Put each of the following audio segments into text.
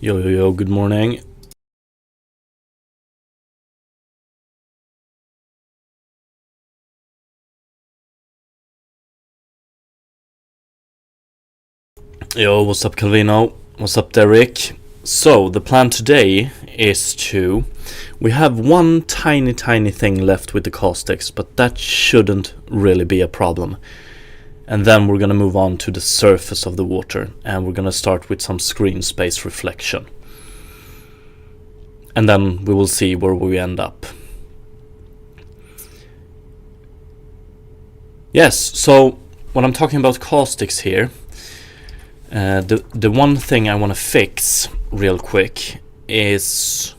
Yo, good morning. Yo, what's up, Calvino? What's up, Derek? So, the plan today is we have one tiny thing left with the caustics, but that shouldn't really be a problem. And then we're gonna move on to the surface of the water, and we're gonna start with some screen space reflection. And then we will see where we end up. Yes, so when I'm talking about caustics here, the one thing I want to fix real quick is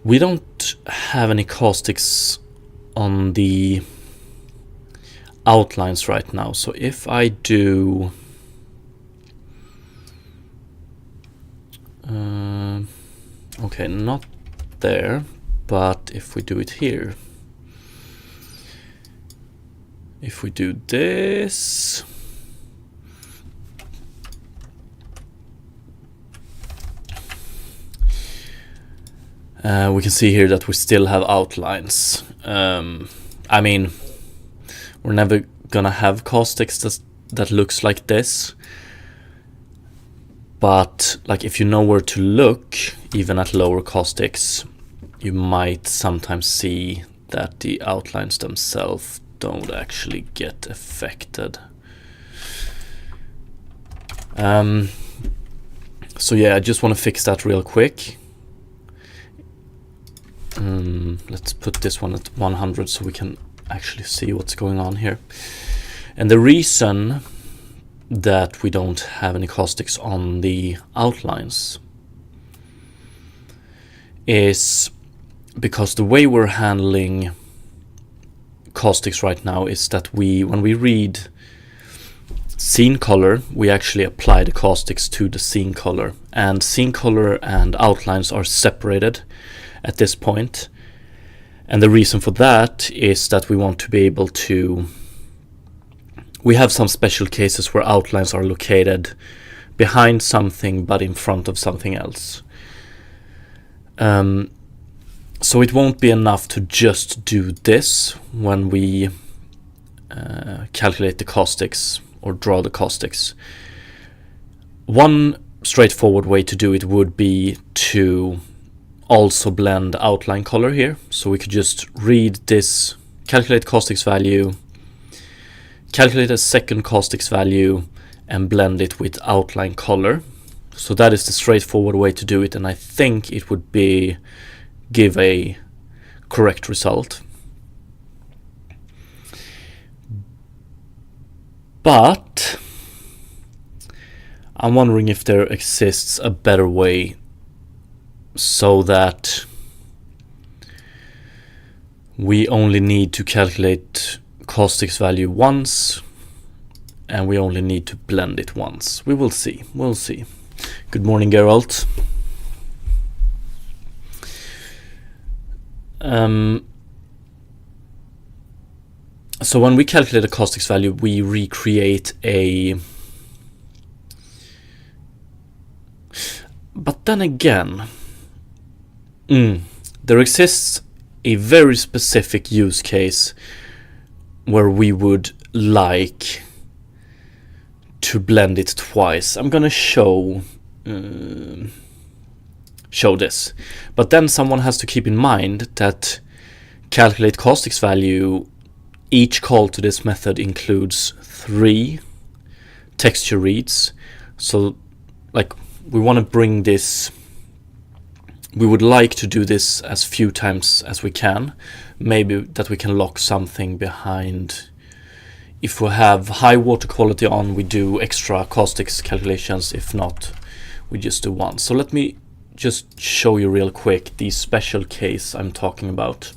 we don't have any caustics on the outlines right now. So if I do okay, not there, but if we do it here, if we do this, we can see here that we still have outlines. I mean, we're never gonna have caustics that looks like this, but like if you know where to look, even at lower caustics, you might sometimes see that the outlines themselves don't actually get affected. So yeah, I just want to fix that real quick. Let's put this one at 100 so we can actually see what's going on here. And the reason that we don't have any caustics on the outlines is because the way we're handling caustics right now is that when we read scene color, we actually apply the caustics to the scene color, and scene color and outlines are separated at this point. And the reason for that is that we want to be able to, we have some special cases where outlines are located behind something but in front of something else. So it won't be enough to just do this when we calculate the caustics or draw the caustics. One straightforward way to do it would be to also blend outline color here. So we could just read this, calculate caustics value, calculate a second caustics value, and blend it with outline color. So that is the straightforward way to do it, and I think it would give a correct result. But I'm wondering if there exists a better way so that we only need to calculate caustics value once and we only need to blend it once. We will see. We'll see. Good morning, Geralt. So when we calculate a caustics value, we recreate but then again, there exists a very specific use case where we would like to blend it twice. I'm gonna show this, but then someone has to keep in mind that calculate caustics value, each call to this method includes 3 texture reads. So like we want to bring this, we would like to do this as few times as we can. Maybe that we can lock something behind. If we have high water quality on, we do extra caustics calculations. If not, we just do one. So let me just show you real quick the special case I'm talking about.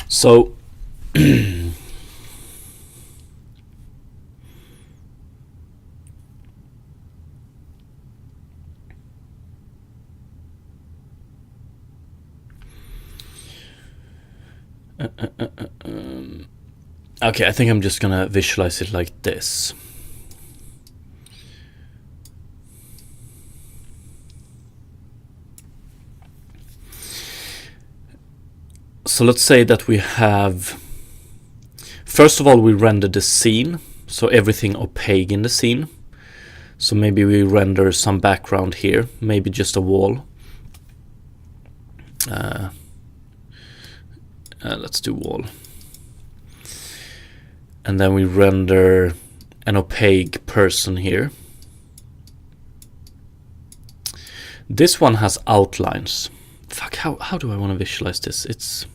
So Okay, I think I'm just gonna visualize it like this. So let's say that we have, first of all, we render the scene, so everything opaque in the scene. So maybe we render some background here, maybe just a wall. Let's do wall. And then we render an opaque person here. This one has outlines. Fuck, how do I want to visualize this? It's...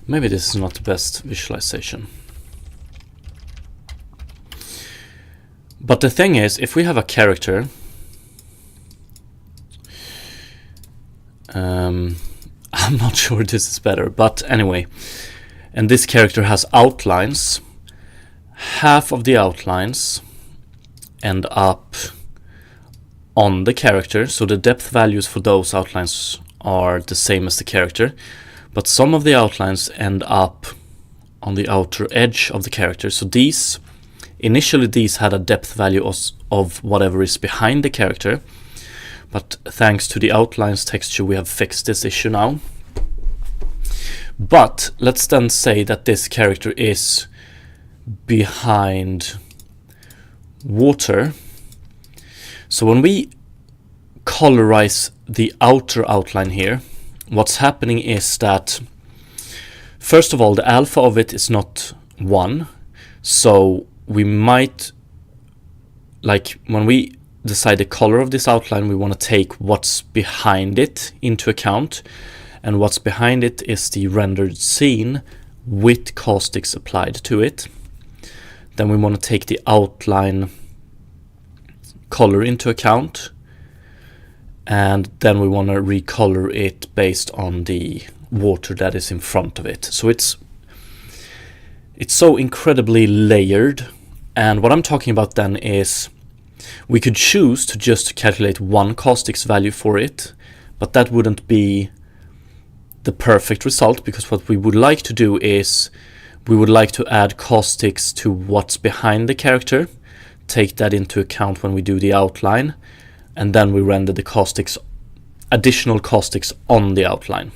Maybe this is not the best visualization. But the thing is, if we have a character, I'm not sure this is better, but anyway, and this character has outlines. Half of the outlines end up on the character, so the depth values for those outlines are the same as the character. But some of the outlines end up on the outer edge of the character. So these, initially these had a depth value of whatever is behind the character. But thanks to the outlines texture, we have fixed this issue now. But let's then say that this character is behind water. So when we colorize the outer outline here, what's happening is that, first of all, the alpha of it is not 1. So we might, like when we decide the color of this outline, we want to take what's behind it into account. And what's behind it is the rendered scene with caustics applied to it. Then we want to take the outline color into account. And then we want to recolor it based on the water that is in front of it. So it's so incredibly layered. And what I'm talking about then is we could choose to just calculate one caustics value for it, but that wouldn't be the perfect result, because what we would like to do is we would like to add caustics to what's behind the character, take that into account when we do the outline, and then we render the caustics, additional caustics on the outline.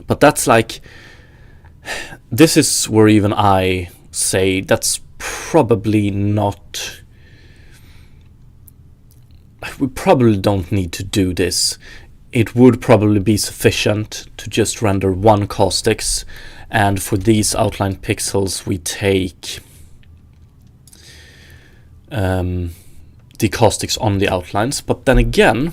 But that's like, this is where even I say that's probably not, we probably don't need to do this. It would probably be sufficient to just render one caustics, and for these outline pixels we take the caustics on the outlines. But then again,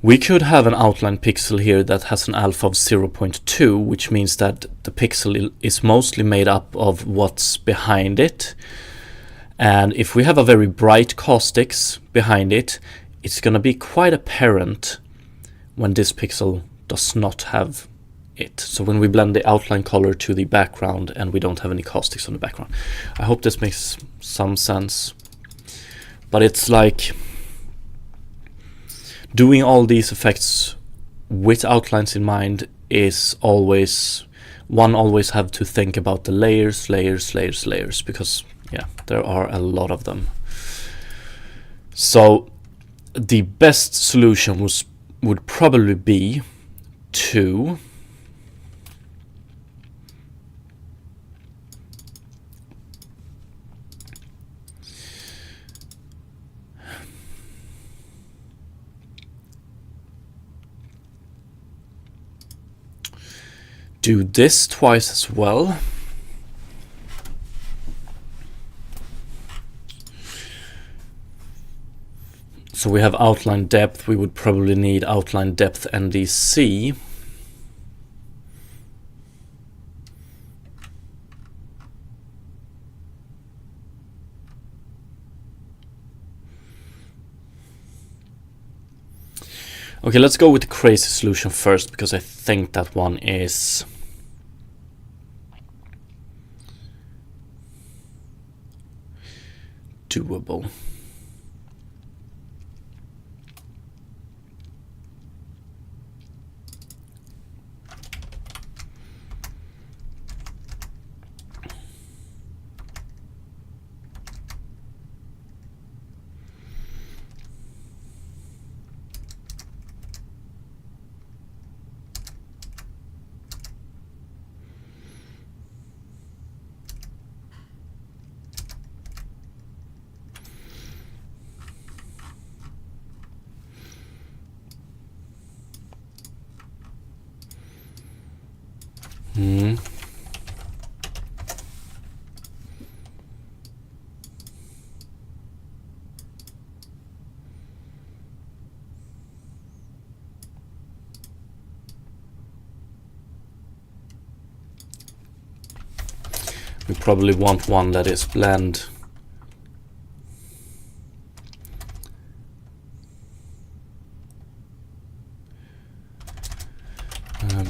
we could have an outline pixel here that has an alpha of 0.2, which means that the pixel is mostly made up of what's behind it. And if we have a very bright caustics behind it, it's going to be quite apparent when this pixel does not have it. So when we blend the outline color to the background and we don't have any caustics on the background. I hope this makes some sense. But it's like doing all these effects with outlines in mind is always, one always have to think about the layers, because yeah, there are a lot of them. So the best solution would probably be to do this twice as well. So we have outline depth, we would probably need outline depth NDC. Okay, let's go with the crazy solution first, because I think that one is doable. We probably want one that is blend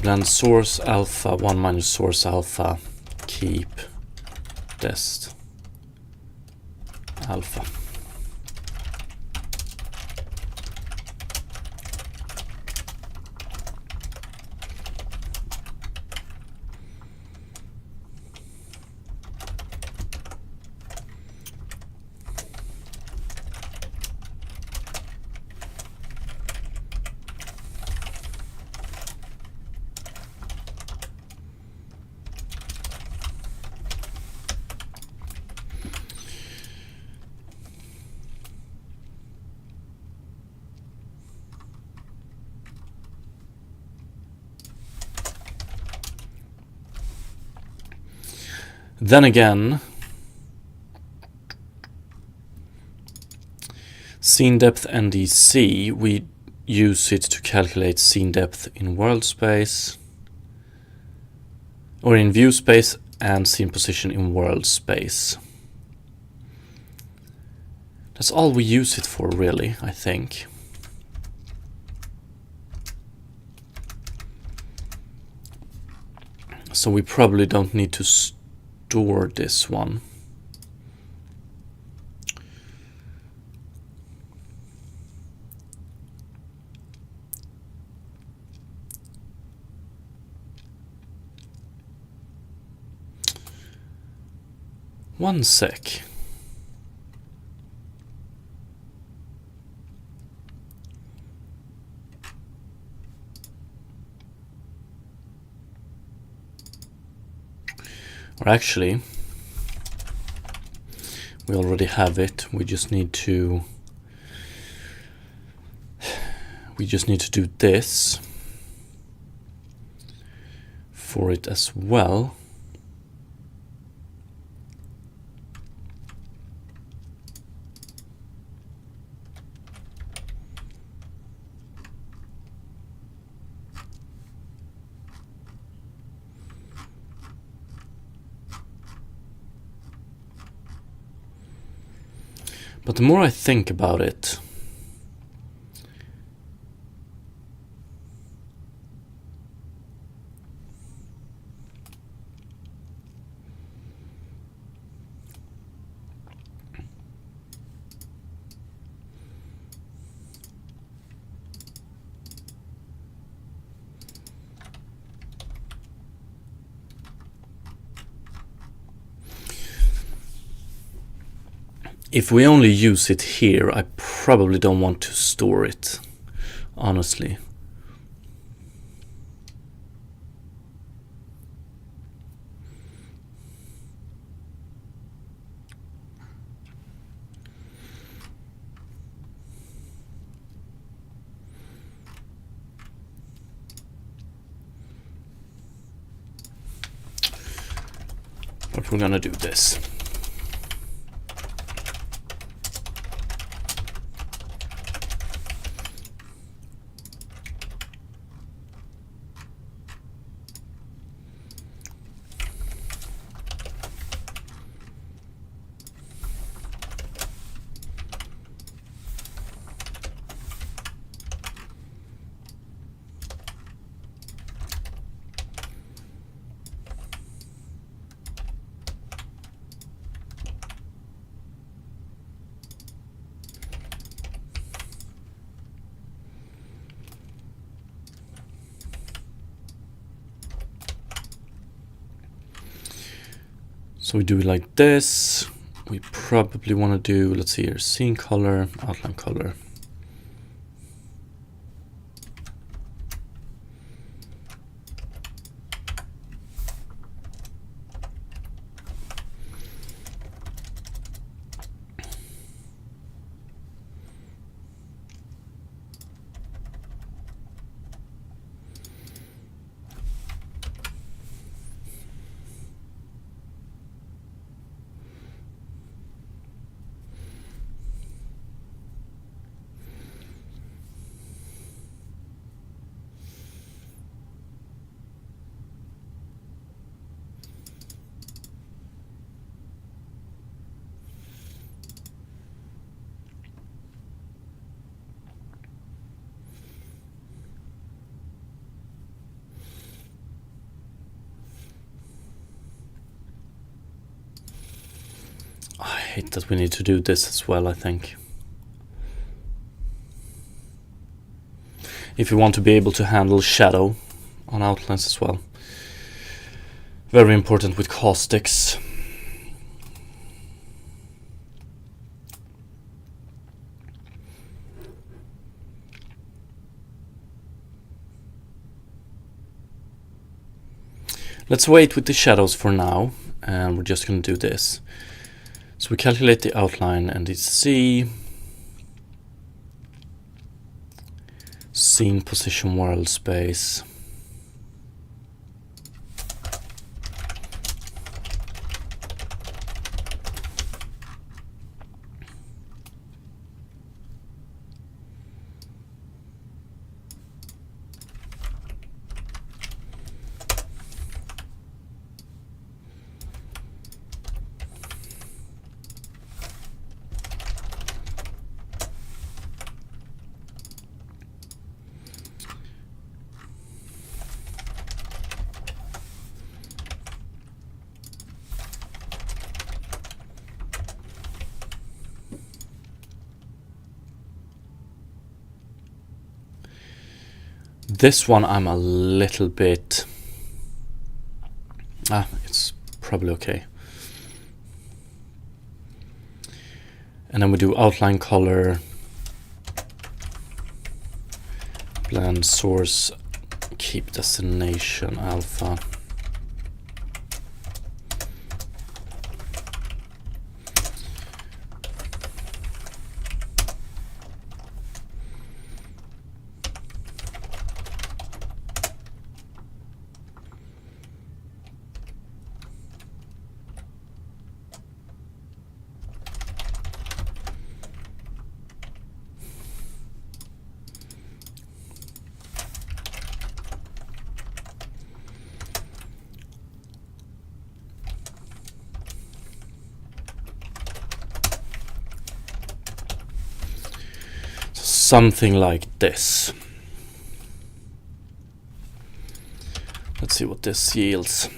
blend source alpha 1 minus source alpha, keep dest alpha. Then again, scene depth NDC, we use it to calculate scene depth in world space, or in view space, and scene position in world space. That's all we use it for, really, I think. So we probably don't need to store this one. One sec. Or actually, we already have it. We just need to do this for it as well. But the more I think about it, if we only use it here, I probably don't want to store it, honestly. But we're gonna do this. So we do it like this. We probably want to do, let's see here, scene color, outline color. I hate that we need to do this as well, I think. If you want to be able to handle shadow on outlines as well. Very important with caustics. Let's wait with the shadows for now, and we're just going to do this. So we calculate the outline and it's C, scene position world space. This one I'm a little bit... it's probably okay. And then we do outline color, blend source, keep destination alpha. Something like this. Let's see what this yields.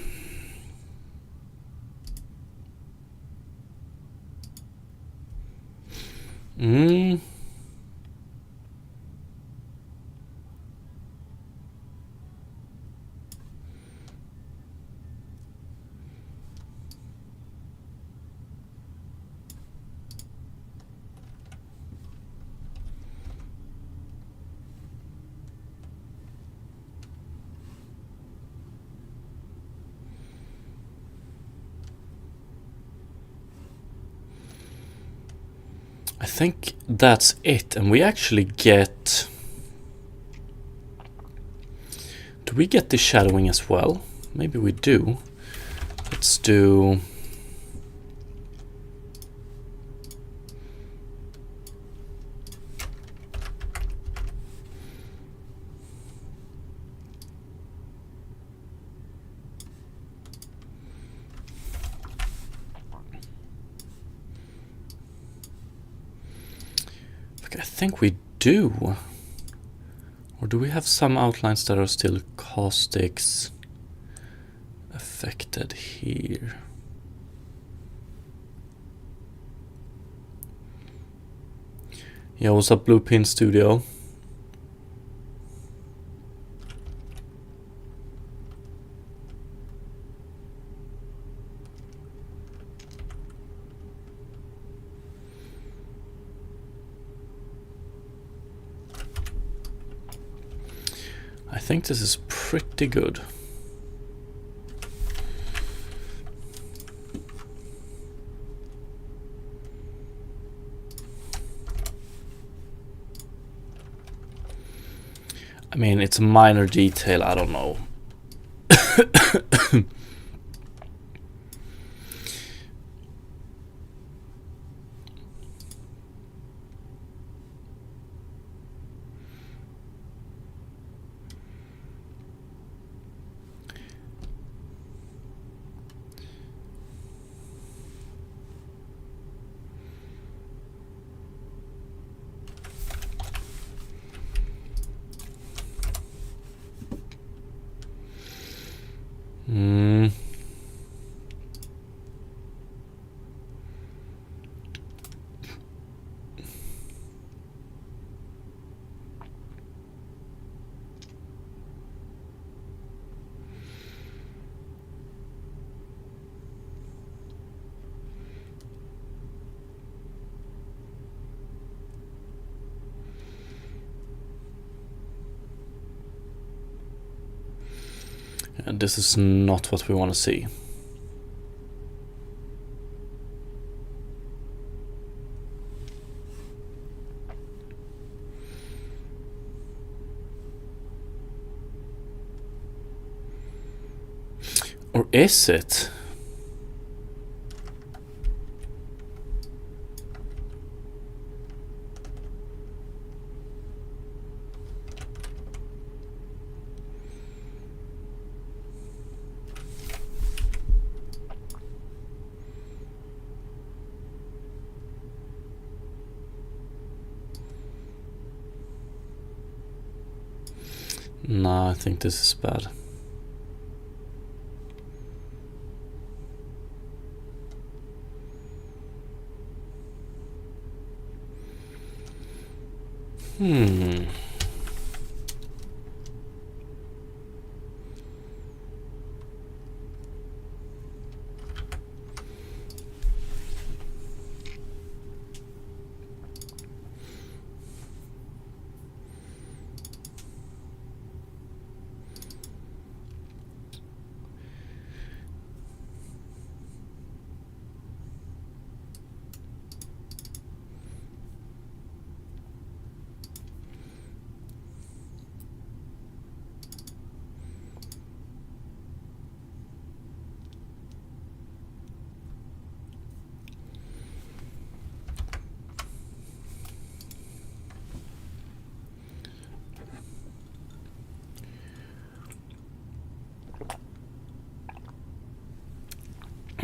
I think that's it, and we actually get... Do we get the shadowing as well? Maybe we do. Let's do... I think we do. Or do we have some outlines that are still caustics affected here? Yeah, what's up, Blue Pin Studio? think this is pretty good. I mean, it's a minor detail, I don't know. And this is not what we want to see. Or is it? No, I think this is bad.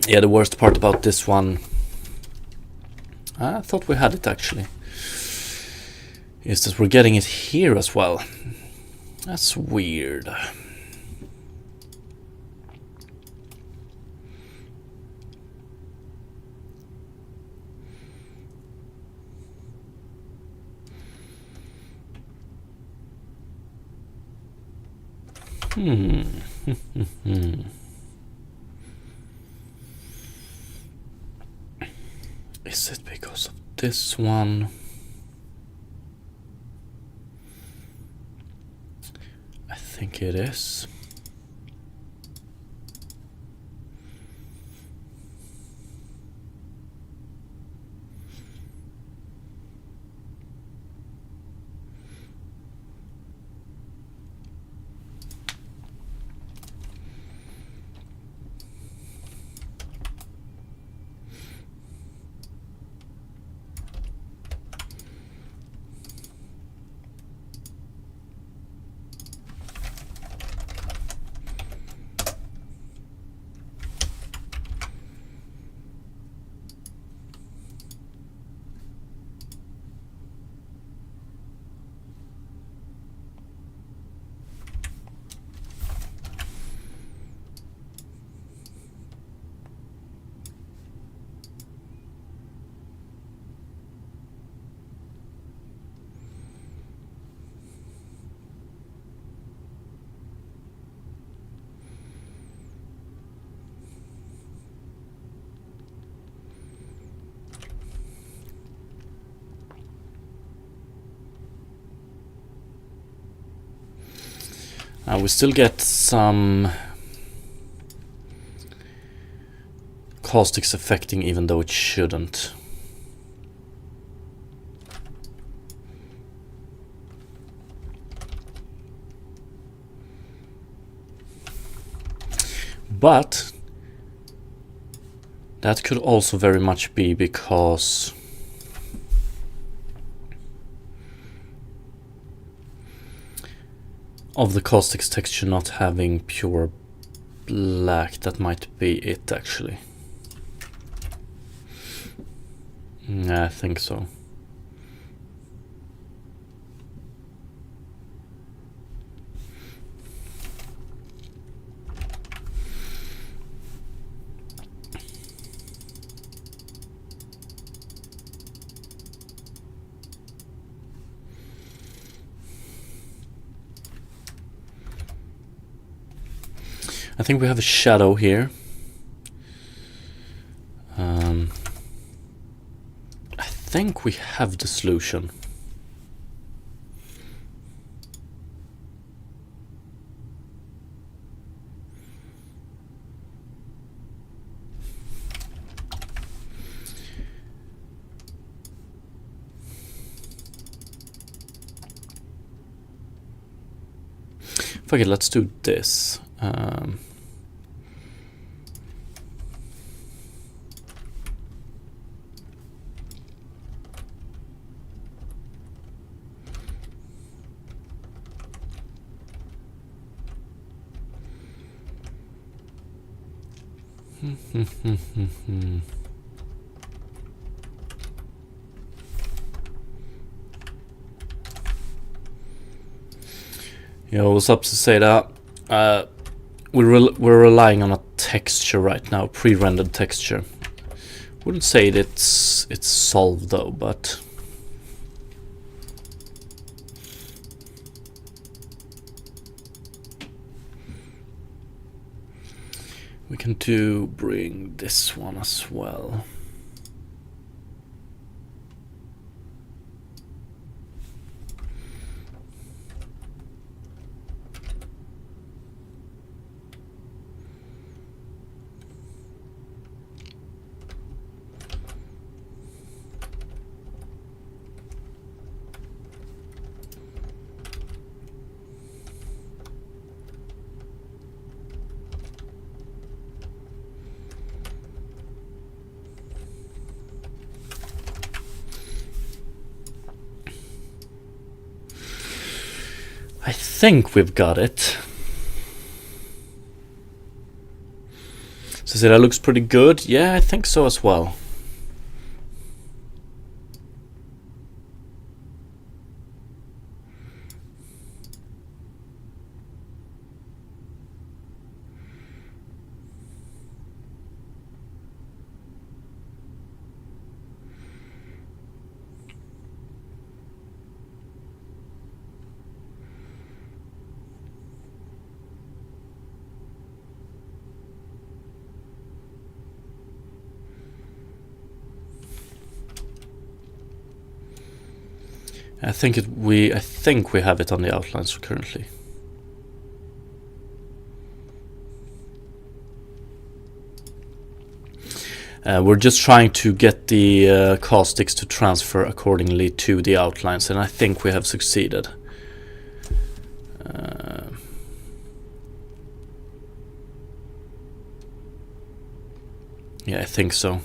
Yeah, the worst part about this one, I thought we had it actually, is that we're getting it here as well. That's weird. Is it because of this one? I think it is. We still get some caustics affecting even though it shouldn't. But that could also very much be because of the caustics texture not having pure black. That might be it, actually. Yeah, I think so. I think we have a shadow here. I think we have the solution. Fuck it, let's do this. Yeah, I was up to say that we're relying on a texture right now, pre-rendered texture. Wouldn't say it's solved though, but we can bring this one as well. I think we've got it. So that looks pretty good. Yeah, I think so as well. I think we have it on the outlines currently. We're just trying to get the caustics to transfer accordingly to the outlines, and I think we have succeeded. Yeah, I think so.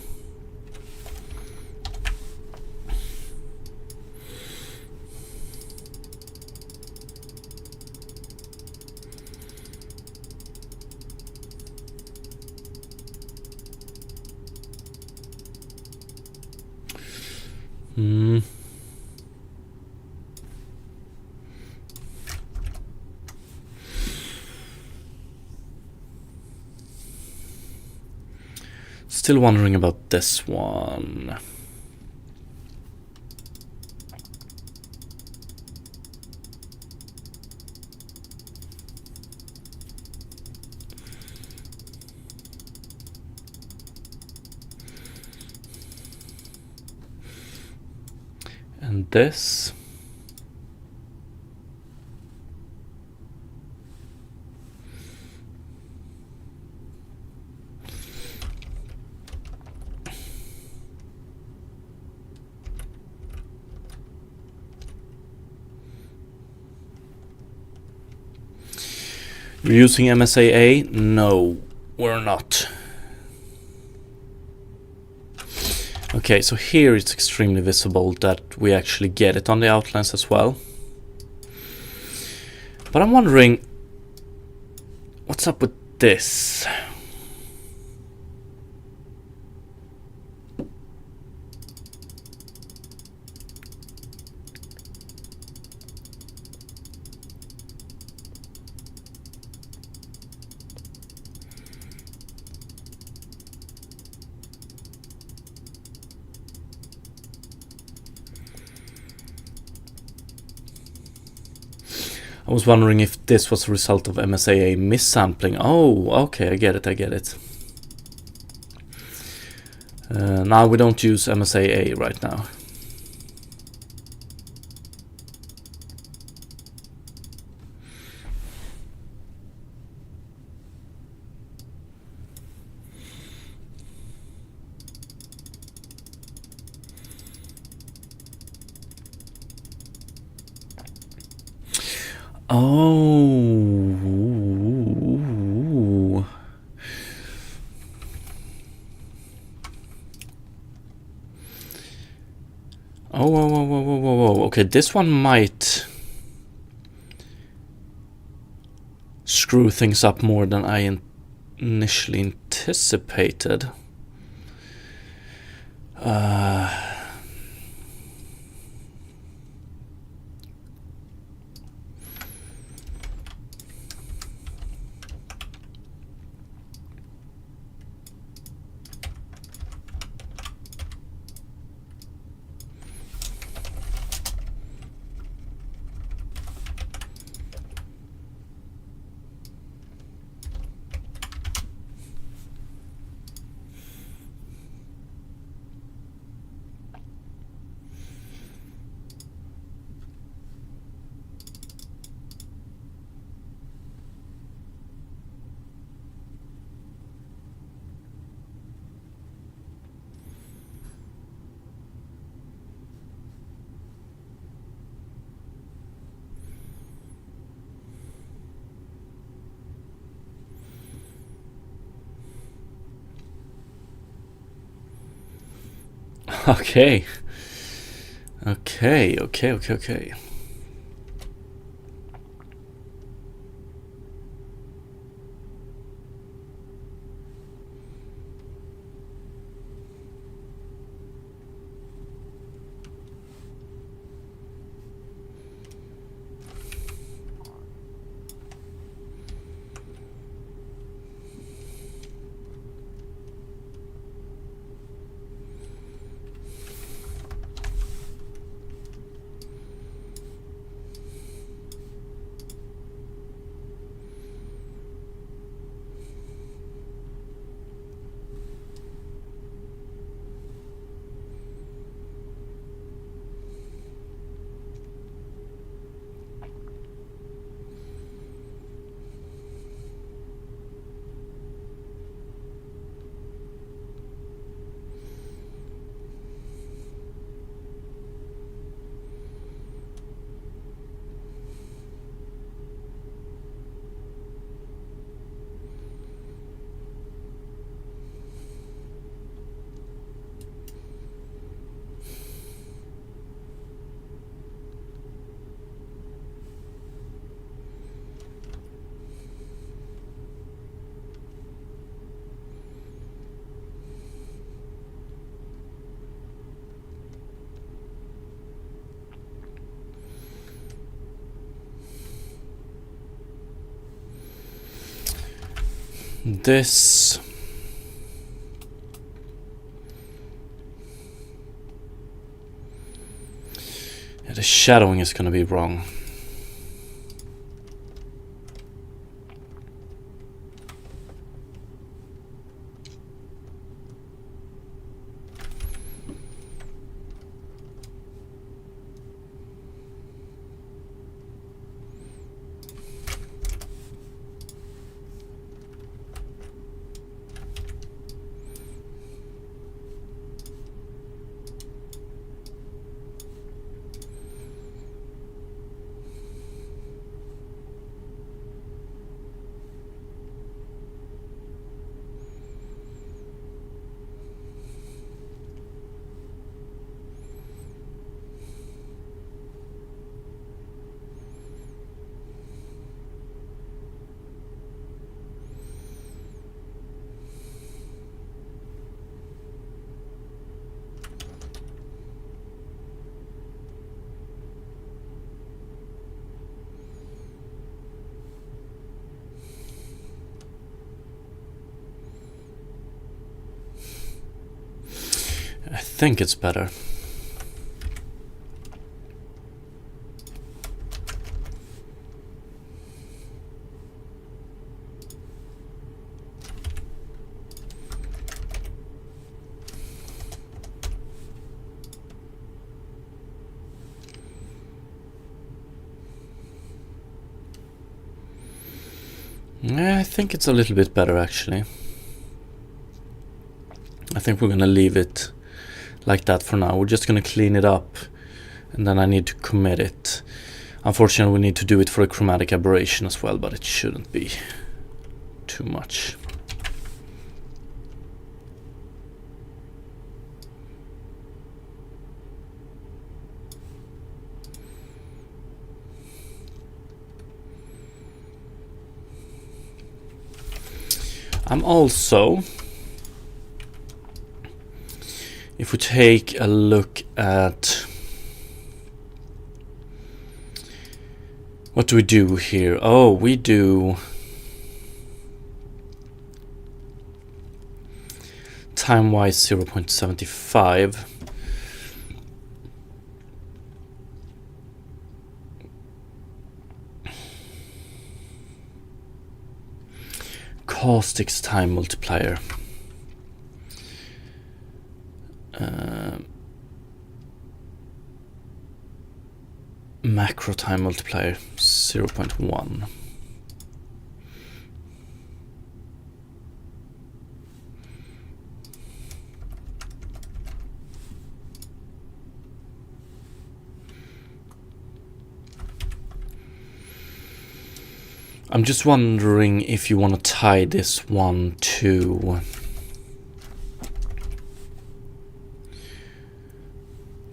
Still wondering about this one. And this. We're using MSAA? No, we're not. Okay, so here it's extremely visible that we actually get it on the outlines as well. But I'm wondering, what's up with this? I was wondering if this was a result of MSAA missampling. Oh, okay, I get it. Now we don't use MSAA right now. Oh. Oh. Okay, this one might screw things up more than I initially anticipated. Okay. This... yeah, the shadowing is gonna be wrong. I think it's better. I think it's a little bit better, actually. I think we're gonna leave it like that for now. We're just gonna clean it up, and then I need to commit it. Unfortunately, we need to do it for a chromatic aberration as well, but it shouldn't be too much. I'm also, if we take a look at what do we do here? Oh, we do time-wise 0.75. Caustic's time multiplier. Macro time multiplier 0.1. I'm just wondering if you want to tie this one to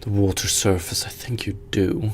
the water surface. I think you do.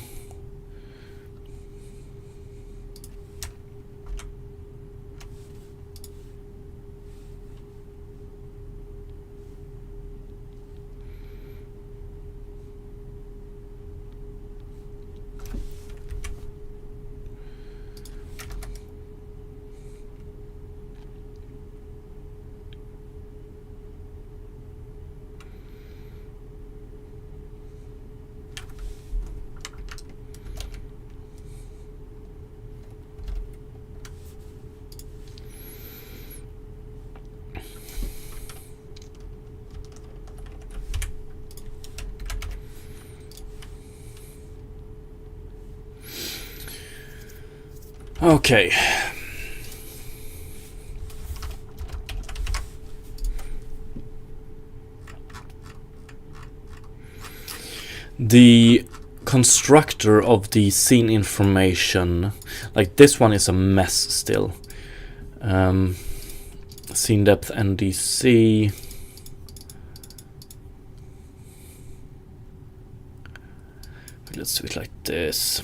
Okay. The constructor of the scene information, like this one is a mess still. Scene depth NDC. Let's do it like this.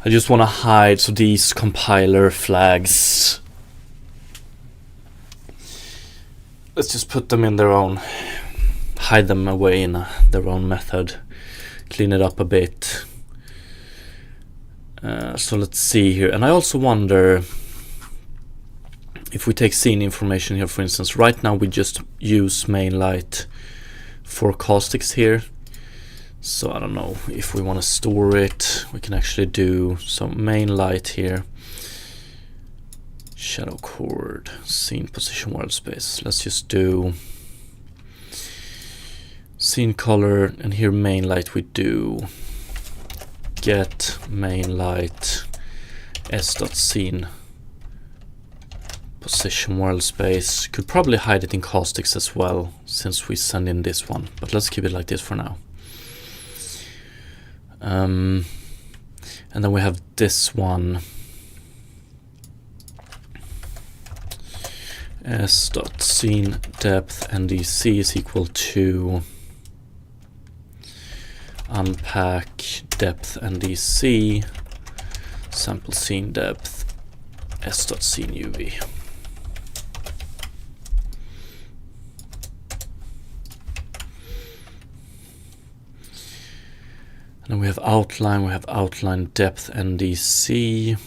I just want to hide, so these compiler flags, let's just put them in their own, hide them away in their own method, clean it up a bit. So let's see here, and I also wonder if we take scene information here, for instance. Right now we just use main light for caustics here, so I don't know if we want to store it. We can actually do some main light here, shadow chord, scene position world space. Let's just do scene color, and here main light we do get main light s.scene position world space. Could probably hide it in caustics as well, since we send in this one, but let's keep it like this for now. And then we have this one, s.scene depth ndc is equal to unpack depth ndc sample scene depth s.scene uv. And then we have outline depth ndc.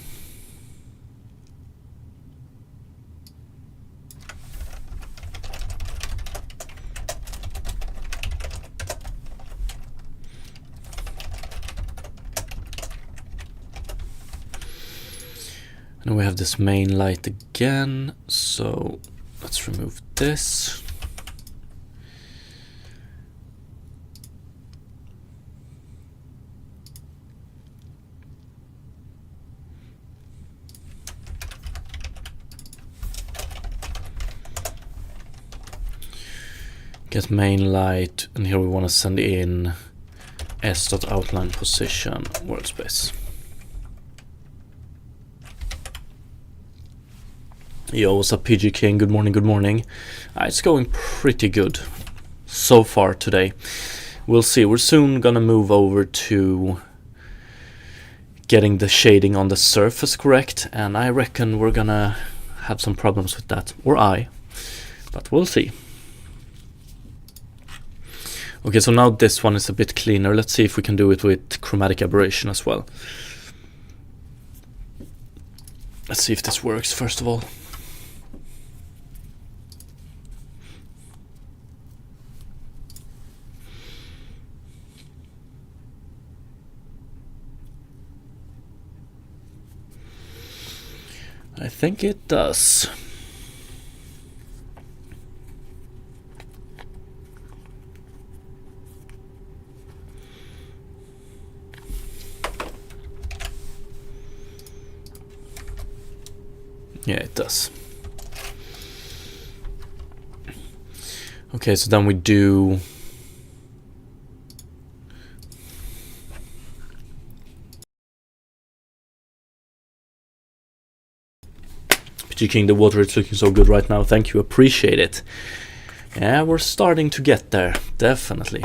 And we have this main light again, so let's remove this. Get main light, and here we want to send in s.outline position world space. Yo, what's up, PG King? Good morning, good morning. It's going pretty good so far today. We'll see. We're soon gonna move over to getting the shading on the surface correct, and I reckon we're gonna have some problems with that, but we'll see. Okay, so now this one is a bit cleaner. Let's see if we can do it with chromatic aberration as well. Let's see if this works first of all. I think it does. Yeah, it does. Okay, so then we do King, the water is looking so good right now. Thank you, appreciate it. Yeah, we're starting to get there, definitely.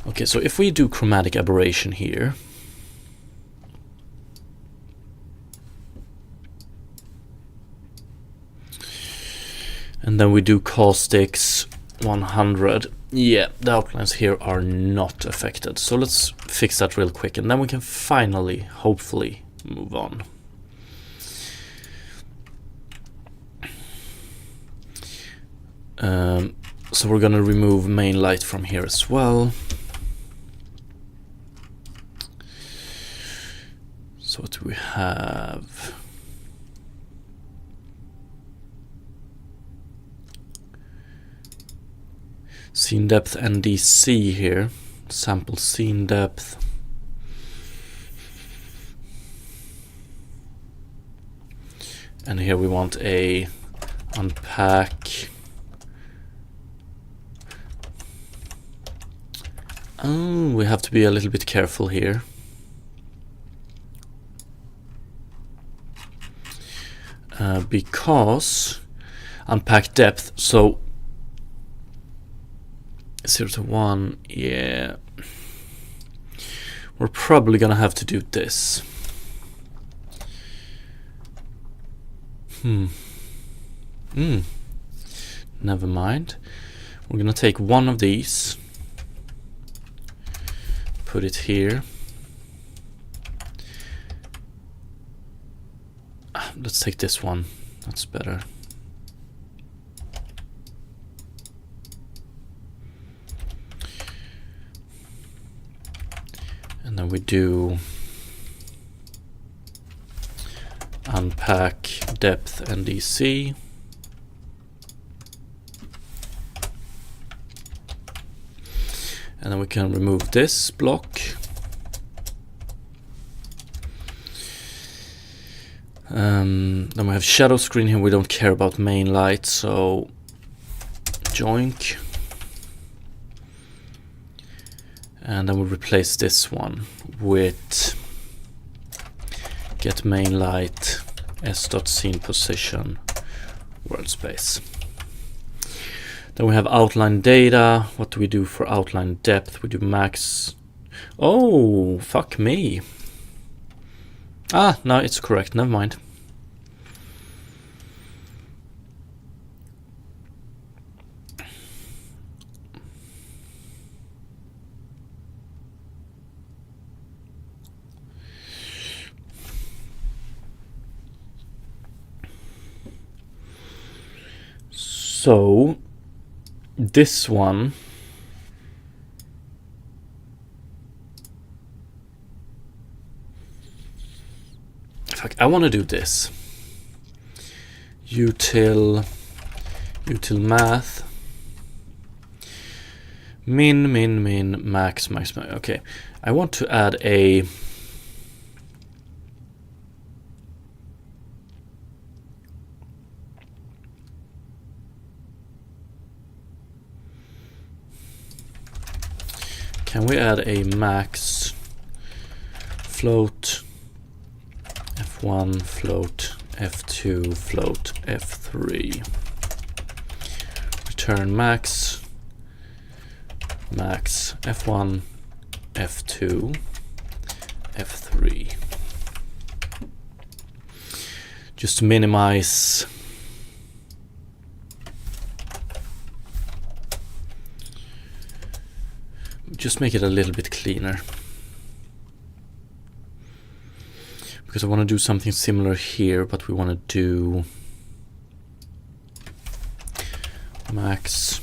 Okay, so if we do chromatic aberration here, and then we do caustics 100, yeah, the outlines here are not affected. So let's fix that real quick, and then we can finally, hopefully, move on. So we're gonna remove main light from here as well. So what do we have? Scene depth NDC here, sample scene depth. And here we want a unpack. Oh, we have to be a little bit careful here. Because unpack depth, so 0 to 1, yeah. We're probably gonna have to do this. Never mind. We're gonna take one of these, put it here. Let's take this one, that's better. And then we do unpack depth NDC. And then we can remove this block. Then we have shadow screen here. We don't care about main light, so joink. And then we replace this one with get main light s.scene position world space. Then we have outline data. What do we do for outline depth? We do max. Oh, fuck me. Ah, no, it's correct. Never mind. So this one fuck, I want to do this. Util math min max. Okay, I want to add a can we add a max float f1 float f2 float f3 return max f1 f2 f3 just to minimize just make it a little bit cleaner, because I want to do something similar here, but we want to do max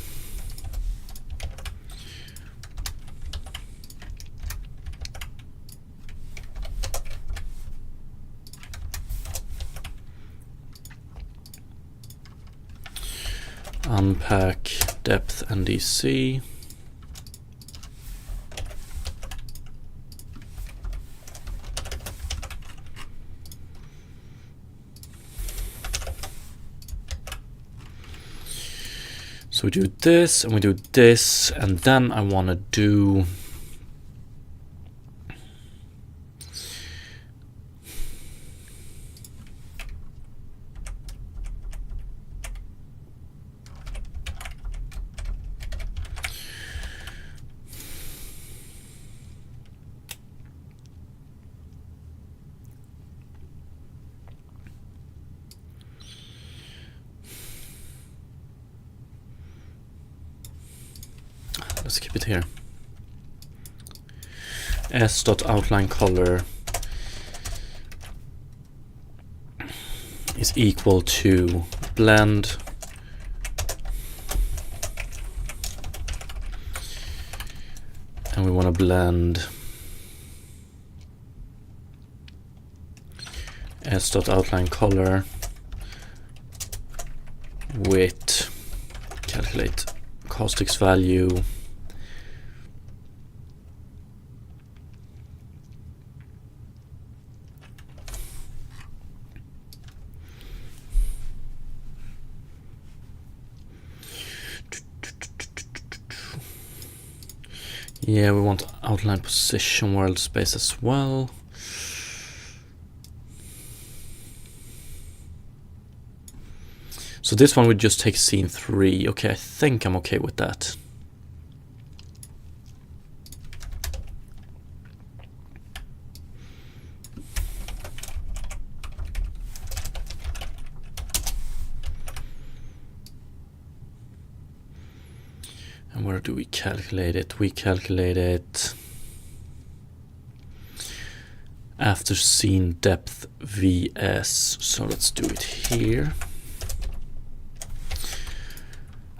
unpack depth NDC. So we do this and we do this, and then I want to do let's keep it here. S.outline color is equal to blend and we want to blend S.outline color with calculate caustics value Yeah, we want outline position world space as well. So this one would just take scene 3. Okay, I think I'm okay with that. And where do we calculate it? We calculate it after scene depth VS. So let's do it here.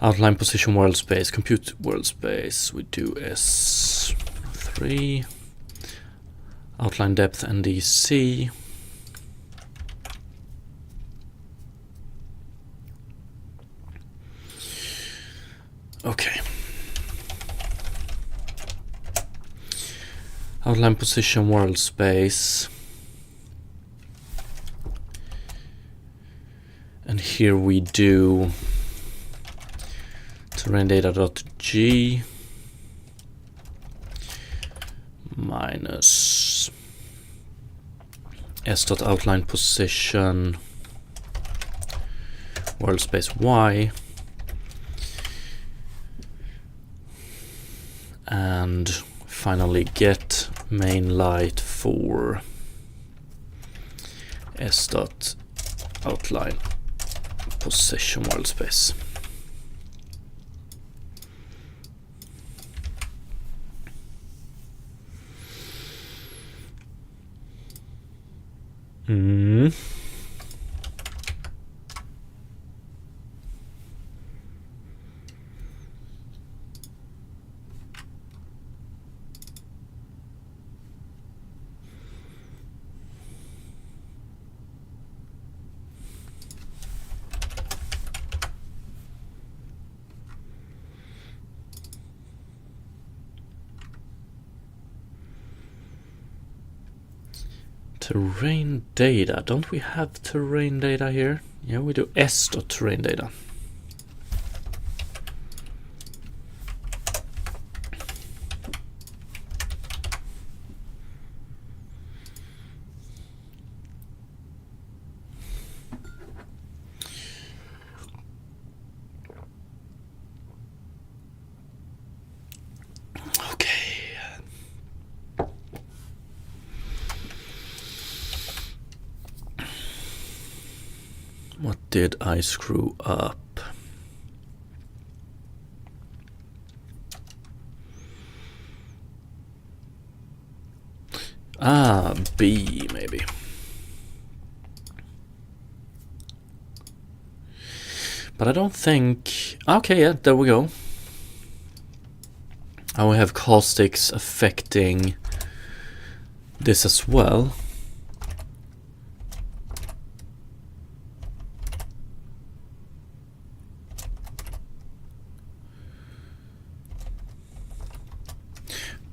Outline position world space, compute world space. We do S3. Outline depth NDC. Okay. Outline position world space. And here we do terrain data.g minus s.outline position world space y, and finally get main light for s.outline position world space. Terrain data. Don't we have terrain data here? Yeah, we do s.terrain data. What did I screw up? B maybe. But I don't think... Okay, yeah, there we go. And we have caustics affecting this as well.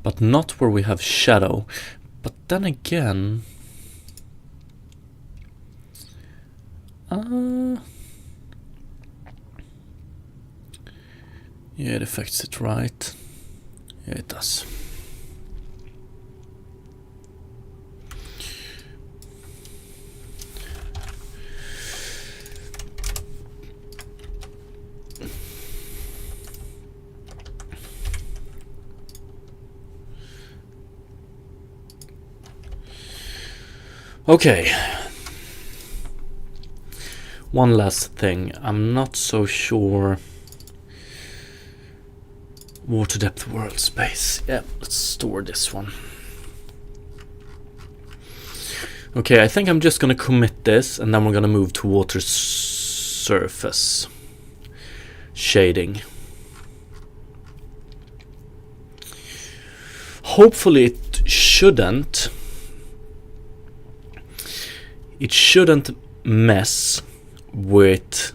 But not where we have shadow. But then again... yeah, it affects it, right? Yeah, it does. Okay. One last thing. I'm not so sure. Water depth world space. Yeah, let's store this one. Okay, I think I'm just gonna commit this and then we're gonna move to water surface shading. Hopefully it shouldn't mess with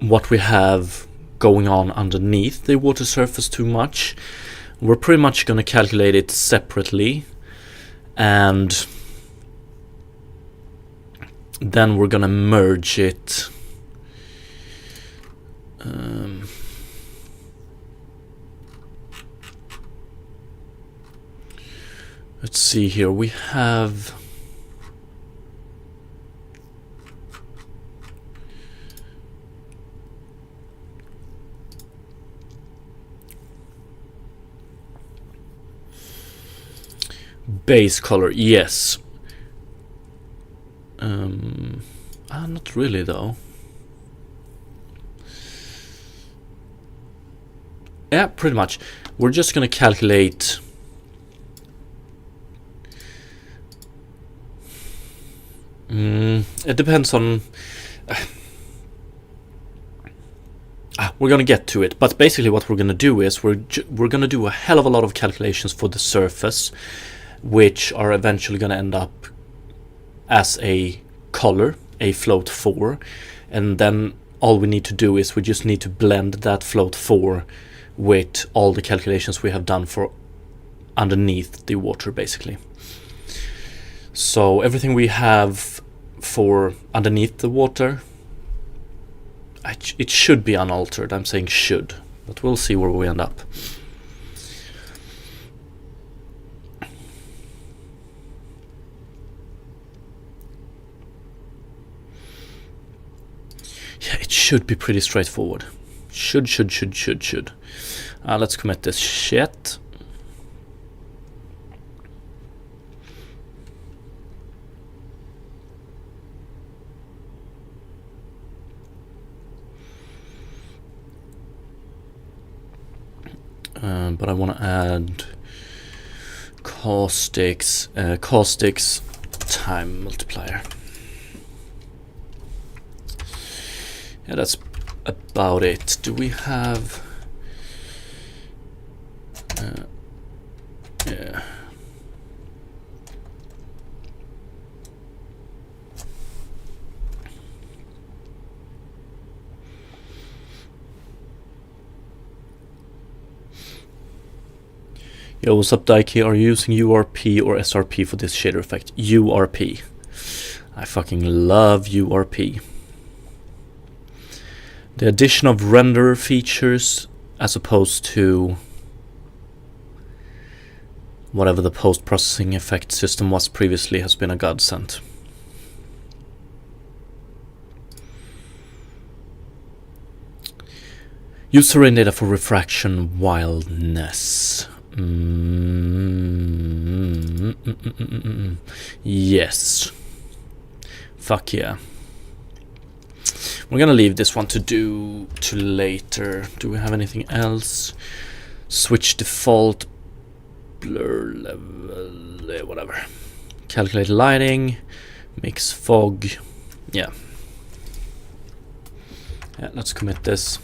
what we have going on underneath the water surface too much. We're pretty much going to calculate it separately, and then we're going to merge it. Let's see here. We have base color, yes. Not really though. Yeah, pretty much. We're just gonna calculate it depends on we're gonna get to it, but basically what we're gonna do is we're gonna do a hell of a lot of calculations for the surface, which are eventually gonna end up as a color, a float 4, and then all we need to do is we just need to blend that float 4 with all the calculations we have done for underneath the water, basically. So everything we have for underneath the water, it should be unaltered. I'm saying should, but we'll see where we end up. Yeah, it should be pretty straightforward. Should. Let's commit this shit. But I want to add caustics time multiplier. Yeah, that's about it. Do we have yeah. Yo, what's up, Daiki? Are you using URP or SRP for this shader effect? URP. I fucking love URP. The addition of renderer features as opposed to whatever the post-processing effect system was previously has been a godsend. Use terrain data for refraction wildness. Yes. Fuck yeah. We're gonna leave this one to later. Do we have anything else? Switch default, blur level, whatever. Calculate lighting, mix fog. Yeah, let's commit this.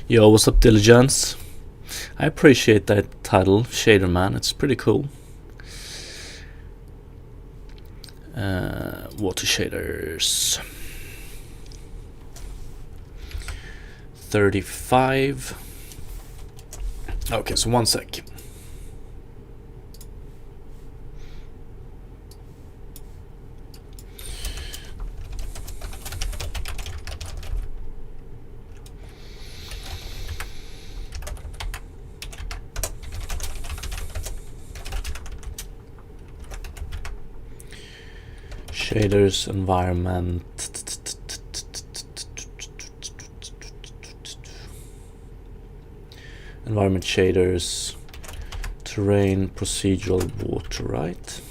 Yo, what's up, Diligence? I appreciate that title, Shader Man. It's pretty cool. Water shaders. 35. Okay, so 1 sec. Shaders, environment, environment shaders, terrain, procedural, water, right?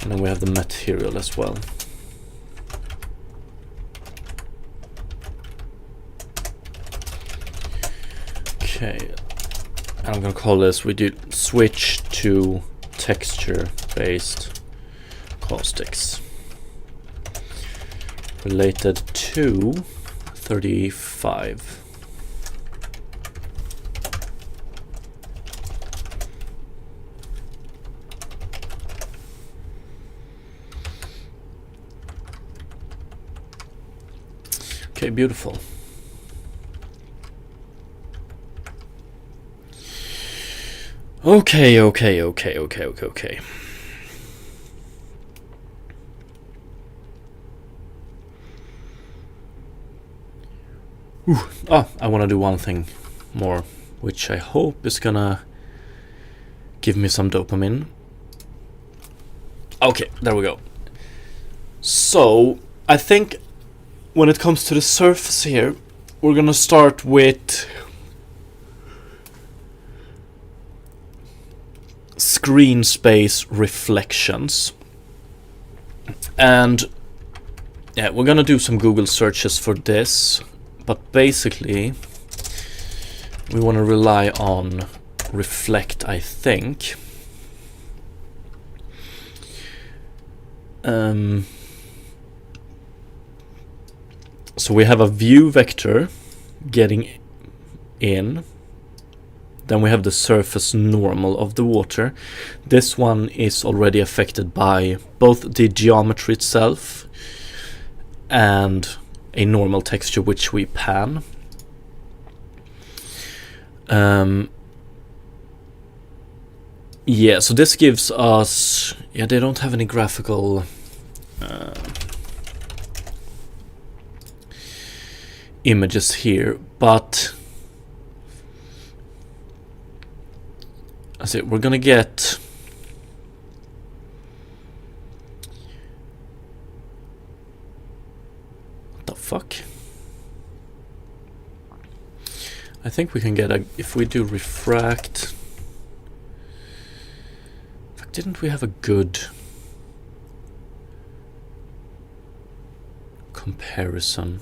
And then we have the material as well. Okay, and I'm gonna call this, we do switch to texture based caustics related to 35. Okay, beautiful. Okay. Oh, I want to do one thing more, which I hope is gonna give me some dopamine. Okay, there we go. So, I think when it comes to the surface here, we're gonna start with screen space reflections. And yeah, we're gonna do some Google searches for this, but basically we want to rely on reflect, I think. So we have a view vector getting in, then we have the surface normal of the water. This one is already affected by both the geometry itself and a normal texture which we pan. Yeah, so this gives us, yeah, they don't have any graphical images here, but I see we're gonna get what the fuck? I think we can get a, if we do refract. Fuck, didn't we have a good comparison?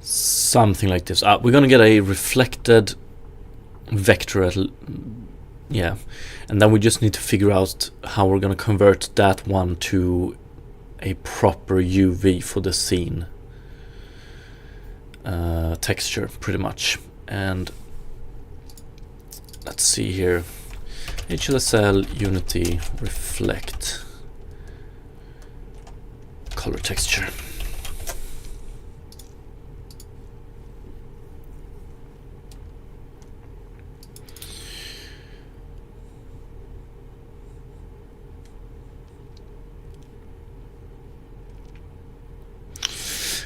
Something like this. We're gonna get a reflected vector, yeah, and then we just need to figure out how we're gonna convert that one to a proper UV for the scene texture, pretty much. And let's see here, HLSL Unity reflect color texture.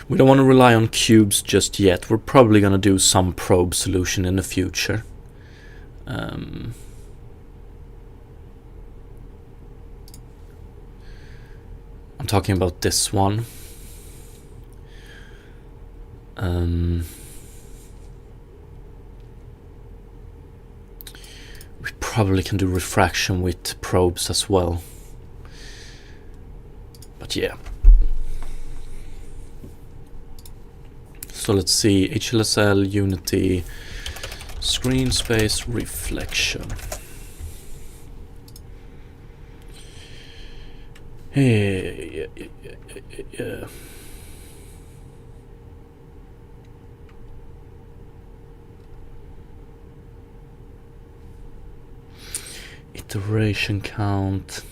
We don't want to rely on cubes just yet. We're probably going to do some probe solution in the future. I'm talking about this one. We probably can do refraction with probes as well. But yeah. So let's see, HLSL Unity screen space reflection. Hey, yeah. Iteration count.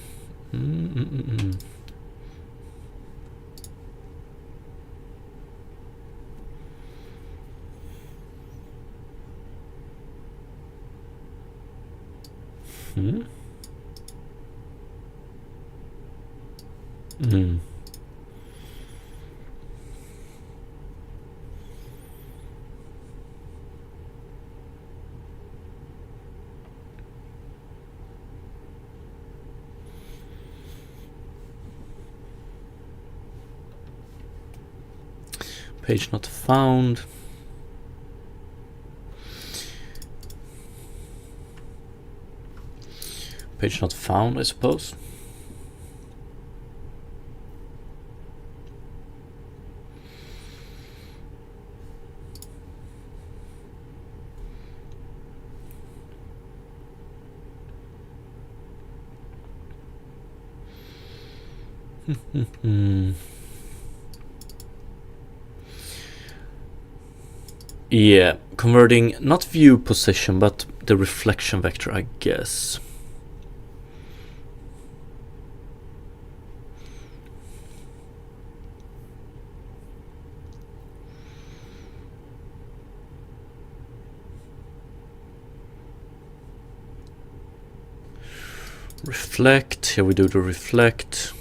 Page not found. Page not found, I suppose. Yeah, converting not view position but the reflection vector, I guess. reflect. Here we do the reflect.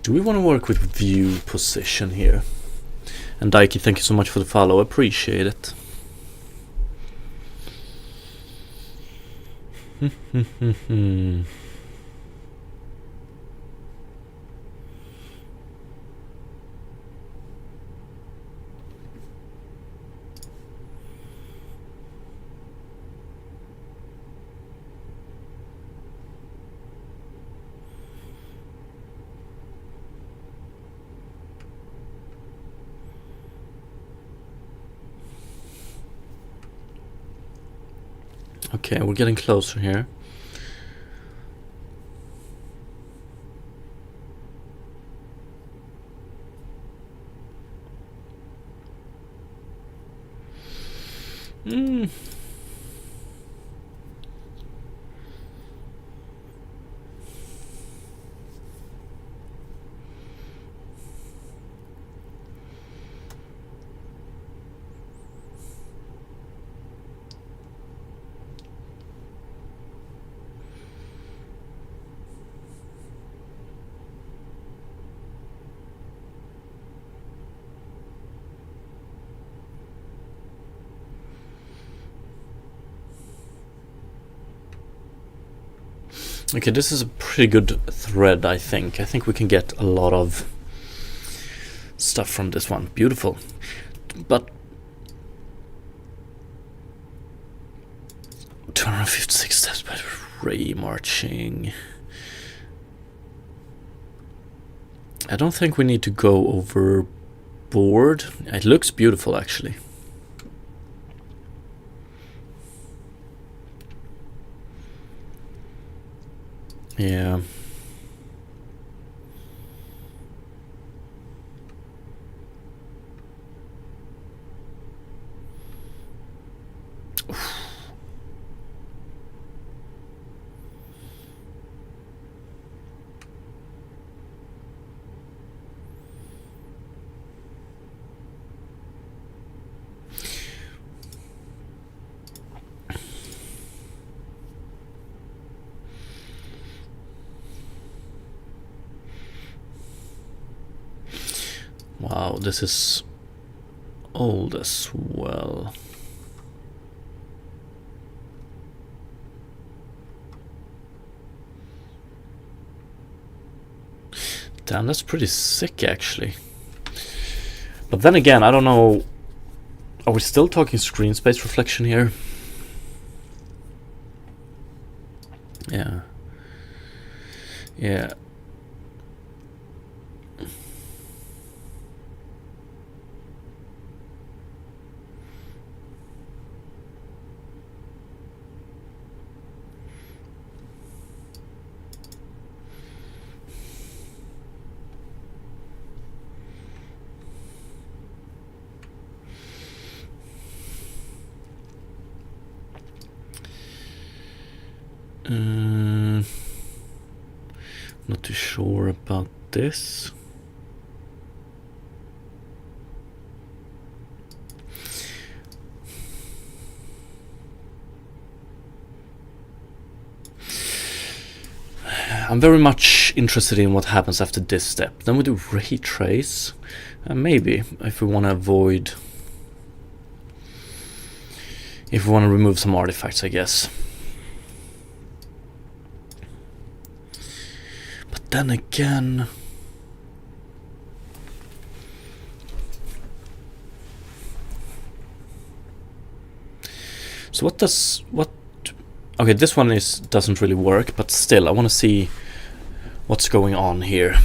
Do we want to work with view position here? And Daiki, thank you so much for the follow. Appreciate it. Okay, we're getting closer here. Okay, this is a pretty good thread, I think. I think we can get a lot of stuff from this one. Beautiful. But 256 steps by Ray marching. I don't think we need to go overboard. It looks beautiful, actually. Yeah. Wow, this is old as well. Damn, that's pretty sick, actually. But then again, I don't know. Are we still talking screen space reflection here? Yeah. Yeah. Not too sure about this. I'm very much interested in what happens after this step. Then we do ray trace. Maybe, if we want to avoid... If we want to remove some artifacts, I guess. But then again... So what does... Okay, this one doesn't really work, but still, I want to see what's going on here.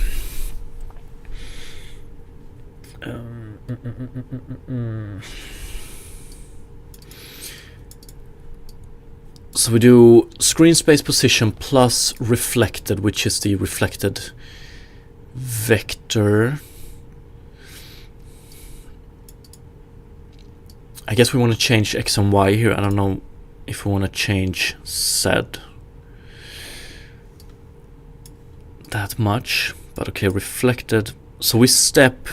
So we do screen space position plus reflected, which is the reflected vector. I guess we want to change X and Y here. I don't know if we want to change Z that much, but okay, reflected So we step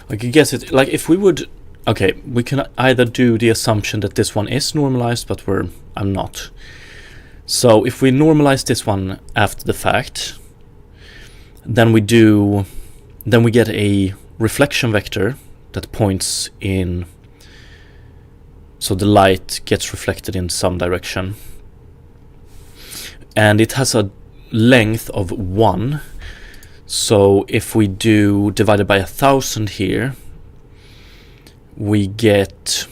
like I guess it like if we would okay, we can either do the assumption that this one is normalized, but I'm not. So if we normalize this one after the fact, then we get a reflection vector that points in, so the light gets reflected in some direction, and it has a length of 1. So if we do divided by 1,000 here, we get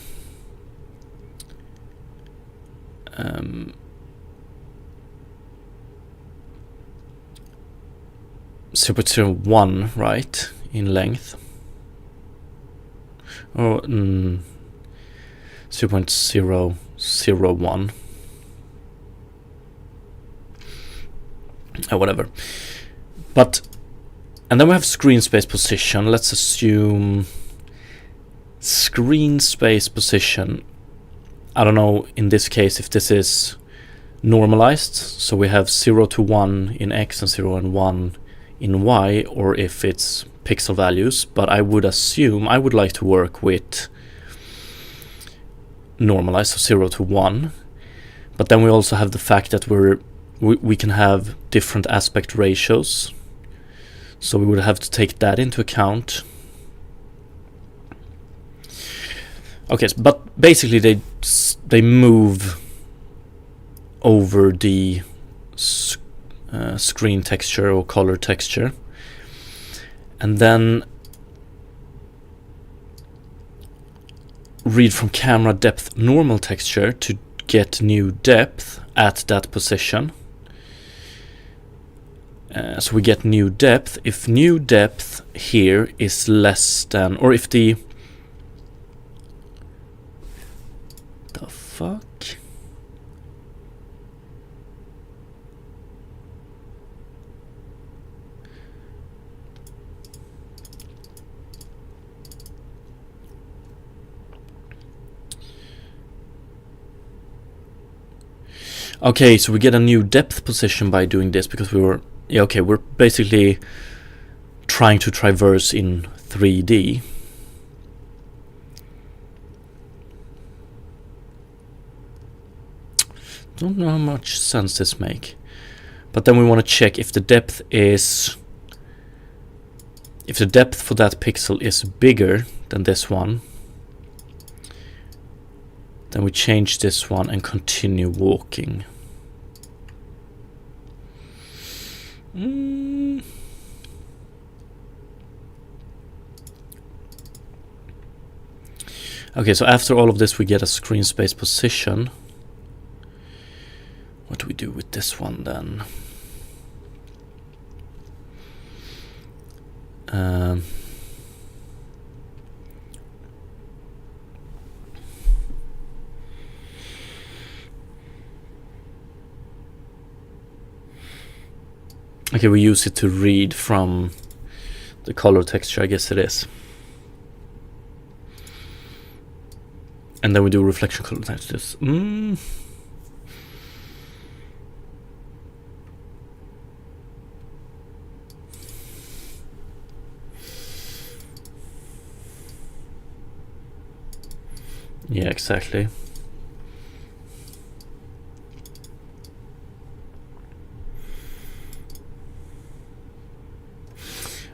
0.01, right, in length, or 0.001, or whatever. But and then we have screen space position. Let's assume screen space position. I don't know in this case if this is normalized, so we have 0 to 1 in X and 0 and 1 in Y, or if it's pixel values, but I would assume I would like to work with normalized, so 0 to 1. But then we also have the fact that we can have different aspect ratios, so we would have to take that into account. Okay, but basically they move over the screen texture or color texture, and then read from camera depth normal texture to get new depth at that position. So we get new depth if new depth here is less than, or if the fuck. Okay, so we get a new depth position by doing this because we're basically trying to traverse in 3D. Don't know how much sense this make. But then we want to check if the depth for that pixel is bigger than this one. Then we change this one and continue walking. Okay, so after all of this we get a screen space position. What do we do with this one then? Okay, we use it to read from the color texture, I guess it is. And then we do reflection color textures. Yeah, exactly.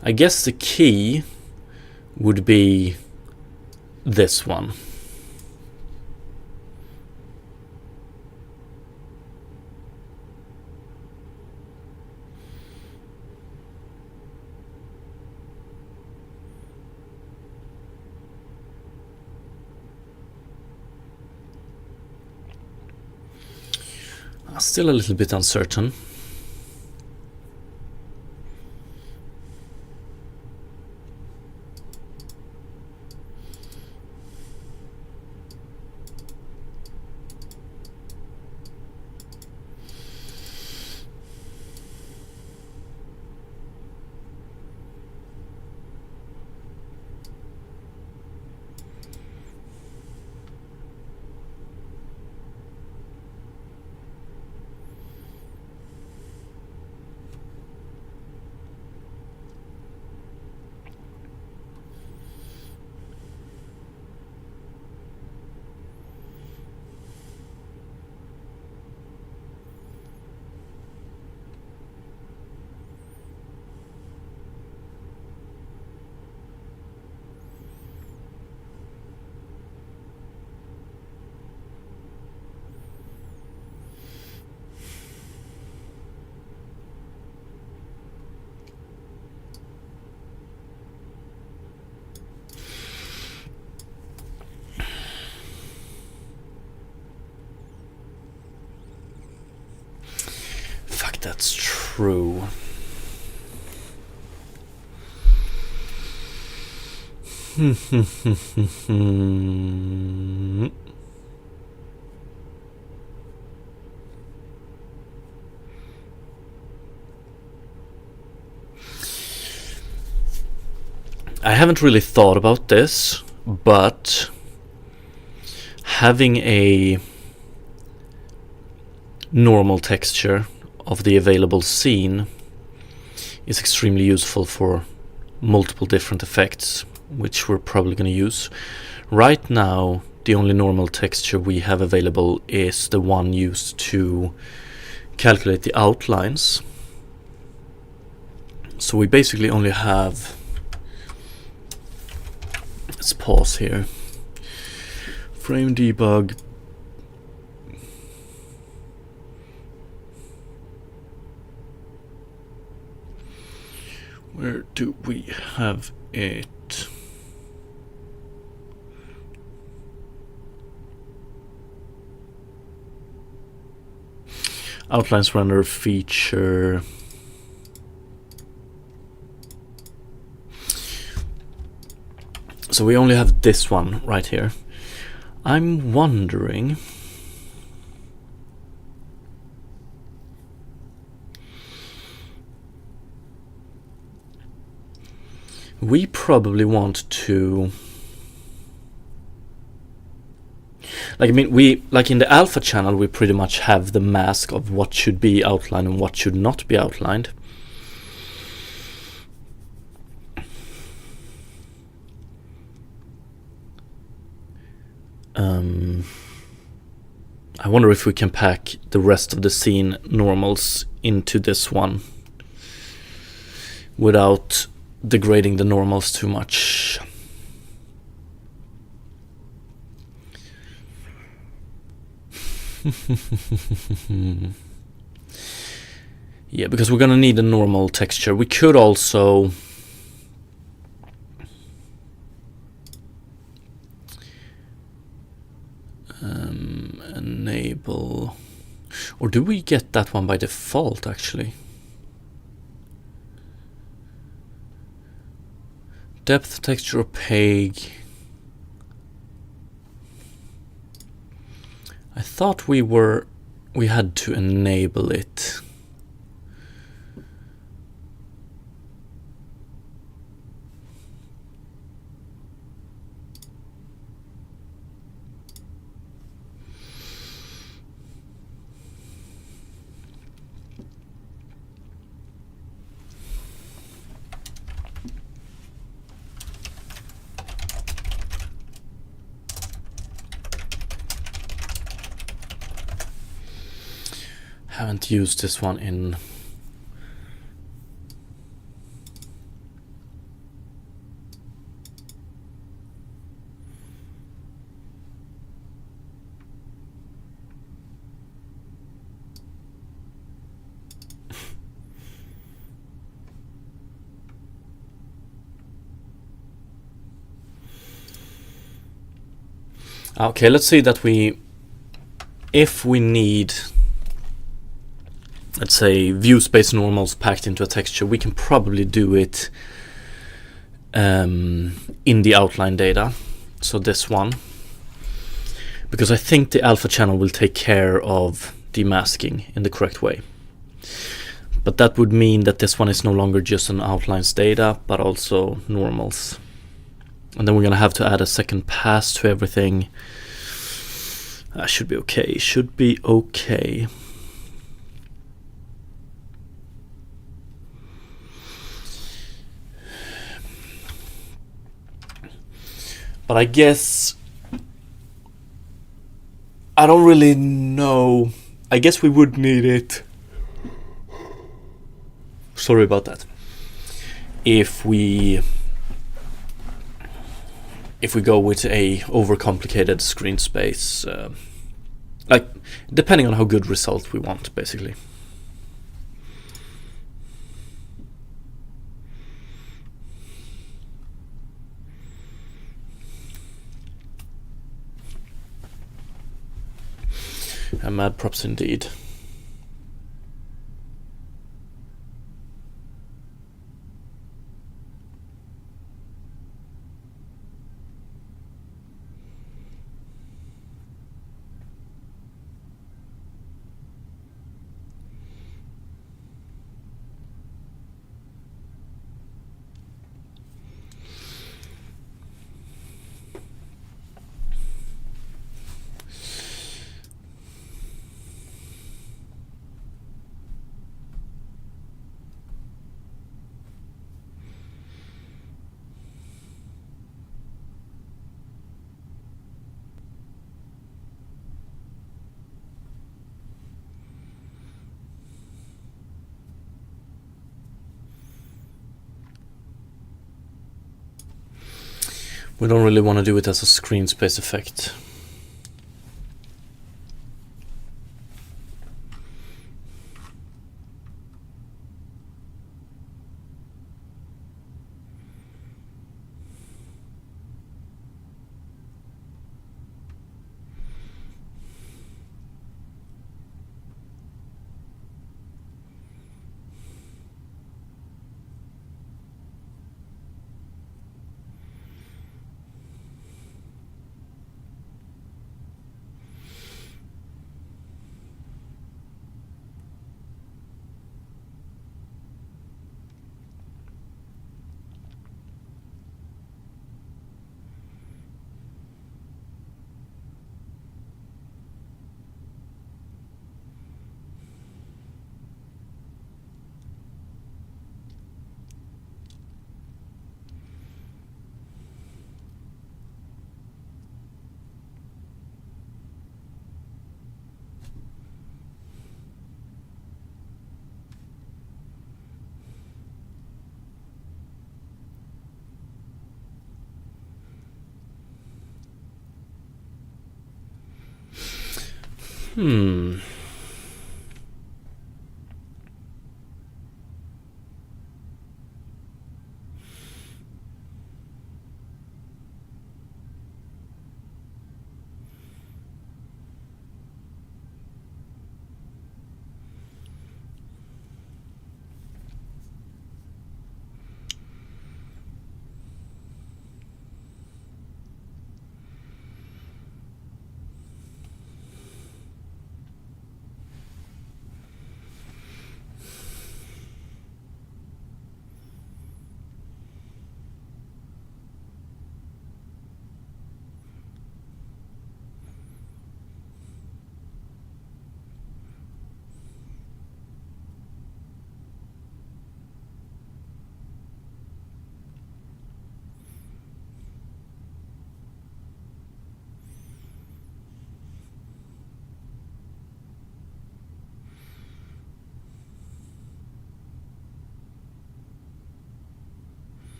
I guess the key would be this one. Still a little bit uncertain. through. I haven't really thought about this, but having a normal texture of the available scene is extremely useful for multiple different effects, which we're probably going to use. Right now, the only normal texture we have available is the one used to calculate the outlines. So we basically only have... Let's pause here. Frame debug. Where do we have it? Outlines render feature. So we only have this one right here. I'm wondering... We probably want to... Like, I mean, we, like in the alpha channel, we pretty much have the mask of what should be outlined and what should not be outlined. I wonder if we can pack the rest of the scene normals into this one without degrading the normals too much. Yeah, because we're gonna need a normal texture. We could also enable, or do we get that one by default actually? Depth texture opaque. I thought we had to enable it. Haven't used this one in... Okay, let's see that we... If we need... let's say view space normals packed into a texture, we can probably do it in the outline data. So this one, because I think the alpha channel will take care of demasking in the correct way. But that would mean that this one is no longer just an outlines data, but also normals. And then we're gonna have to add a second pass to everything. Should be okay, should be okay. But I guess I don't really know. I guess we would need it. Sorry about that. If we go with a overcomplicated screen space, like depending on how good result we want, basically. Mad props indeed. We don't really want to do it as a screen space effect.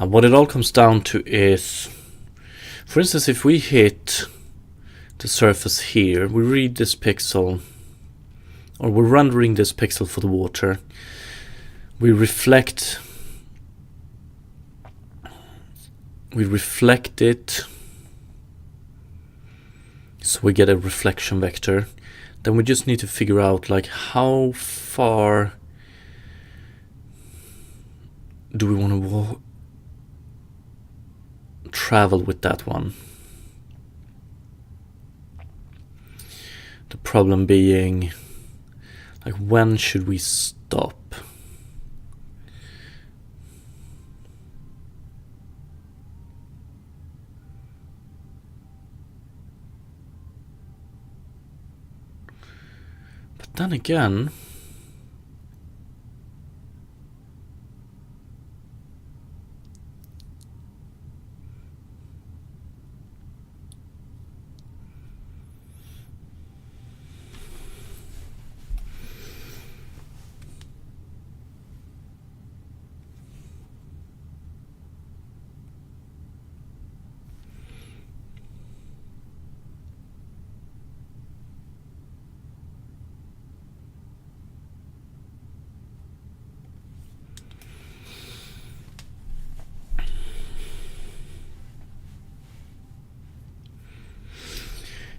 What it all comes down to is, for instance, if we hit the surface here, we read this pixel, or we're rendering this pixel for the water, we reflect it, so we get a reflection vector. Then we just need to figure out like how far do we want to travel with that one. The problem being, like, when should we stop? But then again,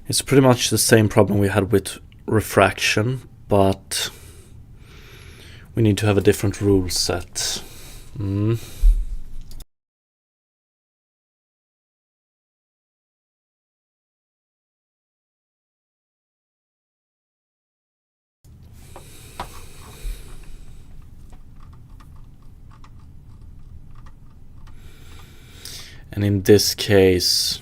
it's pretty much the same problem we had with refraction, but we need to have a different rule set. And in this case,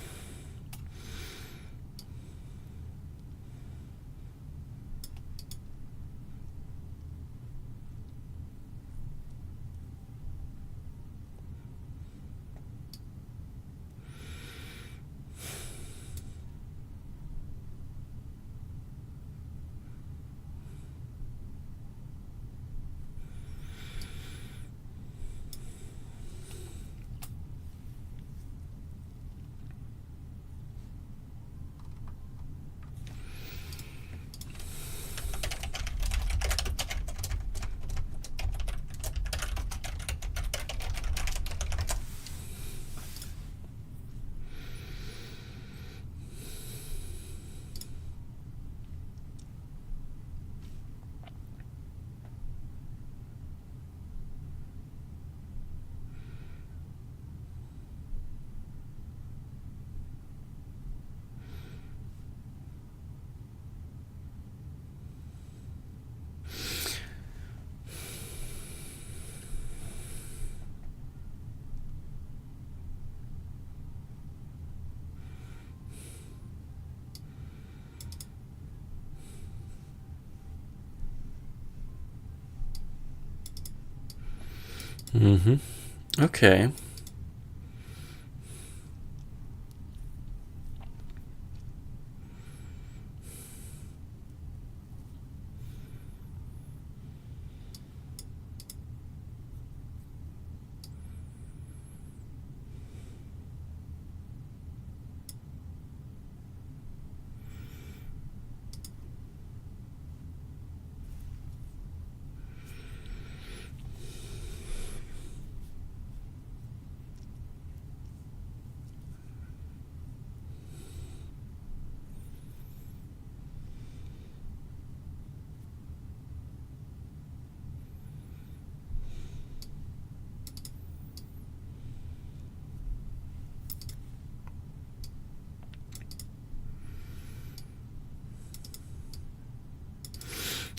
okay.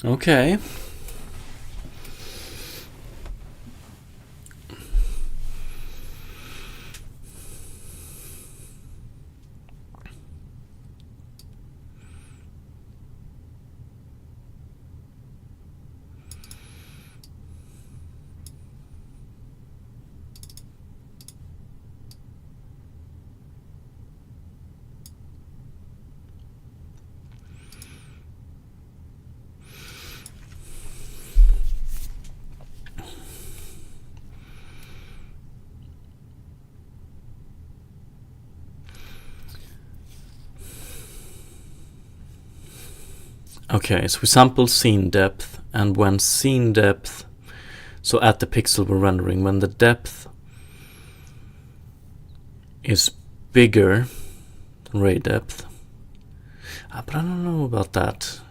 Okay. Okay, so we sample scene depth, and when scene depth, so at the pixel we're rendering, when the depth is bigger than ray depth, but I don't know about that.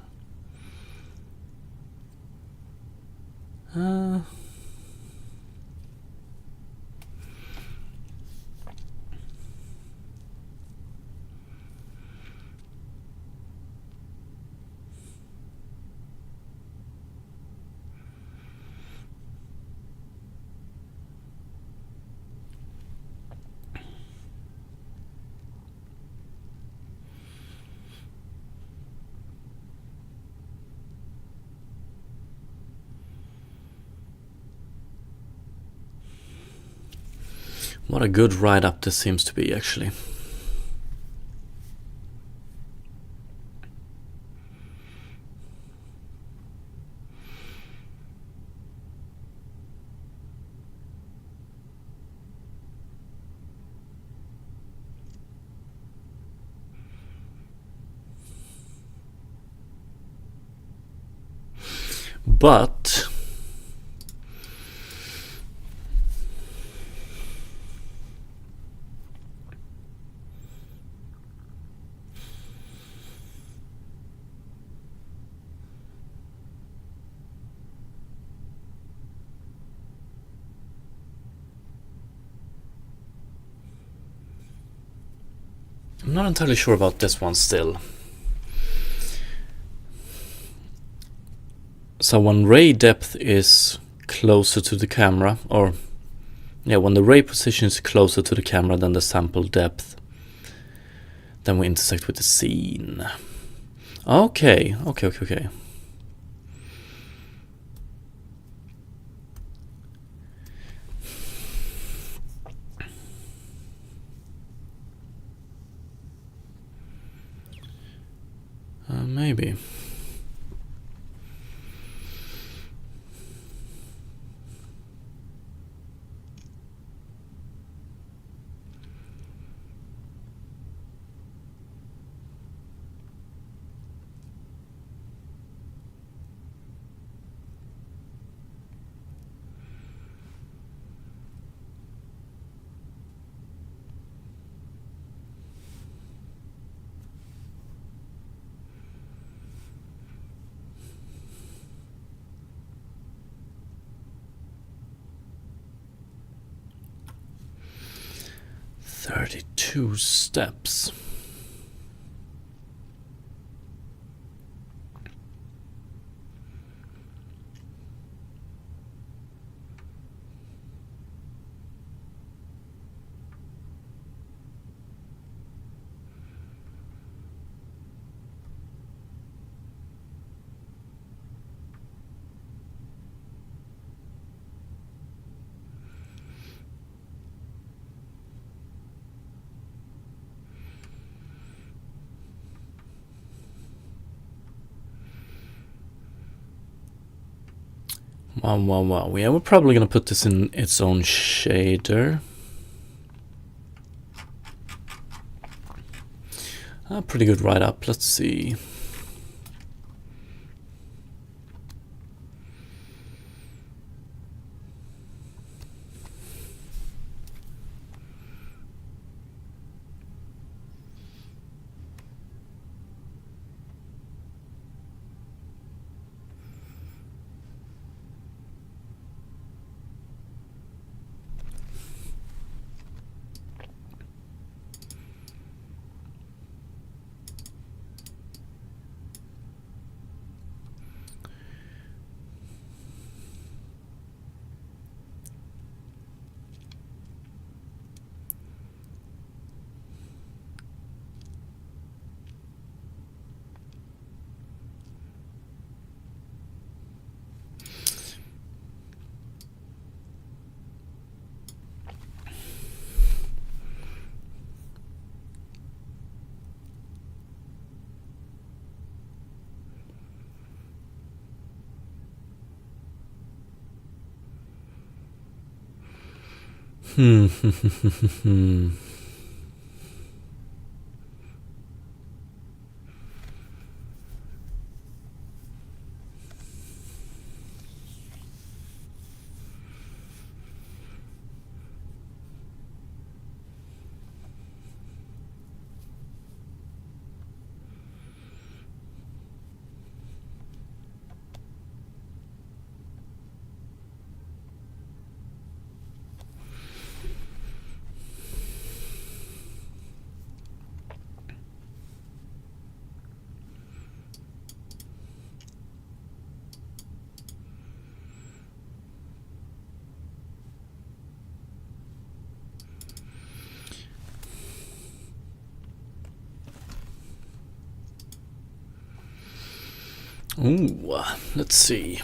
What a good write-up this seems to be, actually. But I'm not entirely sure about this one still. So when ray depth is closer to the camera, or when the ray position is closer to the camera than the sample depth, then we intersect with the scene. Okay. Maybe. Two steps. Wow. Yeah, we're probably gonna put this in its own shader. Pretty good write-up. Let's see. Ooh, let's see.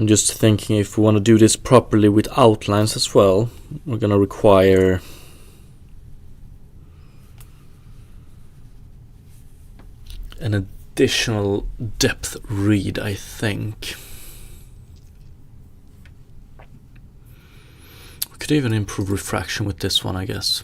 I'm just thinking if we want to do this properly with outlines as well, we're going to require an additional depth read, I think. We could even improve refraction with this one, I guess.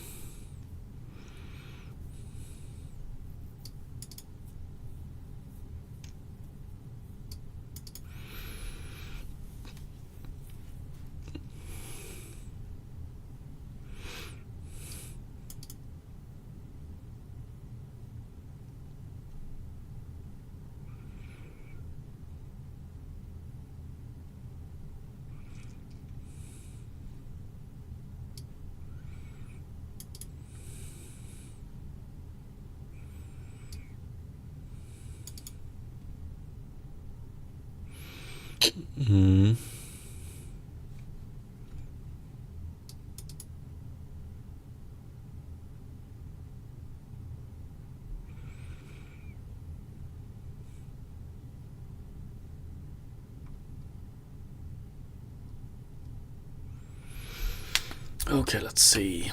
Okay, let's see.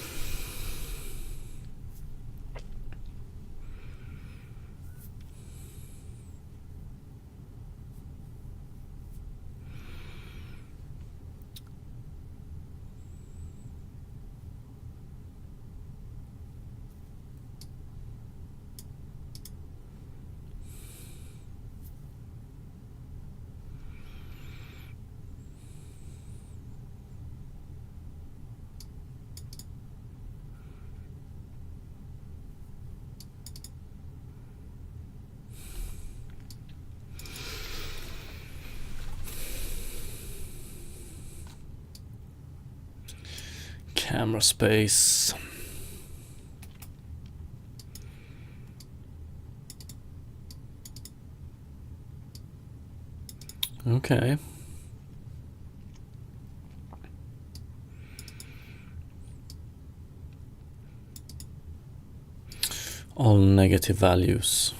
Camera space. Okay. All negative values.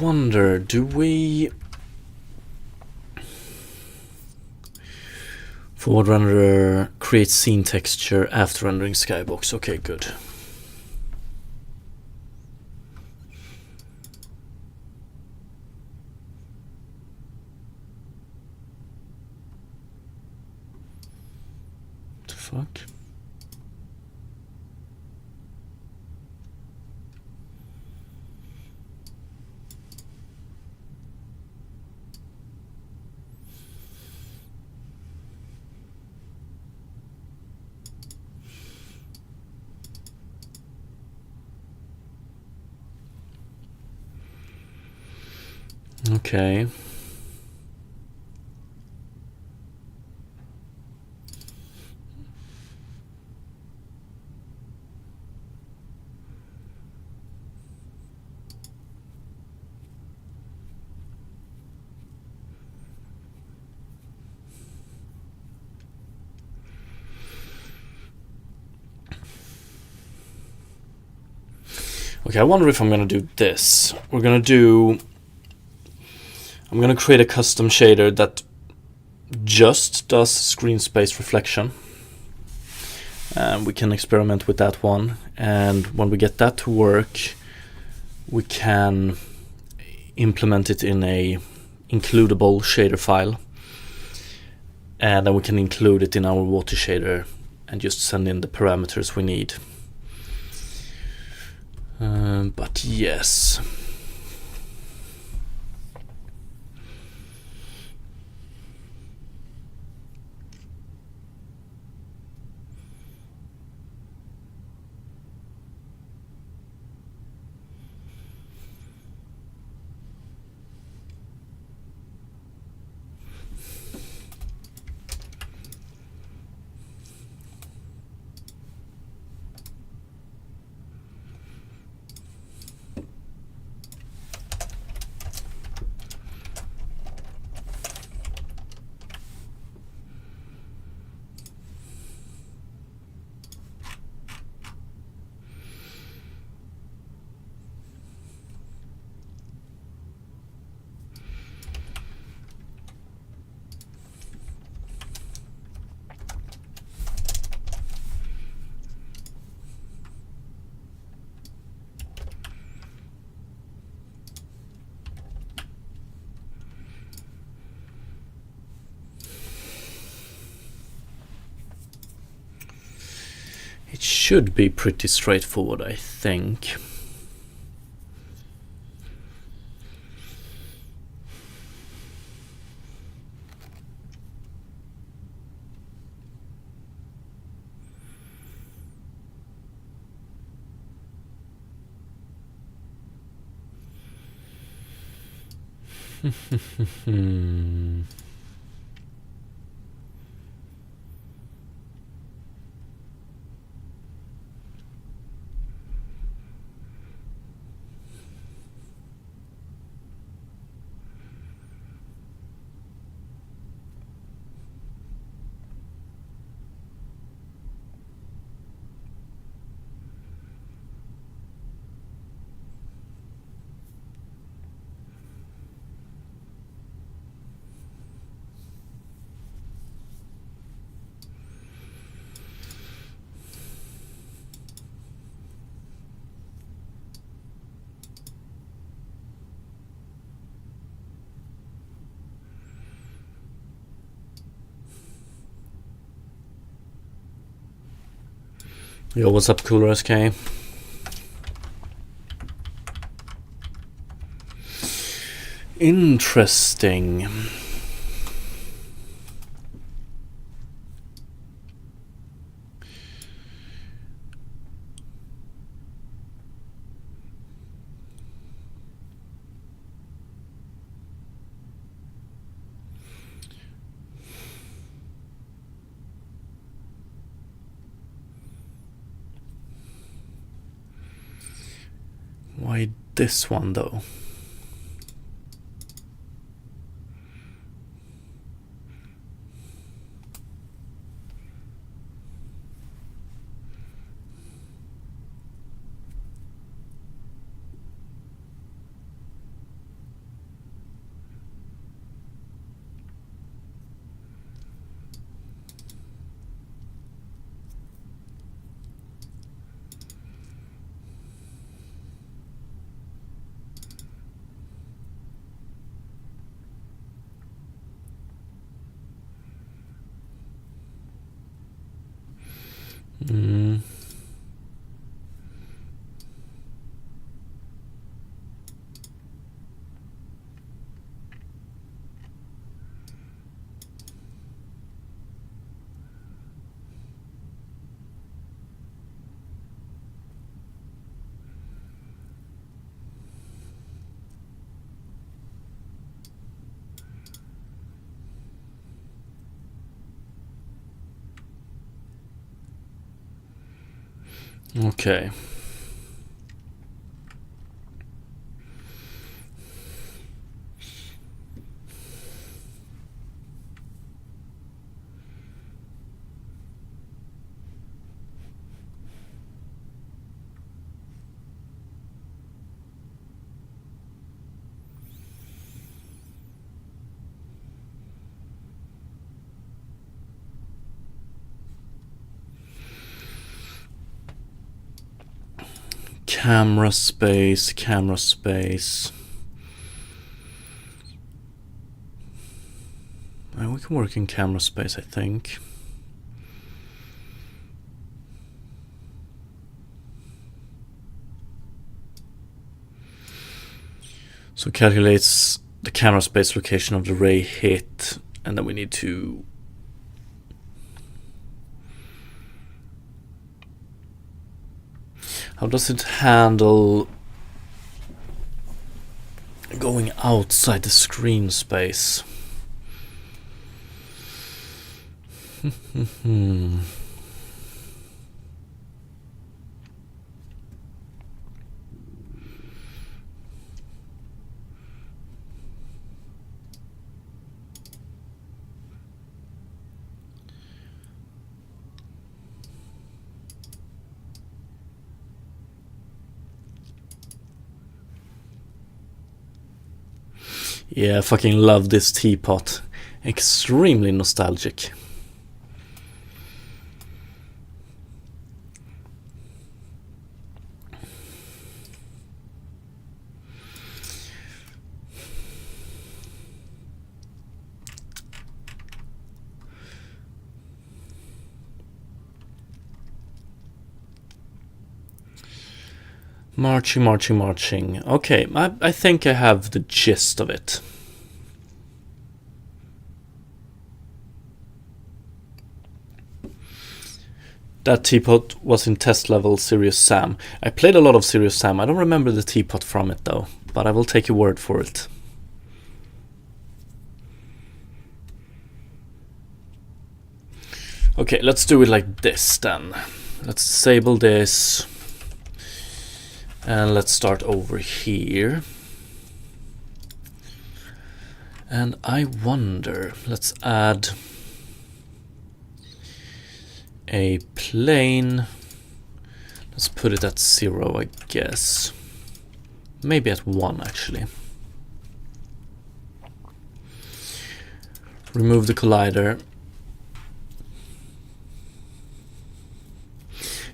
wonder, do we... Forward renderer create scene texture after rendering skybox. Okay, good. What the fuck? Okay. Okay, I wonder if I'm gonna do this. I'm gonna create a custom shader that just does screen space reflection. We can experiment with that one, and when we get that to work, we can implement it in a includable shader file, and then we can include it in our water shader and just send in the parameters we need. But yes. It should be pretty straightforward, I think. Yo, what's up, Cooler SK? Interesting. Why this one though? Mm. Okay. Camera space, camera space. We can work in camera space, I think. So it calculates the camera space location of the ray hit, and then we need to how does it handle going outside the screen space? Yeah, I fucking love this teapot. Extremely nostalgic. Marching, marching, marching. Okay, I think I have the gist of it. That teapot was in test level Serious Sam. I played a lot of Serious Sam. I don't remember the teapot from it though, but I will take your word for it. Okay, let's do it like this then. Let's disable this. And let's start over here. And I wonder, let's add a plane. Let's put it at 0, I guess. Maybe at 1 actually. Remove the collider.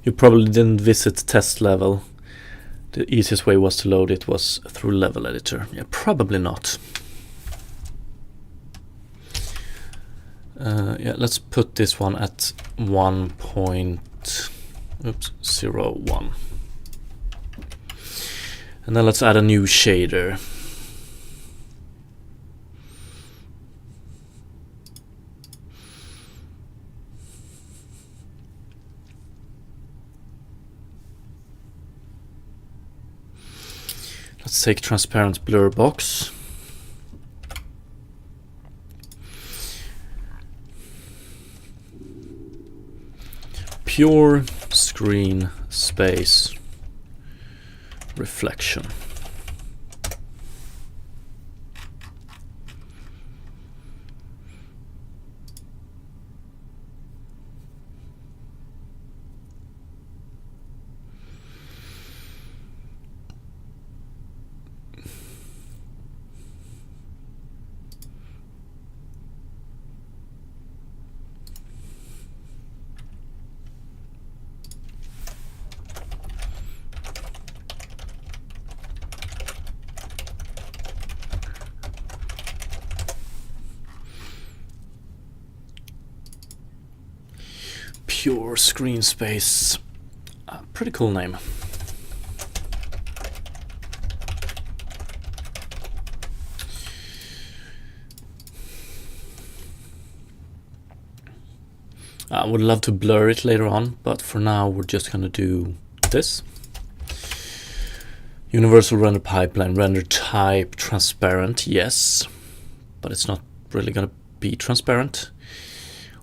You probably didn't visit test level. The easiest way was to load it was through level editor. Yeah, probably not. Yeah, let's put this one at 1.01. And then let's add a new shader. Let's take transparent blur box. Pure screen space reflection. Pure Screen Space. Pretty cool name. I would love to blur it later on, but for now we're just gonna do this. Universal render pipeline, render type transparent, yes, but it's not really gonna be transparent.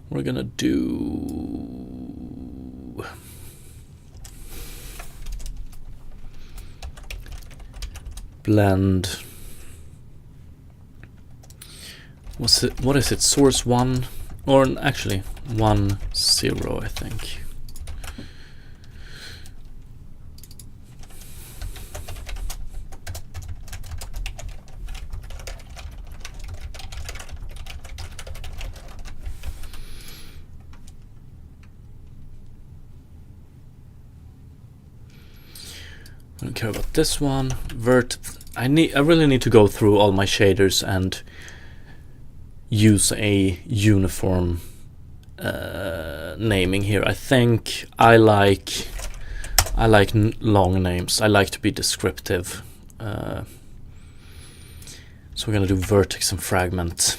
We're gonna do blend. What is it? Source 1, or actually 1, 0, I think. I don't care about this one. I really need to go through all my shaders and use a uniform naming here. I think I like long names. I like to be descriptive. So we're gonna do vertex and fragment,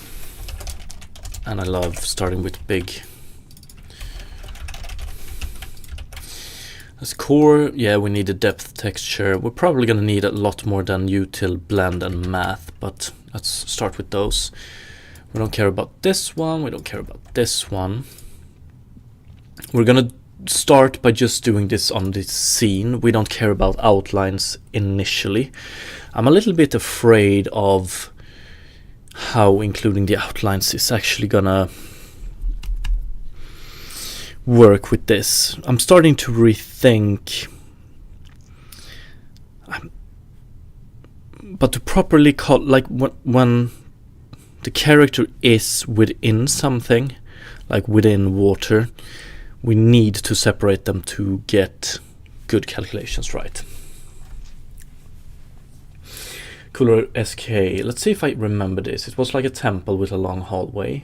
and I love starting with big. As core, yeah, we need a depth texture. We're probably gonna need a lot more than util, blend, and math, but let's start with those. We don't care about this one. We don't care about this one. We're gonna start by just doing this on this scene. We don't care about outlines initially. I'm a little bit afraid of how including the outlines is actually gonna work with this. I'm starting to rethink, but to properly call, like when the character is within something, like within water, we need to separate them to get good calculations right. Cooler SK. Let's see if I remember this. It was like a temple with a long hallway.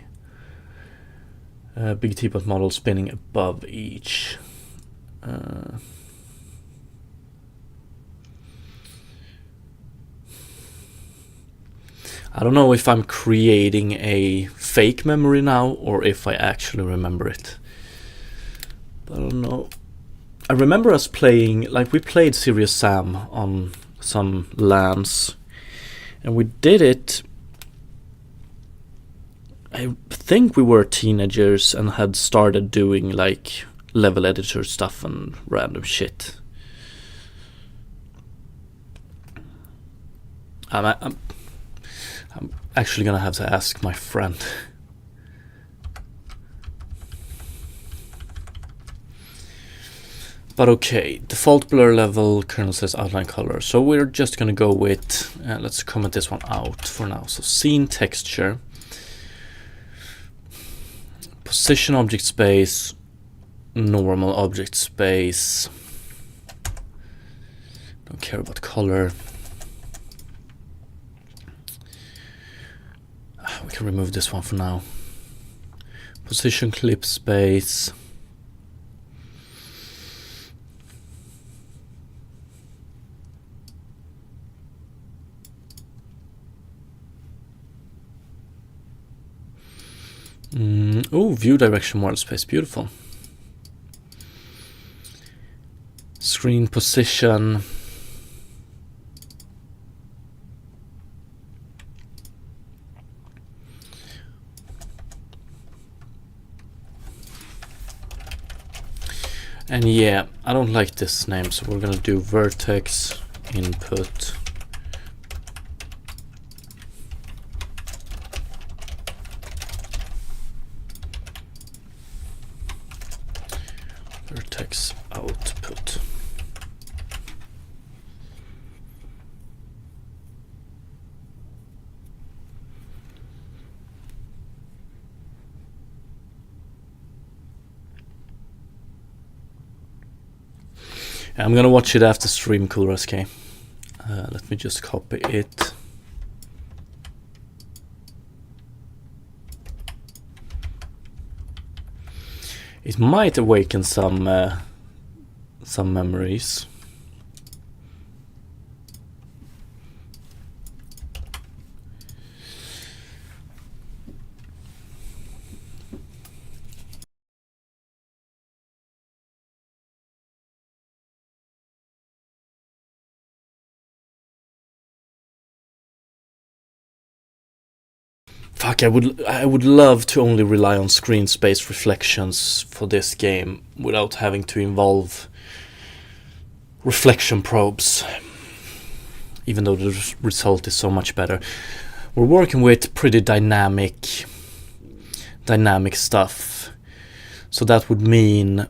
Big teapot model spinning above each. I don't know if I'm creating a fake memory now or if I actually remember it. But I don't know. I remember us playing, like we played Serious Sam on some LANs, and we did it. I think we were teenagers and had started doing like level editor stuff and random shit. I'm actually gonna have to ask my friend. But okay, default blur level, kernel says outline color. So we're just gonna go with, let's comment this one out for now. So scene texture. Position object space, normal object space. Don't care about color. We can remove this one for now. Position clip space. Oh, view direction model space, beautiful. Screen position. And yeah, I don't like this name, so we're gonna do vertex input. Vertex output. I'm gonna watch it after stream, Cooler SK. Let me just copy it. It might awaken some memories. Fuck, I would love to only rely on screen space reflections for this game without having to involve reflection probes, even though the result is so much better. We're working with pretty dynamic stuff, so that would mean,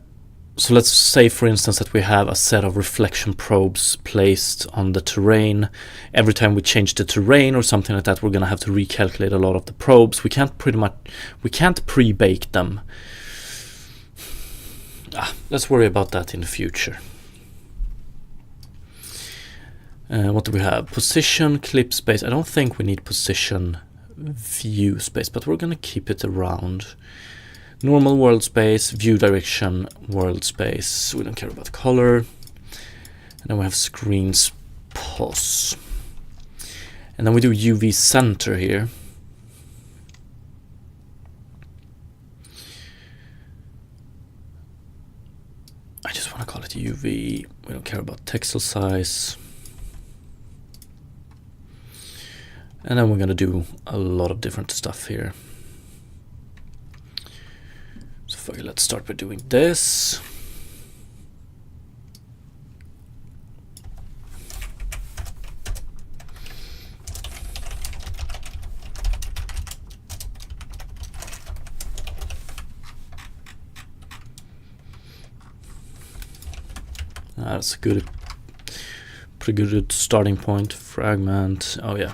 so let's say for instance that we have a set of reflection probes placed on the terrain. Every time we change the terrain or something like that, we're gonna have to recalculate a lot of the probes. We can't pre-bake them. Let's worry about that in the future. What do we have? Position, clip space. I don't think we need position view space, but we're gonna keep it around. Normal world space, view direction, world space. We don't care about color. And then we have screens pos. And then we do UV center here. I just want to call it UV. We don't care about texel size. And then we're going to do a lot of different stuff here. So let's start by doing this. That's a pretty good starting point. Fragment. Oh yeah.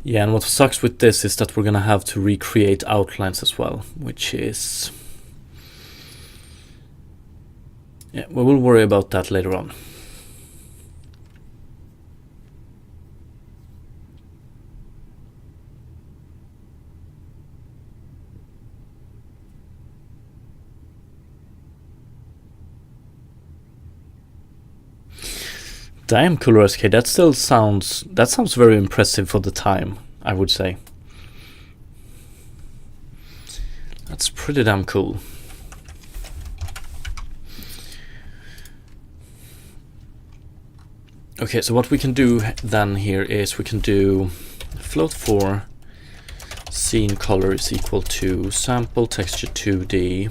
Yeah, and what sucks with this is that we're gonna have to recreate outlines as well, which is... yeah, we will worry about that later on. Damn, Cooler SK, that sounds very impressive for the time, I would say. That's pretty damn cool. Okay, so what we can do then here is we can do float 4 scene color is equal to sample texture 2D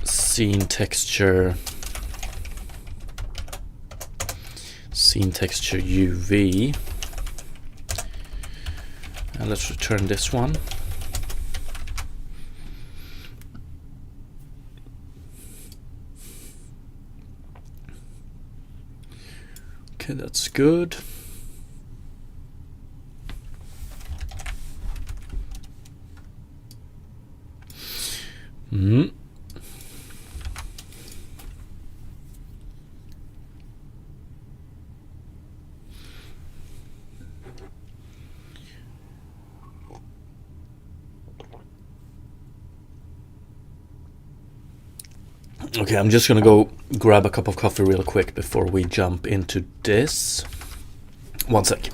scene texture UV, and let's return this one. Okay, that's good. Okay, I'm just gonna go grab a cup of coffee real quick before we jump into this. One sec.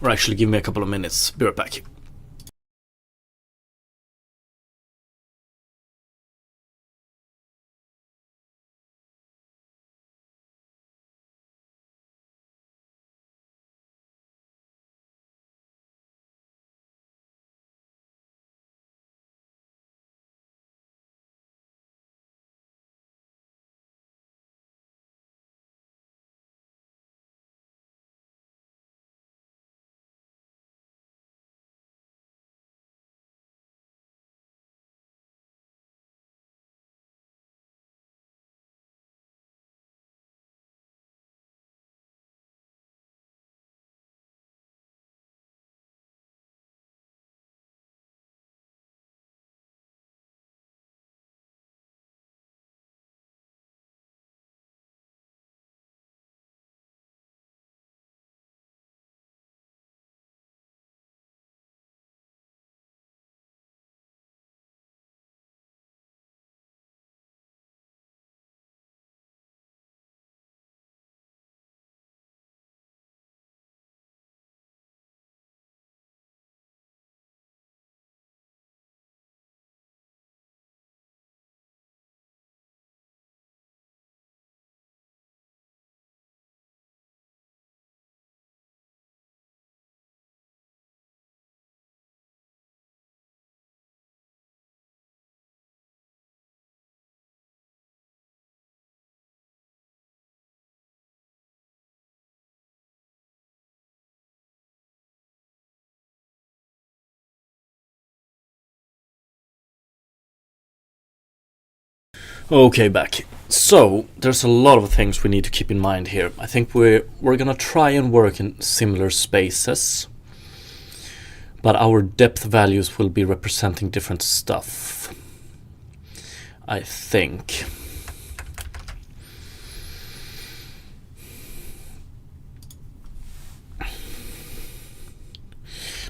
Or actually, give me a couple of minutes. Be right back. Okay, back. So there's a lot of things we need to keep in mind here. I think we're gonna try and work in similar spaces, but our depth values will be representing different stuff, I think.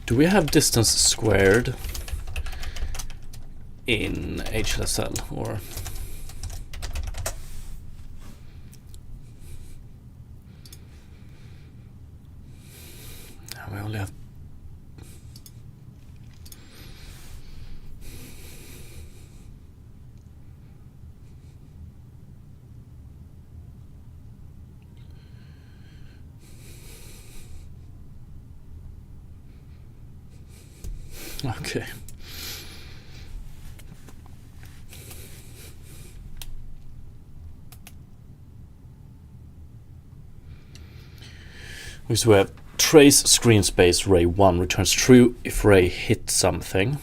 Do we have distance squared in HLSL, or? We only have. Okay. So we have trace screen space ray 1 returns true if ray hits something.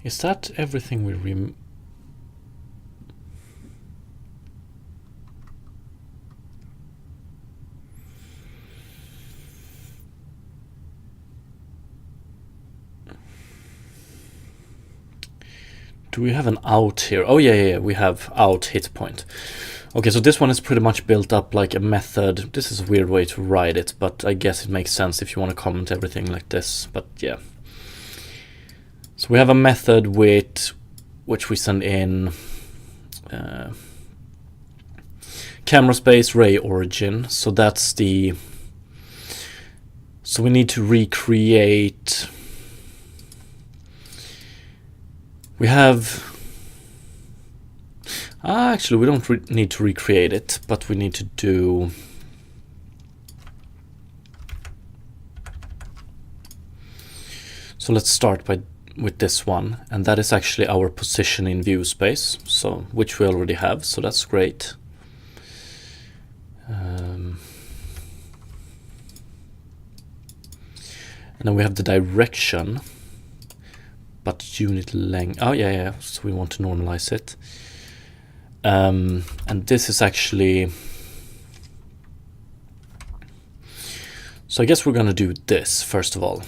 Is that everything we do we have an out here? Oh yeah, we have out hit point. Okay, so this one is pretty much built up like a method. This is a weird way to write it, but I guess it makes sense if you want to comment everything like this, but yeah. So we have a method with which we send in camera space ray origin. So that's the. So we need to recreate. We have. Actually, we don't need to recreate it, but we need to do. So let's start with this one, and that is actually our position in view space, so which we already have, so that's great. And then we have the direction, but unit length. Oh yeah, so we want to normalize it. And this is actually. So I guess we're gonna do this first of all.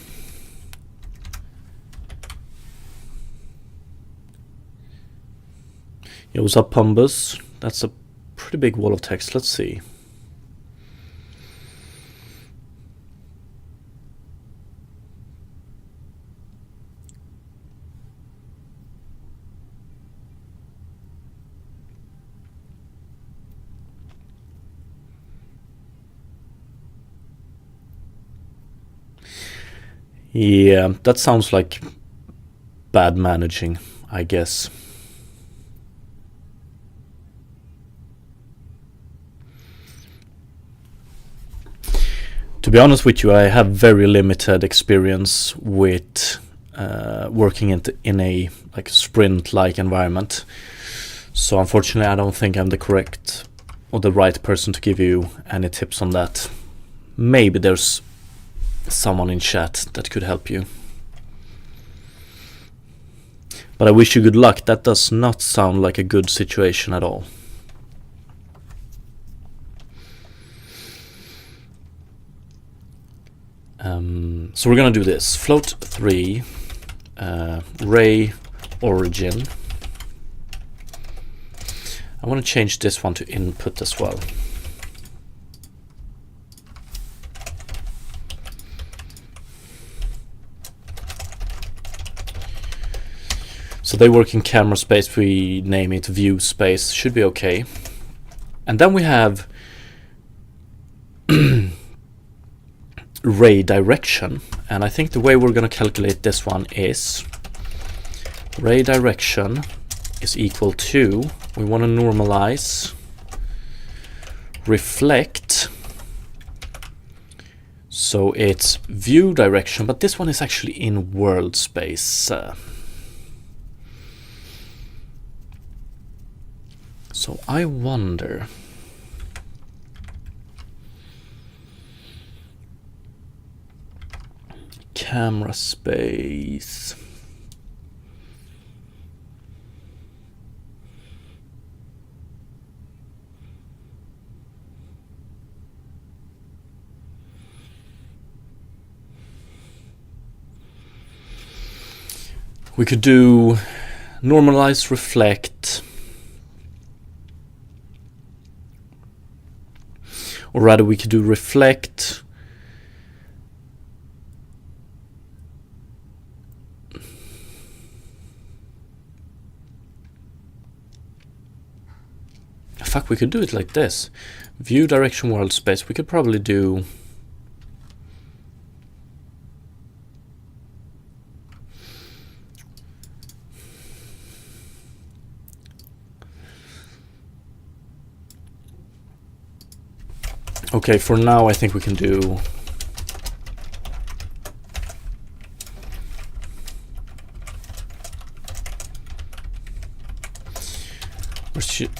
Yo, what's up, Pumbus? That's a pretty big wall of text. Let's see. Yeah, that sounds like bad managing, I guess. To be honest with you, I have very limited experience with working in a like sprint-like environment. So unfortunately, I don't think I'm the correct or the right person to give you any tips on that. Maybe there's someone in chat that could help you. But I wish you good luck. That does not sound like a good situation at all. So we're gonna do this. Float 3, ray origin. I want to change this one to input as well. So they work in camera space, we name it view space, should be okay. And then we have ray direction, and I think the way we're going to calculate this one is ray direction is equal to, we want to normalize reflect, so it's view direction, but this one is actually in world space. So I wonder, camera space, We could do normalize, reflect, or rather we could do reflect, fuck, we could do it like this. View, direction, world space. We could probably do okay, for now I think we can do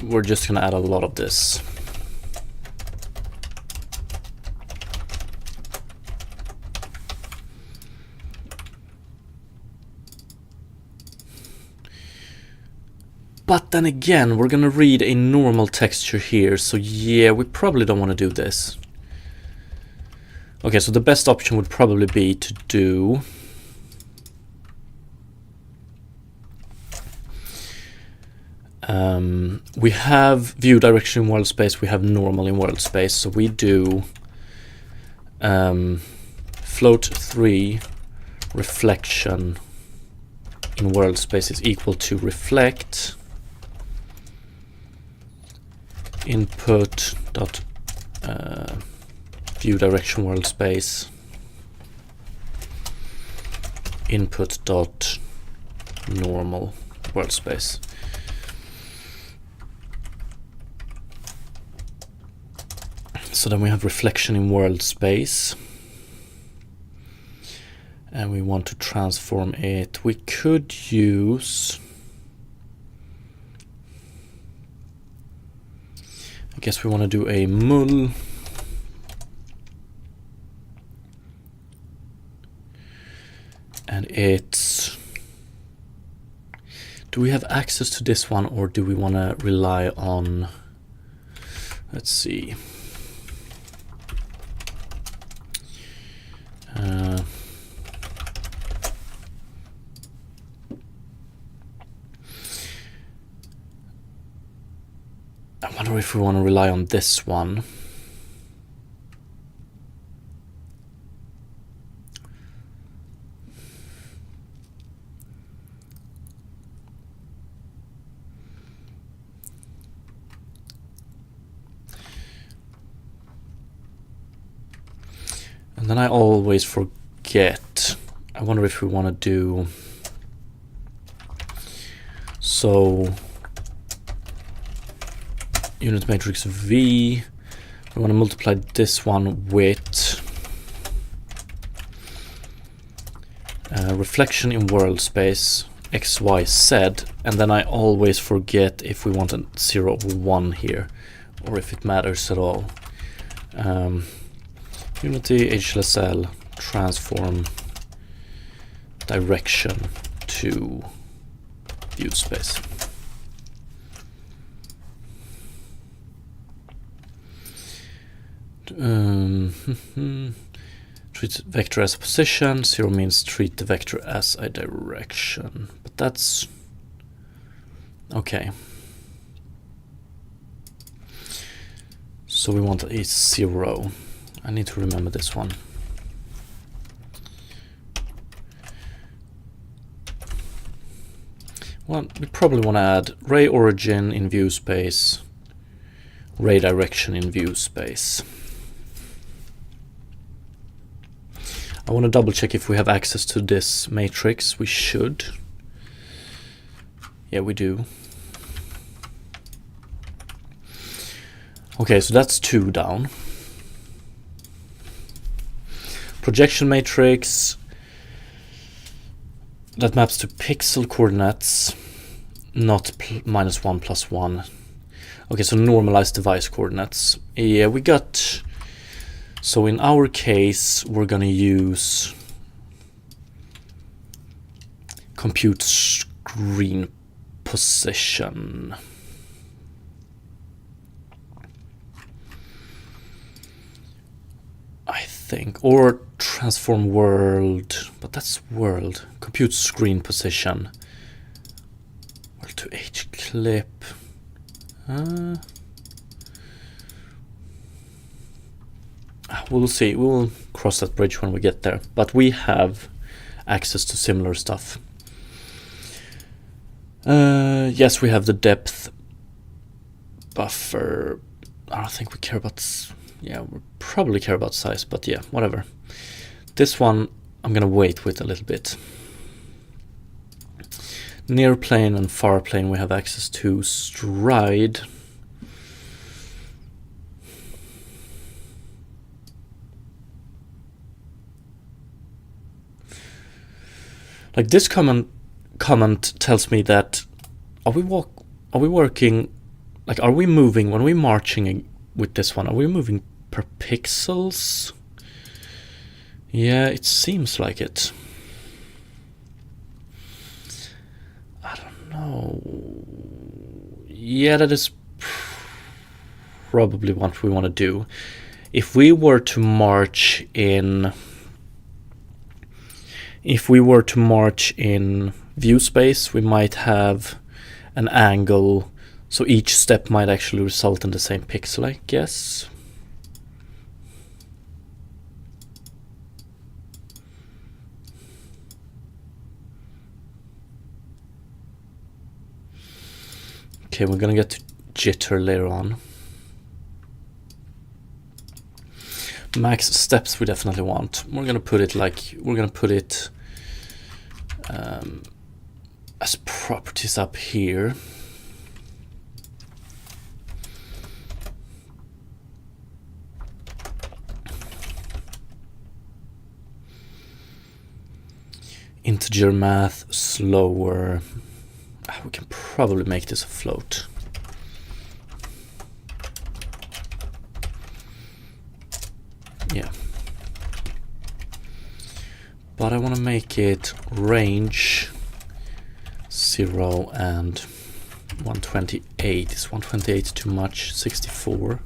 we're just gonna add a lot of this. But then again, we're gonna read a normal texture here, so yeah, we probably don't want to do this. Okay, so the best option would probably be to do we have view, direction in world space, we have normal in world space, so we do float 3 reflection in world space is equal to reflect input dot view direction world space input dot normal world space. So then we have reflection in world space, and we want to transform it. We could use, I guess we want to do a mul and it's, do we have access to this one, or do we want to rely on, let's see, I wonder if we want to rely on this one. And then I always forget. I wonder if we want to do so unit matrix V, we want to multiply this one with reflection in world space X, Y, Z, and then I always forget if we want a 0 or 1 here, or if it matters at all. Unity HLSL transform direction to view space. Treat vector as a position, 0 means treat the vector as a direction, but that's okay. So we want a 0. I need to remember this one. Well, we probably want to add ray origin in view space, ray direction in view space. I want to double check if we have access to this matrix. We should. Yeah, we do. Okay, so that's 2 down. Projection matrix that maps to pixel coordinates, not -1 + 1. Okay, so normalized device coordinates. Yeah, we got. So in our case, we're gonna use compute screen position. I think, or transform world. but that's world. Compute screen position. World to H clip. We'll see. We will cross that bridge when we get there. But we have access to similar stuff. Yes, we have the depth buffer. I don't think we care about... Yeah, we probably care about size, but yeah, whatever. This one I'm gonna wait with a little bit. Near plane and far plane we have access to stride. Like this comment tells me that are we working, like are we moving when we're marching with this one? Are we moving per pixels? Yeah, it seems like it. I don't know. Yeah, that is probably what we want to do. If we were to march in view space, we might have an angle, so each step might actually result in the same pixel, I guess. Okay, we're gonna get to jitter later on. Max steps we definitely want. We're gonna put it as properties up here. Integer math slower. We can probably make this a float. Yeah. But I want to make it range 0 and 128. Is 128 too much? 64.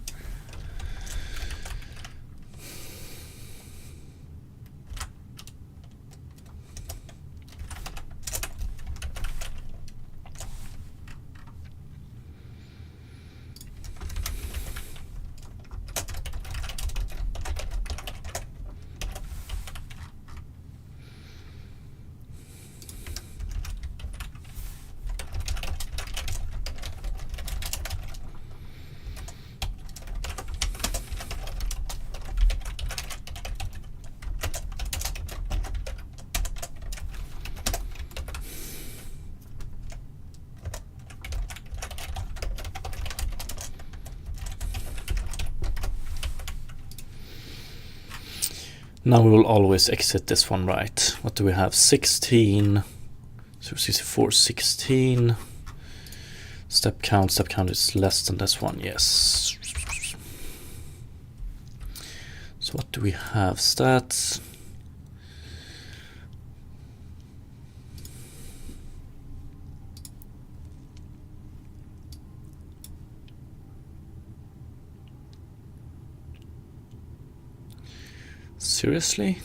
Now we will always exit this one, right? What do we have? 16. So 64, 16. Step count is less than this one, yes. So what do we have? Stats. Seriously?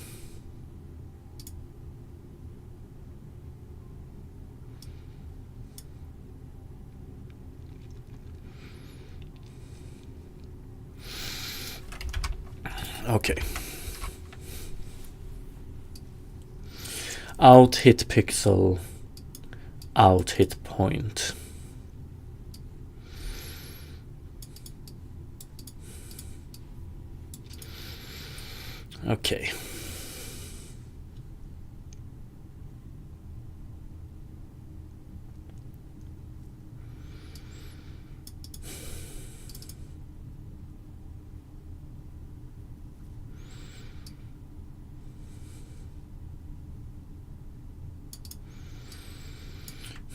Okay. Out hit pixel, out hit point. Okay.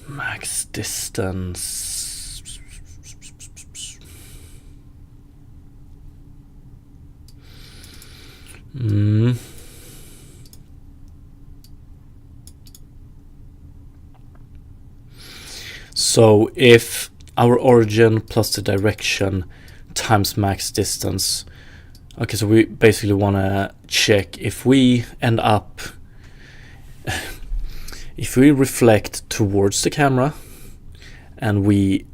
Max distance. So if our origin plus the direction times max distance, okay, so we basically want to check if we end up if we reflect towards the camera and we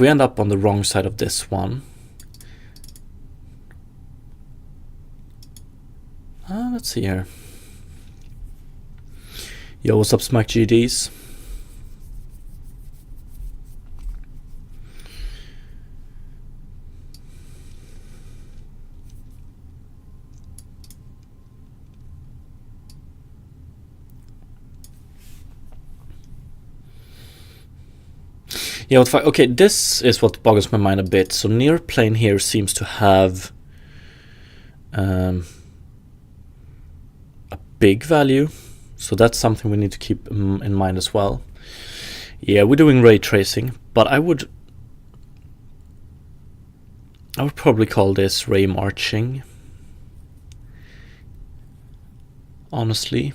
end up on the wrong side of this one, let's see here. Yo, what's up, Smack GDs? Yeah, okay, this is what boggles my mind a bit. So near plane here seems to have a big value. So that's something we need to keep in mind as well. Yeah, we're doing ray tracing, but I would probably call this ray marching. Honestly.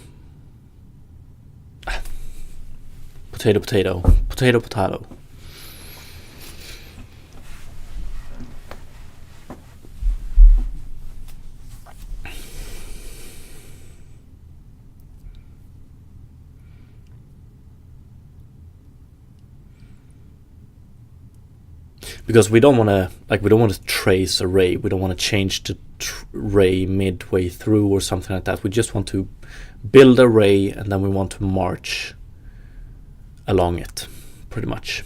Potato, potato. Potato, potato. Because we don't want to trace a ray. We don't want to change the ray midway through or something like that. We just want to build a ray and then we want to march along it, pretty much.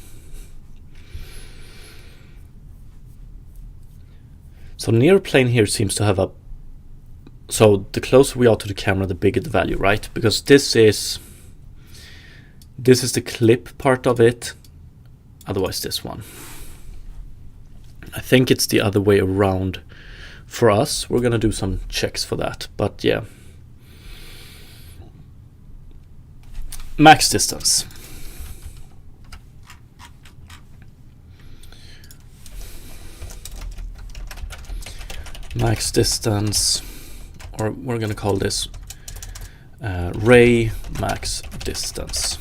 So near plane here seems to have so the closer we are to the camera, the bigger the value, right? Because this is the clip part of it, otherwise this one. I think it's the other way around for us. We're gonna do some checks for that, but yeah. Max distance. Max distance, or we're gonna call this ray max distance.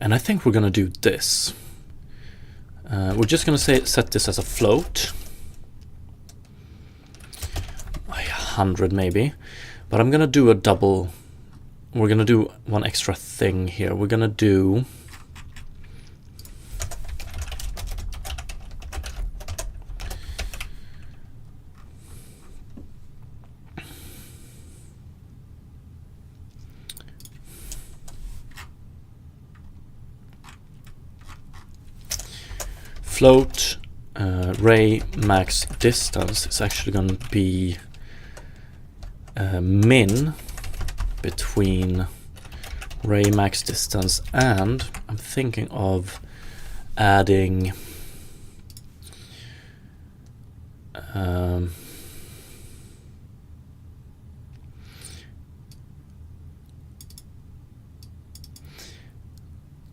And I think we're gonna do this. We're just gonna set this as a float. 100 maybe. But I'm gonna do a double. We're gonna do one extra thing here. We're gonna do float ray max distance is actually going to be min between ray max distance, and I'm thinking of adding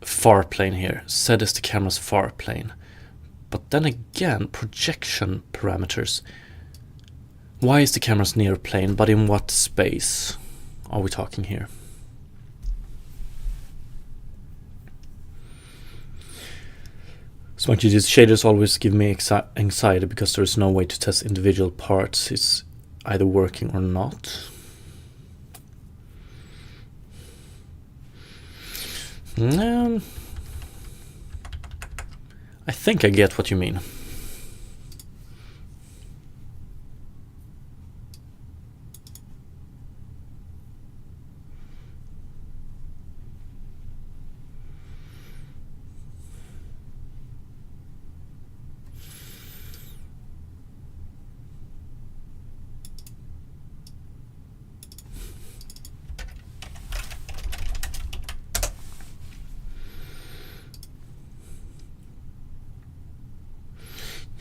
far plane here, set as the camera's far plane. But then again, projection parameters. Why is the camera's near plane, but in what space are we talking here? Smoky shaders always give me anxiety because there is no way to test individual parts. It's either working or not. I think I get what you mean.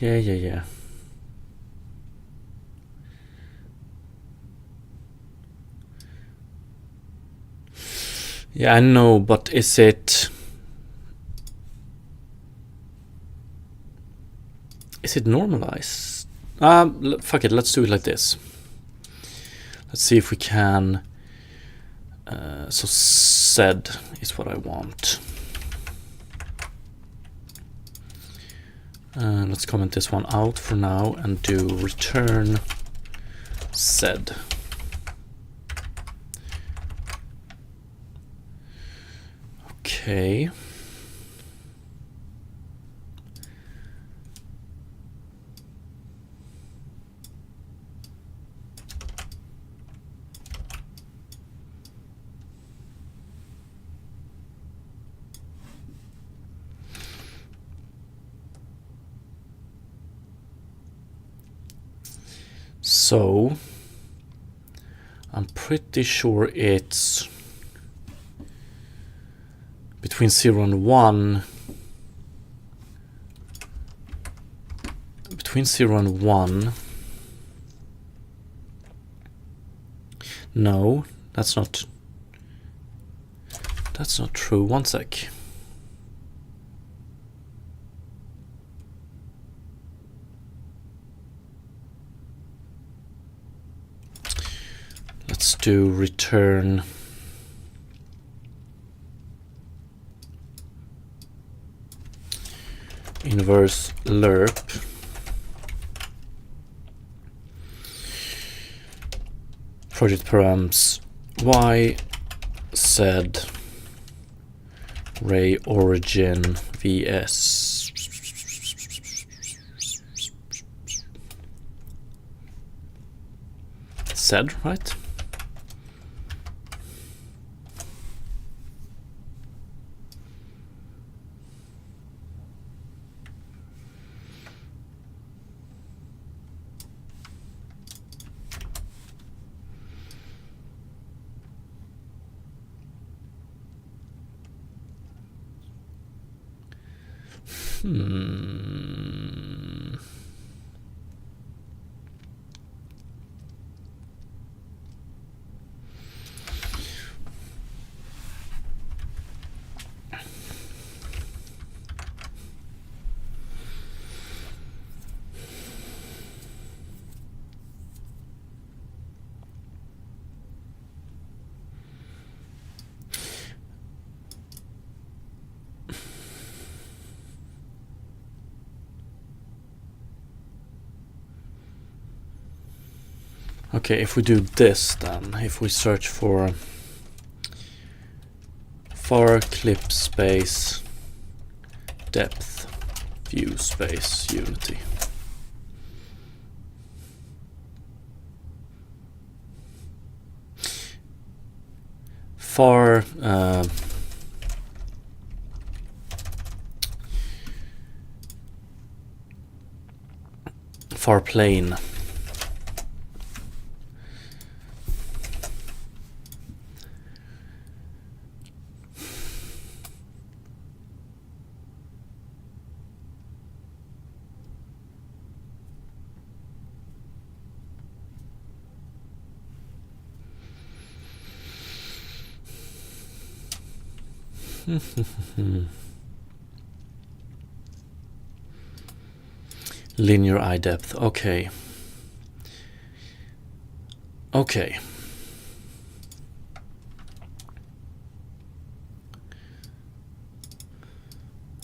Yeah. Yeah, I know, but is it... Is it normalized? Fuck it, let's do it like this. Let's see if we can. So sed is what I want. Let's comment this one out for now and do return sed. Okay. So I'm pretty sure it's between 0 and 1. Between 0 and 1. No, that's not true. One sec. Let's do return inverse lerp project params y sed ray origin vs sed, right? Okay, if we do this then, if we search for var clip space depth view space unity. Var var plane. Linear eye depth. Okay. Okay.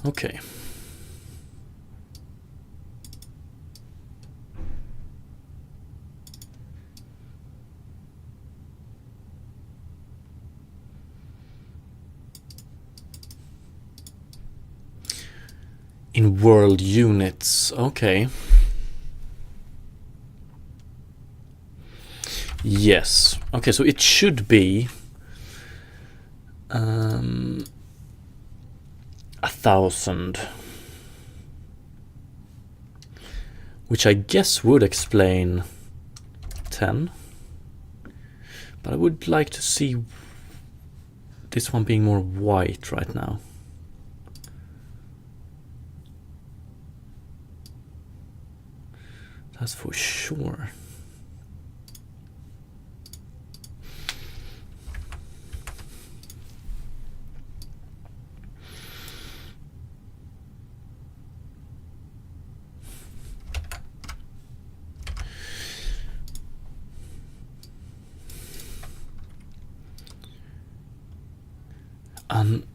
Okay. In world units. Okay. Yes. Okay, so it should be 1,000, which I guess would explain 10, but I would like to see this one being more white right now. That's for sure. unless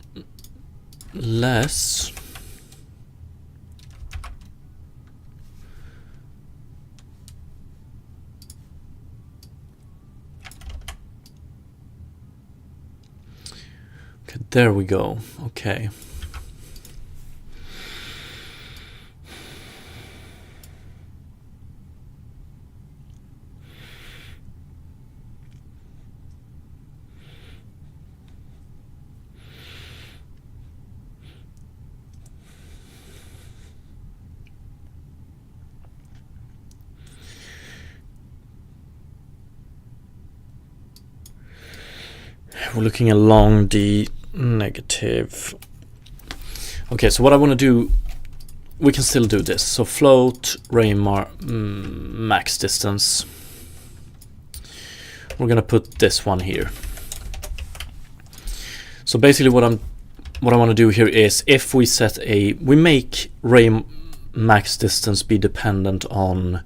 okay, there we go. Okay. We're looking along the negative. Okay, so what I want to do, we can still do this. So float ray max distance. We're gonna put this one here. So basically, what I want to do here is, if we make ray max distance be dependent on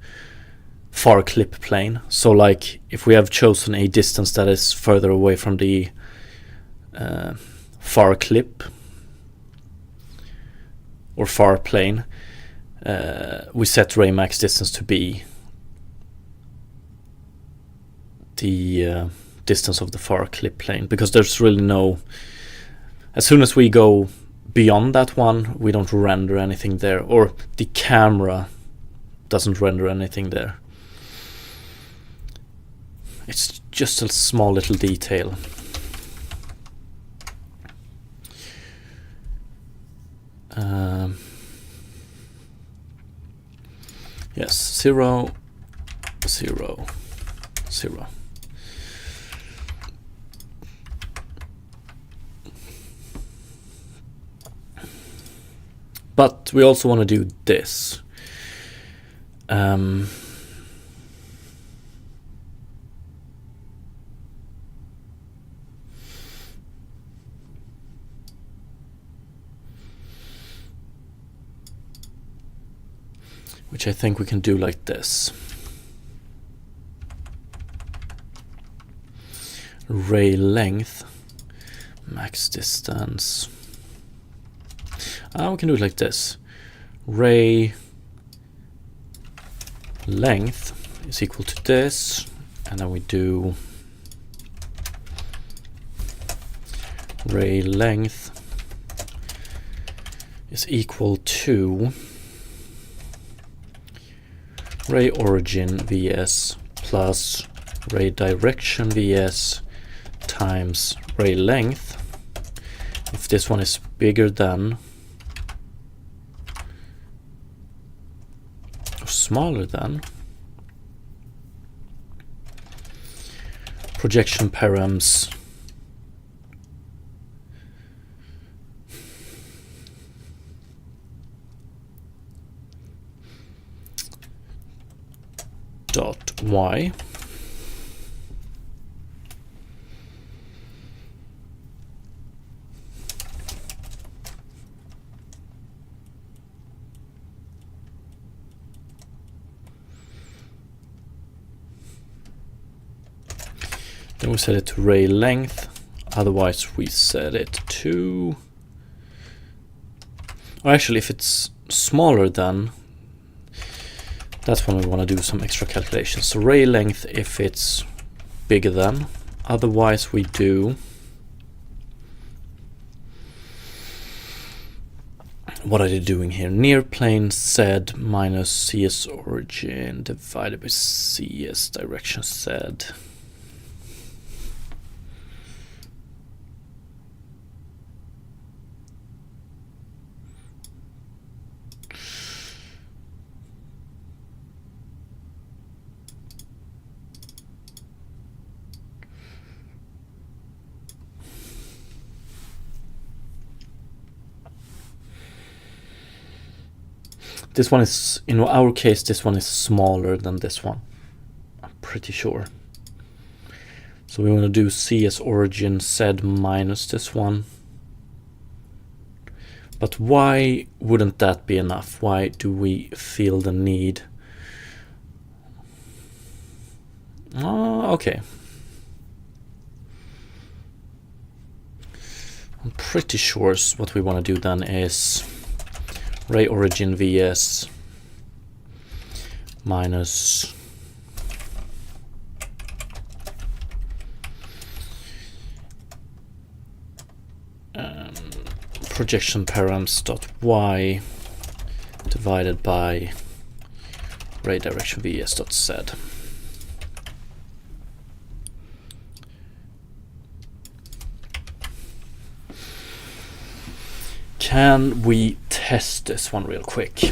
far clip plane. So like if we have chosen a distance that is further away from the far clip or far plane, we set ray max distance to be the distance of the far clip plane, because there's really no, as soon as we go beyond that one, we don't render anything there, or the camera doesn't render anything there. It's just a small little detail. Yes, 0, 0, 0. But we also want to do this. Which I think we can do like this. Ray length, max distance. We can do it like this. Ray length is equal to this, and then we do ray length is equal to ray origin vs plus ray direction vs times ray length. If this one is bigger than or smaller than projection params dot y then we set it to ray length, otherwise we set it to, or actually if it's smaller than, that's when we want to do some extra calculations. So ray length if it's bigger than, otherwise we do, what are they doing here? Near plane Z minus CS origin divided by CS direction Z. This one is, in our case, this one is smaller than this one. I'm pretty sure. So we want to do CS origin Z minus this one. But why wouldn't that be enough? Why do we feel the need? Oh, okay. I'm pretty sure what we want to do then is ray origin vs minus projection params dot y divided by ray direction vs dot z. Can we test this one real quick?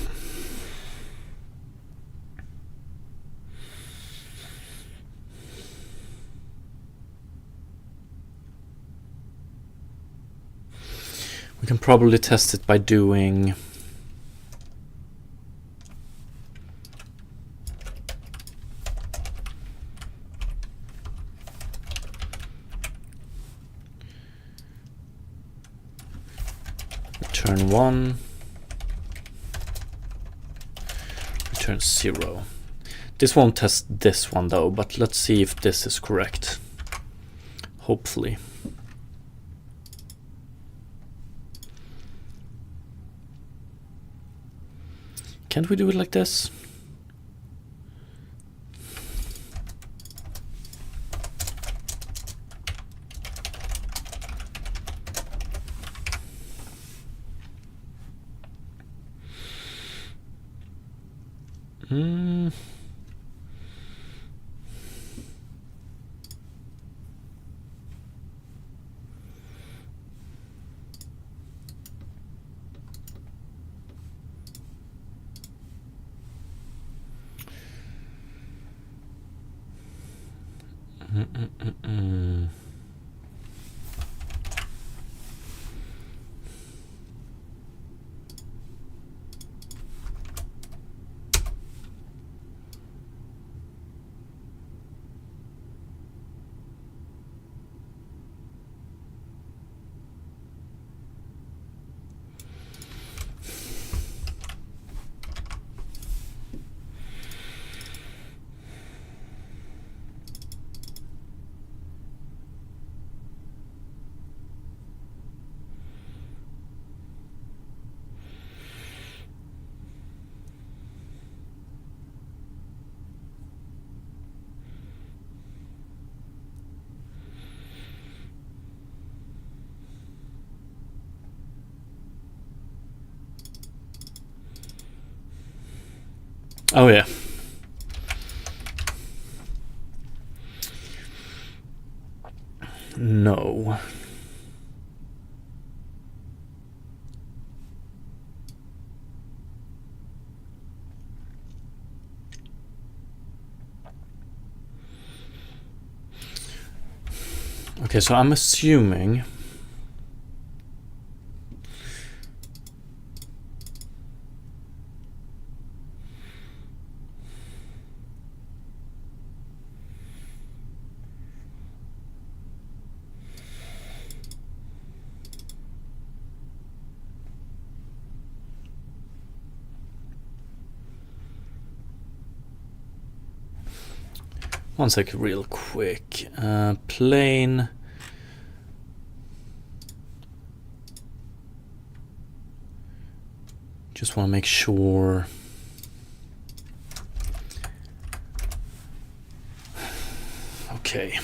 We can probably test it by doing return 1, return 0. This won't test this one though, but let's see if this is correct. Hopefully. Can't we do it like this? Oh yeah. No. Okay, so I'm assuming one sec real quick. Plane just want to make sure. Okay.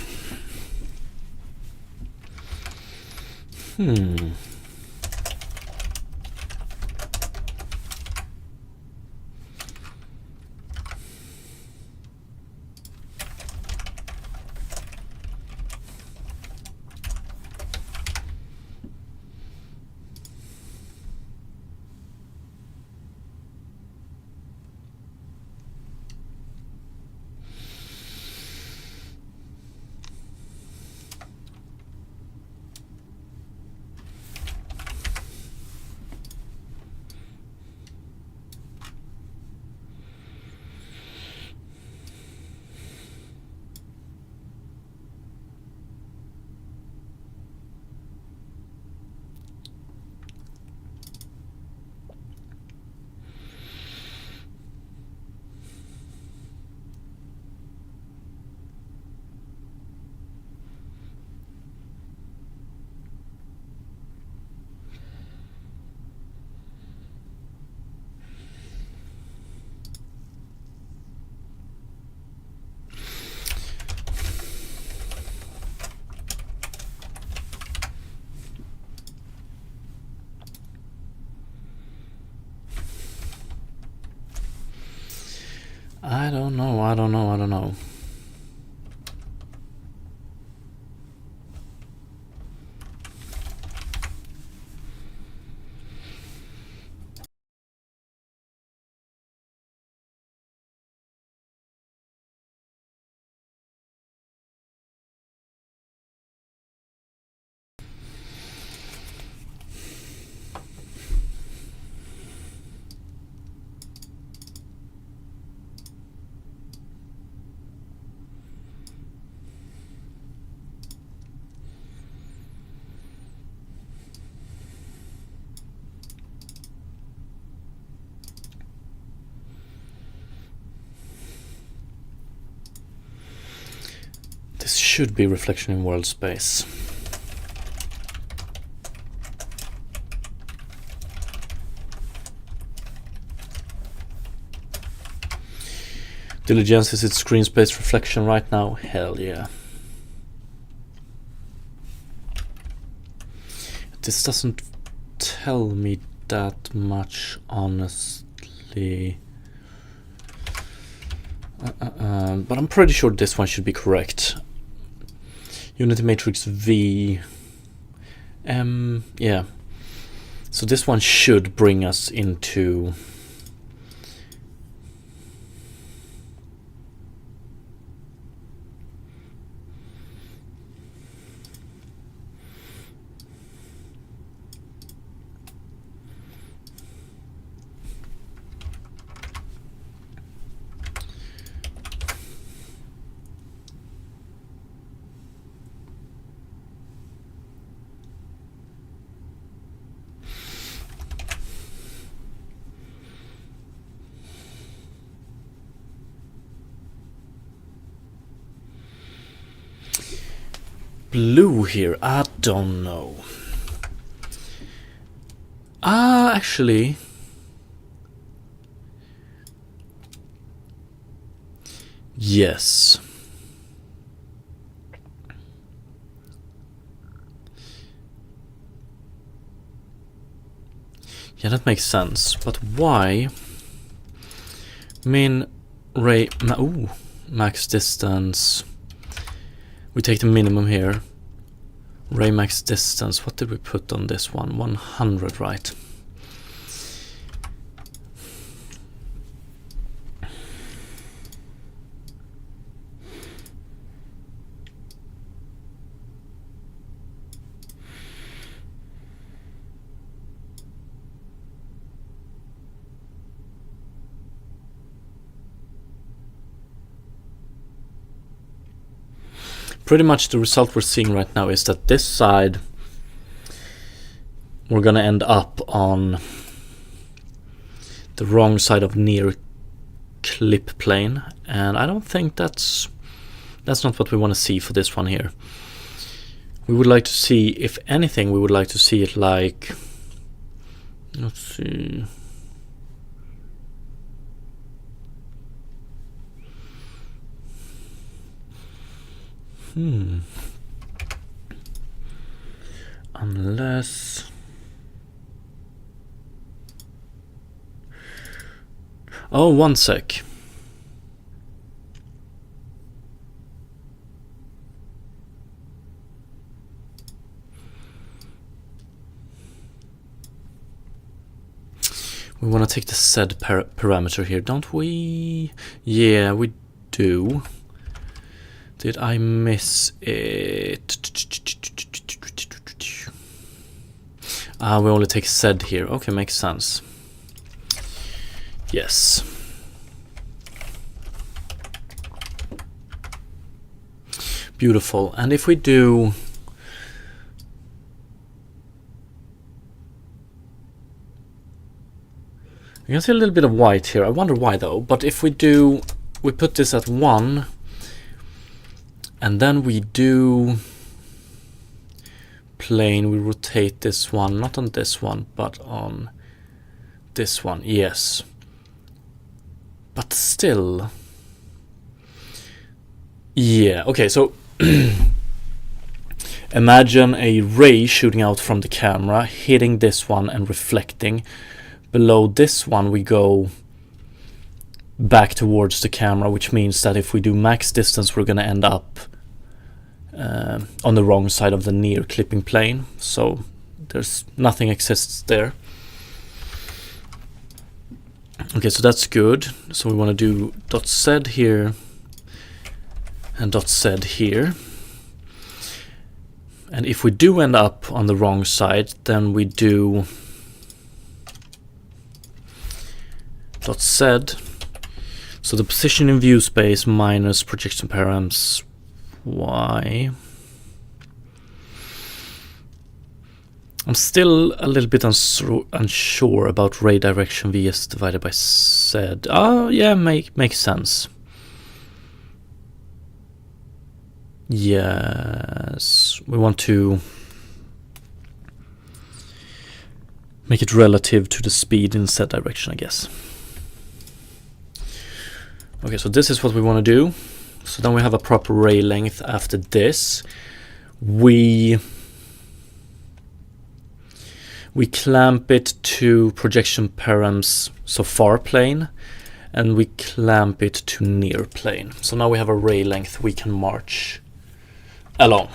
I don't know. This should be reflection in world space. Diligence, is it screen space reflection right now? Hell yeah. This doesn't tell me that much, honestly. But I'm pretty sure this one should be correct. Unity matrix V. Yeah. So this one should bring us into blue here. I don't know. Actually, yes. Yeah, that makes sense. But why? Min, ray, max distance. We take the minimum here. Ray max distance. What did we put on this one? 100, right? Pretty much the result we're seeing right now is that this side we're gonna end up on the wrong side of near clip plane, and I don't think that's not what we want to see for this one here. We would like to see, if anything, we would like to see it like, let's see, unless, oh, one sec. We want to take the Z parameter here, don't we? Yeah, we do. Did I miss it? We only take Z here. Okay, makes sense. Yes. Beautiful. And if we do... You can see a little bit of white here. I wonder why though. But if we do... We put this at 1... And then we do plane, we rotate this one, not on this one, but on this one, yes. But still, yeah, okay, so imagine a ray shooting out from the camera, hitting this one and reflecting. Below this one we go back towards the camera, which means that if we do max distance, we're going to end up on the wrong side of the near clipping plane. So there's nothing exists there. Okay, so that's good. So we want to do .z here and .z here. And if we do end up on the wrong side, then we do .z. So the position in view space minus projection params y. I'm still a little bit unsure about ray direction vs divided by z. Oh yeah, makes sense. Yes, we want to make it relative to the speed in z direction, I guess. Okay, so this is what we want to do. So then we have a proper ray length after this. We clamp it to projection params, so far plane, and we clamp it to near plane. So now we have a ray length we can march along.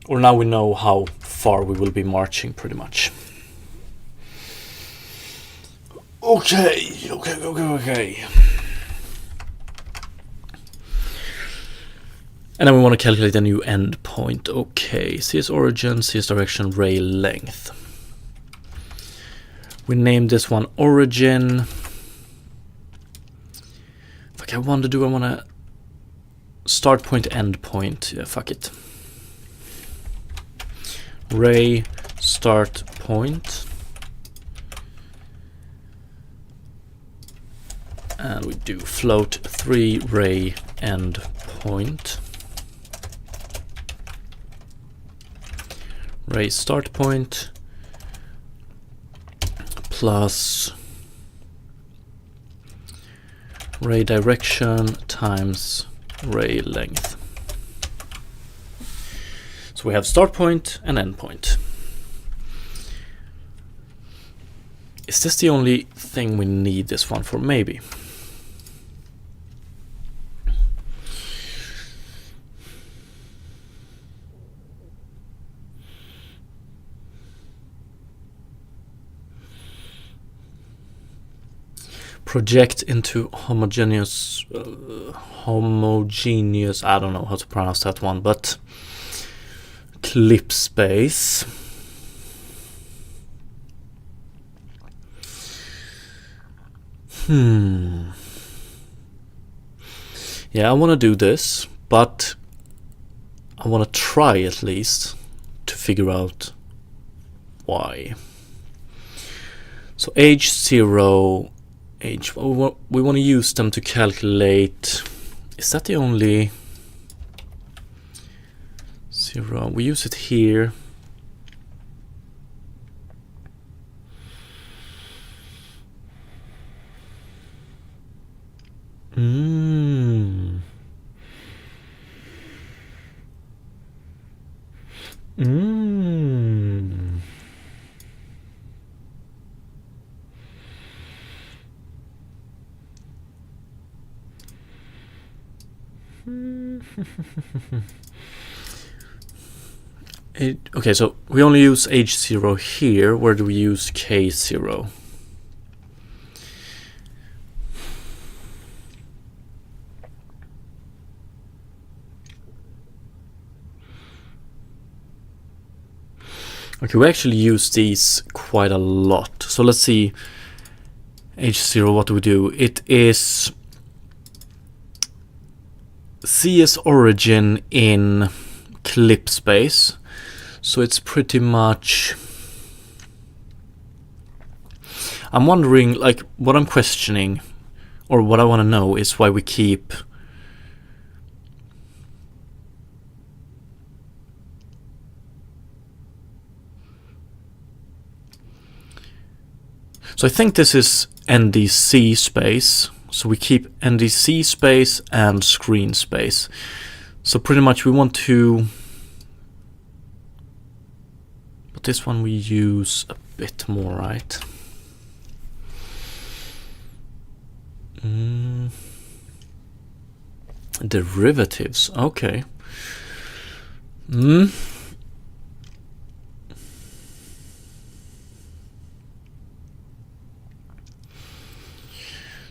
Or now we know how far we will be marching, pretty much. Okay. And then we want to calculate a new endpoint. Okay, CS origin, CS direction, ray length. We name this one origin. Fuck, I want to start point, end point. Yeah, fuck it. Ray start point. And we do float 3 ray end point. Ray start point plus ray direction times ray length. So we have start point and end point. Is this the only thing we need this one for? Maybe. Project into homogeneous, I don't know how to pronounce that one, but clip space. Yeah, I want to do this, but I want to try at least to figure out why. So H0, we want to use them to calculate. Is that the only 0? We use it here. Okay, so we only use H0 here. Where do we use K0? Okay, we actually use these quite a lot. So let's see. H0, what do we do? It is CS origin in clip space. So it's pretty much... I'm wondering, like, what I'm questioning, or what I want to know is why we keep... So I think this is NDC space. So we keep NDC space and screen space. So pretty much we want to... But this one we use a bit more, right? Derivatives, okay.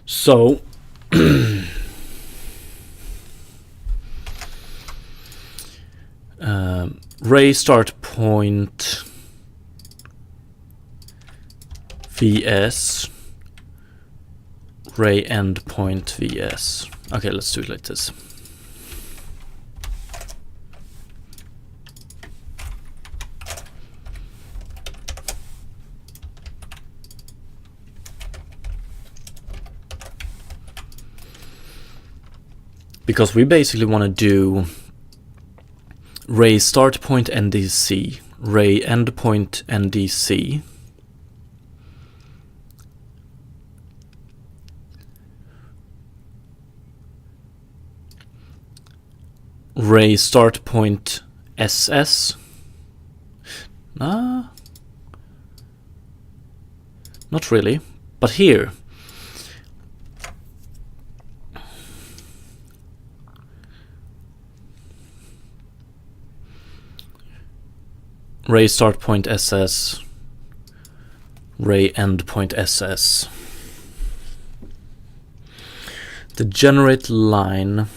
So ray start point vs ray end point vs. Okay, let's do it like this. Because we basically want to do ray start point NDC, ray end point NDC, ray start point SS. Not really, but here ray start point SS, ray end point SS. The generate line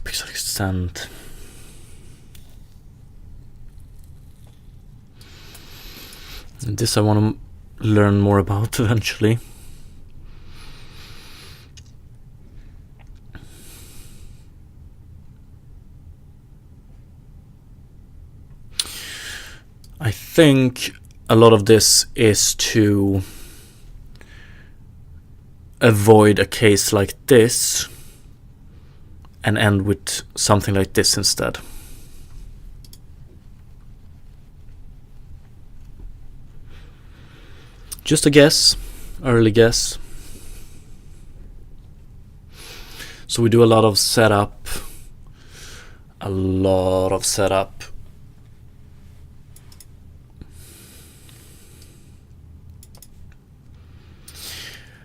pixel extent. This I want to learn more about eventually. I think a lot of this is to avoid a case like this and end with something like this instead. Just a guess, early guess. So we do a lot of setup.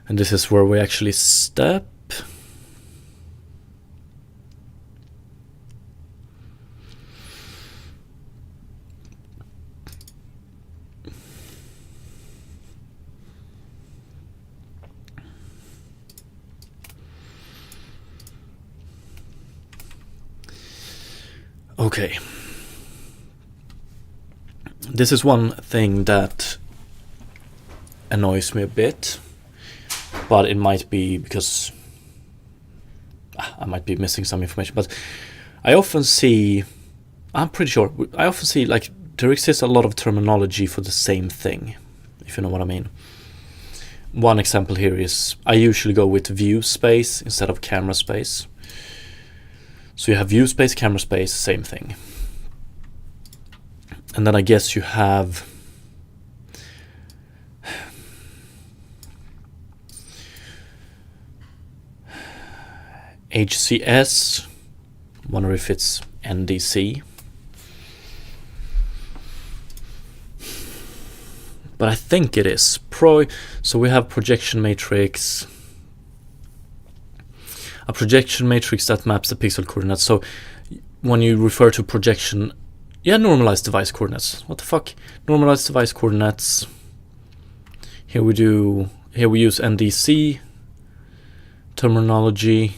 And this is where we actually step. Okay. This is one thing that annoys me a bit, but it might be because I might be missing some information, but I often see, I'm pretty sure, I often see like there exists a lot of terminology for the same thing, if you know what I mean. One example here is I usually go with view space instead of camera space. So you have view space, camera space, same thing. And then I guess you have HCS, wonder if it's NDC. But I think it is. So we have projection matrix. A projection matrix that maps the pixel coordinates. So when you refer to projection, normalized device coordinates. What the fuck? Normalized device coordinates. Here we use NDC terminology.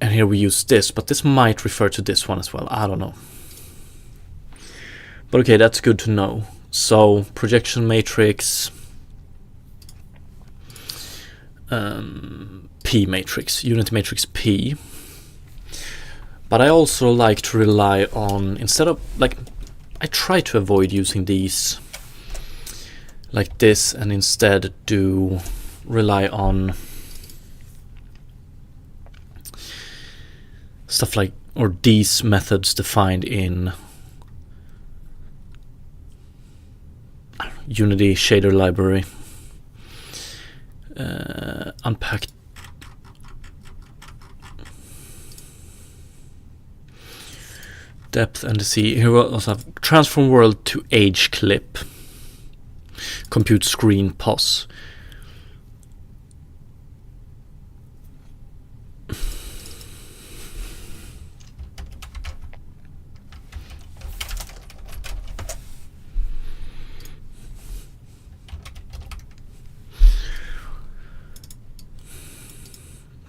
And here we use this, but this might refer to this one as well. I don't know. But okay, that's good to know. So projection matrix, P matrix, unity matrix P. But I also like to rely on, instead of, like, I try to avoid using these like this and instead do rely on stuff like, or these methods defined in Unity shader library. Unpack depth NDC. Here we also have transform world to age clip. Compute screen pos.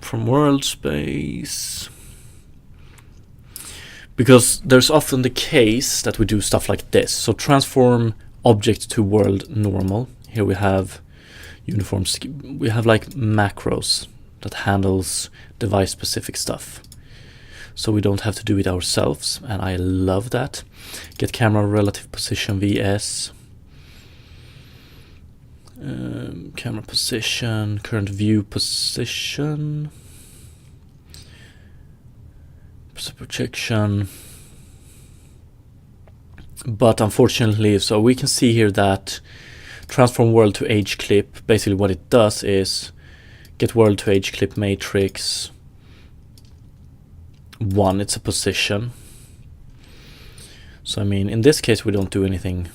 From world space, because there's often the case that we do stuff like this. So transform object to world normal. Here we have uniform, we have like macros that handles device specific stuff, so we don't have to do it ourselves, and I love that. Get camera relative position vs. Camera position, current view position, projection. But unfortunately, so we can see here that transform world to age clip, basically what it does is get world to age clip matrix 1, it's a position. So I mean, in this case we don't do anything.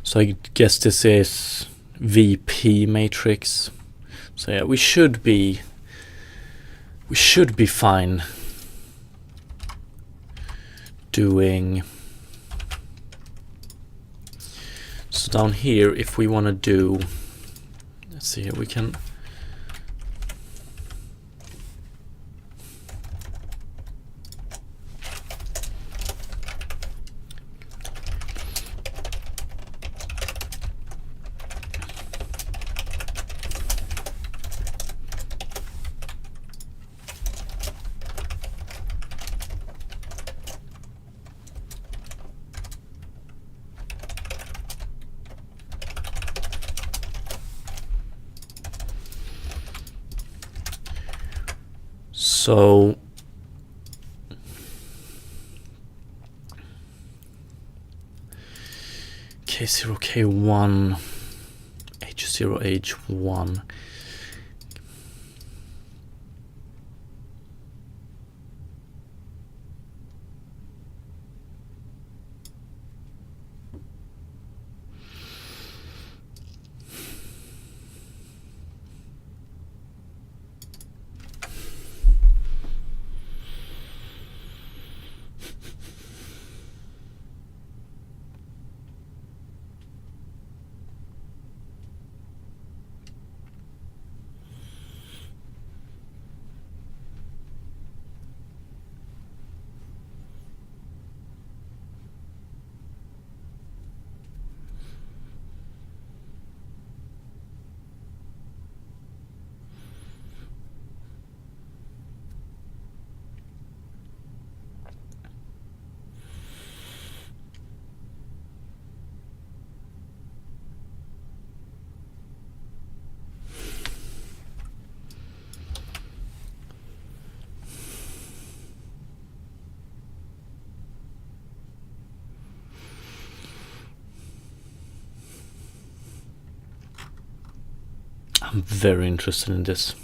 So I guess this is VP matrix. So yeah, we should be fine doing. So down here, if we want to do, let's see here, we can. So K0, K1, H0, H1. I'm very interested in this.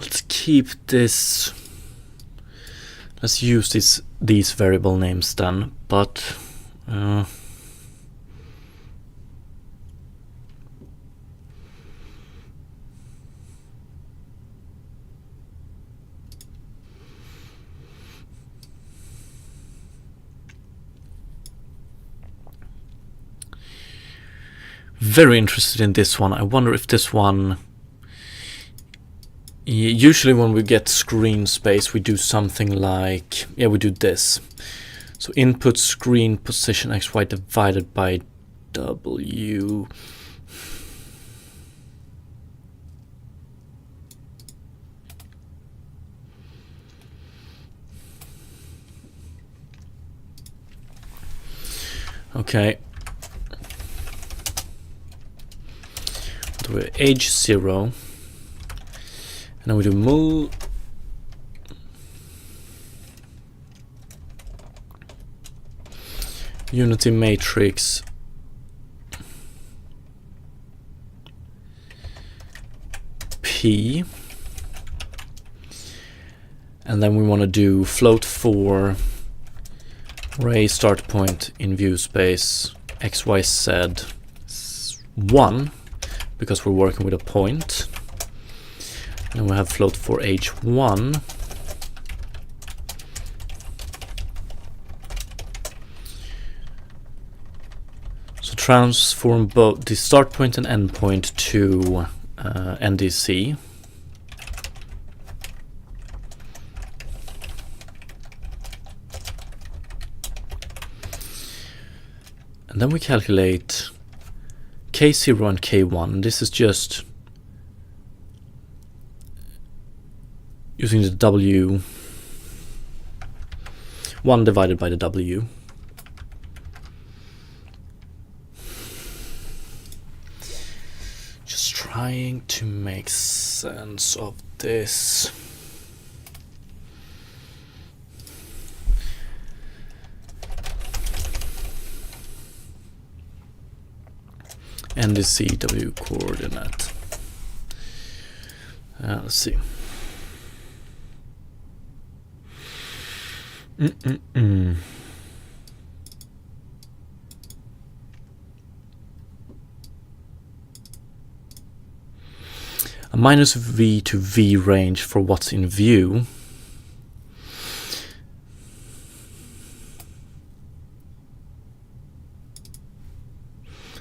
Let's keep this. Let's use these variable names then, but very interested in this one. I wonder if this one. Usually when we get screen space, we do something like, we do this. So input screen position XY divided by W. Okay. Do age 0, and then we do move unity matrix P, and then we want to do float for ray start point in view space XYZ 1, because we're working with a point, and we have float for H1 . So transform both the start point and end point to NDC. And then we calculate K0 and K1. This is just using the W, 1 divided by the W. Just trying to make sense of this. NDC W coordinate. Let's see. A minus V to V range for what's in view.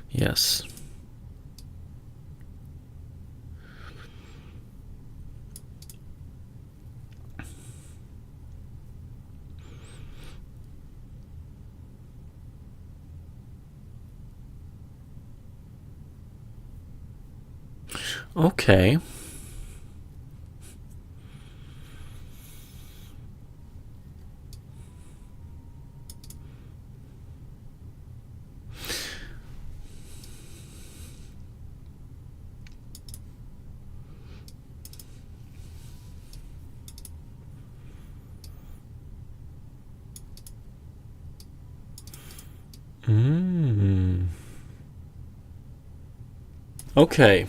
Yes. Okay. Okay.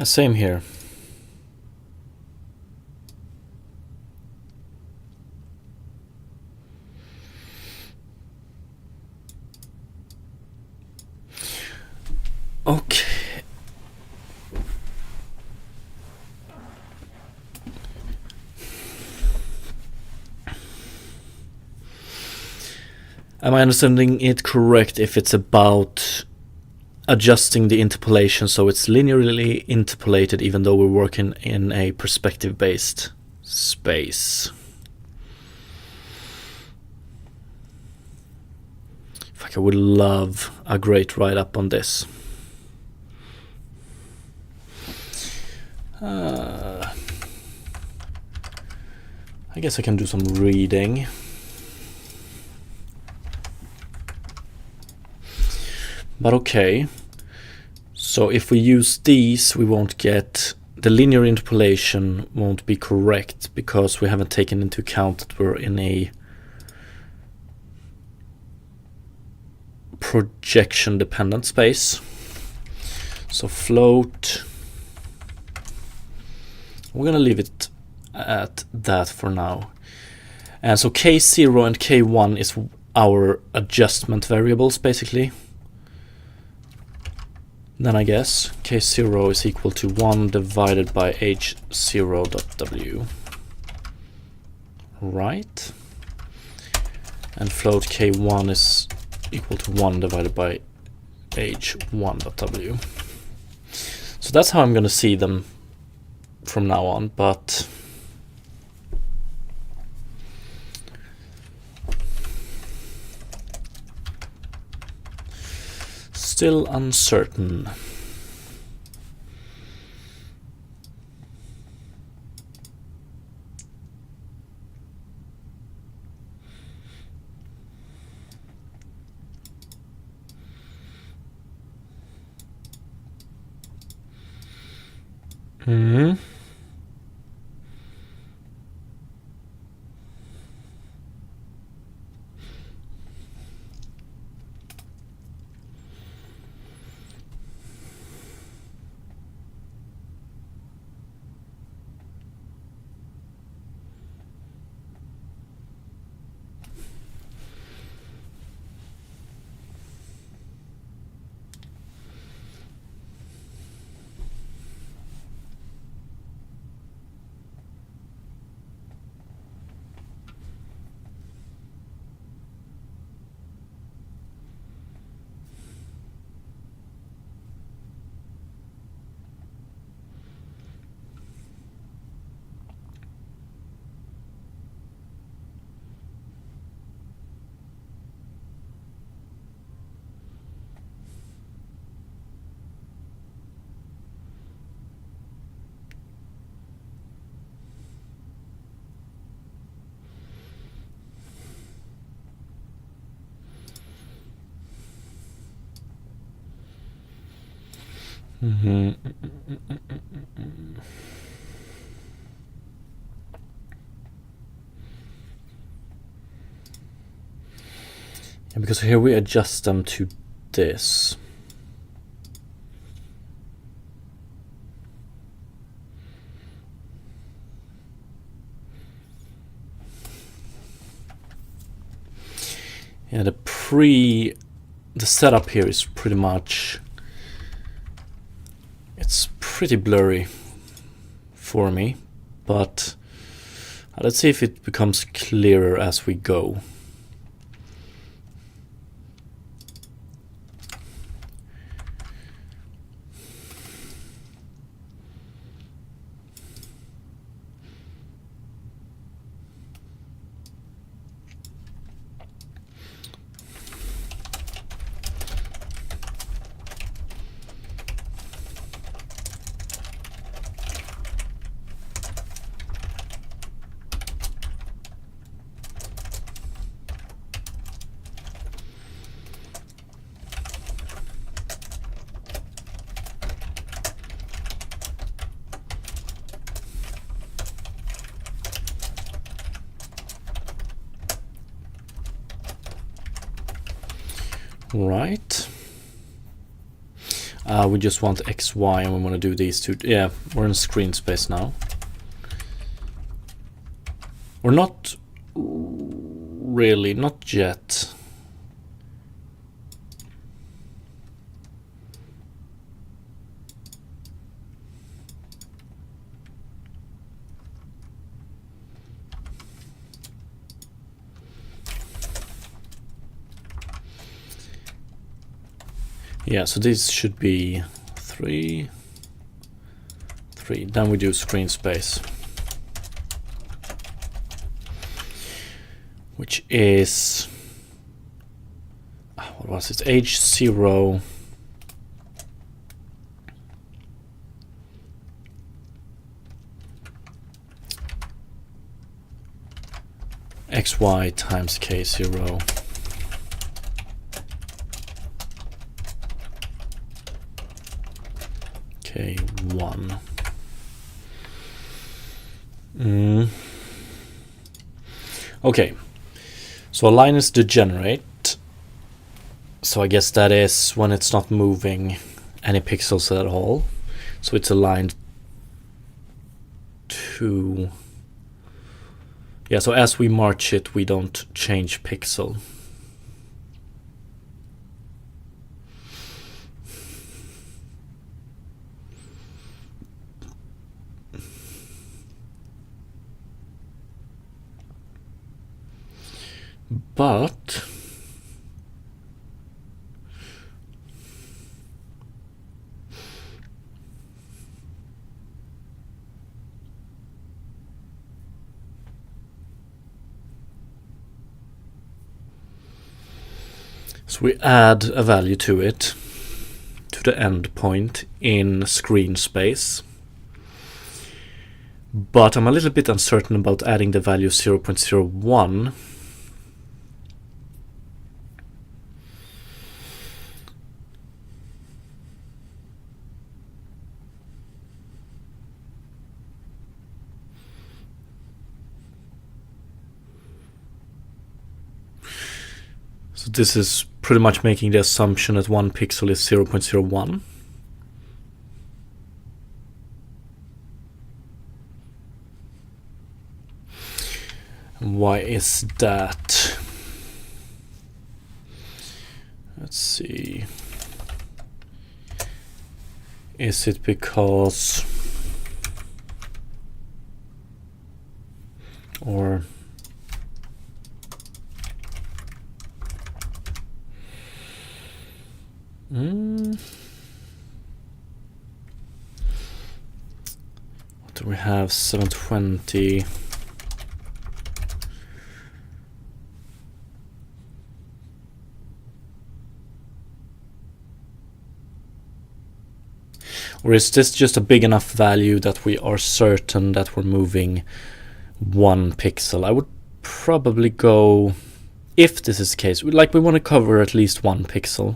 Same here. Okay. Am I understanding it correct if it's about adjusting the interpolation so it's linearly interpolated even though we're working in a perspective-based space? Fuck, I would love a great write-up on this. I guess I can do some reading. But okay, so if we use these, we won't get, the linear interpolation won't be correct because we haven't taken into account that we're in a projection dependent space. So float, we're gonna leave it at that for now. And so K0 and K1 is our adjustment variables basically. Then I guess K0 is equal to 1 divided by H0.W. Right? And float K1 is equal to 1 divided by h1.w. So that's how I'm going to see them from now on, but still uncertain. Mm-hmm. Mm-hmm. Yeah, because here we adjust them to this. Yeah, the setup here is pretty much, it's pretty blurry for me, but let's see if it becomes clearer as we go. Right. We just want XY and we want to do these two. Yeah, we're in screen space now. We're not really, not yet. Yeah, so this should be 3, 3. Then we do screen space, which is, what was it? H0 XY times K0. K1. Okay, so a line is degenerate, so I guess that is when it's not moving any pixels at all, so it's aligned to, yeah, so as we march it we don't change pixel. But So we add a value to it, to the endpoint in screen space. But I'm a little bit uncertain about adding the value 0.01. So this is pretty much making the assumption that one pixel is 0.01. Why is that? Let's see. Is it because, or what do we have? 720. Or is this just a big enough value that we are certain that we're moving one pixel? I would probably go, if this is the case, we want to cover at least one pixel.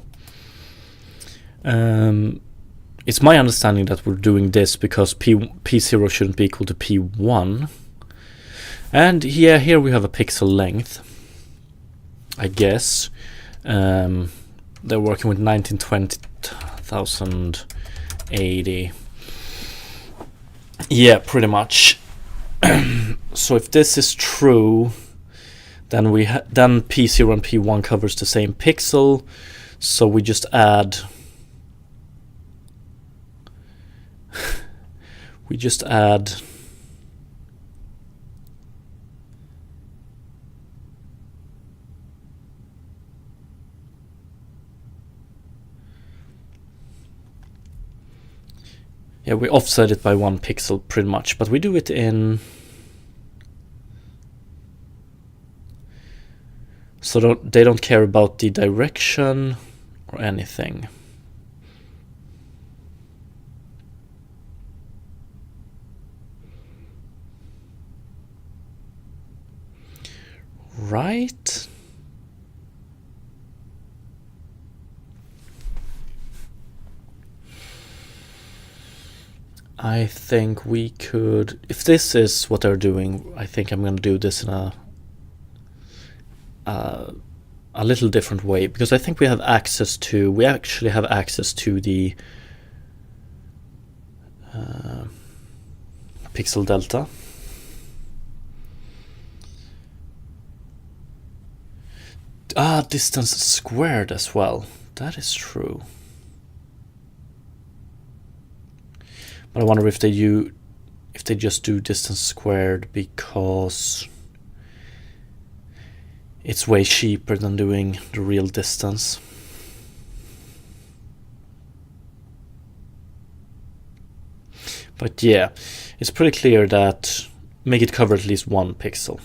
It's my understanding that we're doing this because P0 shouldn't be equal to P1. And yeah, here we have a pixel length, I guess. They're working with 1920 1080. Yeah, pretty much. So if this is true, then then P0 and P1 covers the same pixel. So we just add yeah, we offset it by one pixel pretty much, but we do it in, so they don't care about the direction or anything. Right? I think we could, if this is what they're doing, I think I'm going to do this in a little different way, because I think we actually have access to the pixel delta. Distance squared as well. That is true. But I wonder if they just do distance squared because it's way cheaper than doing the real distance. But yeah, it's pretty clear that make it cover at least one pixel.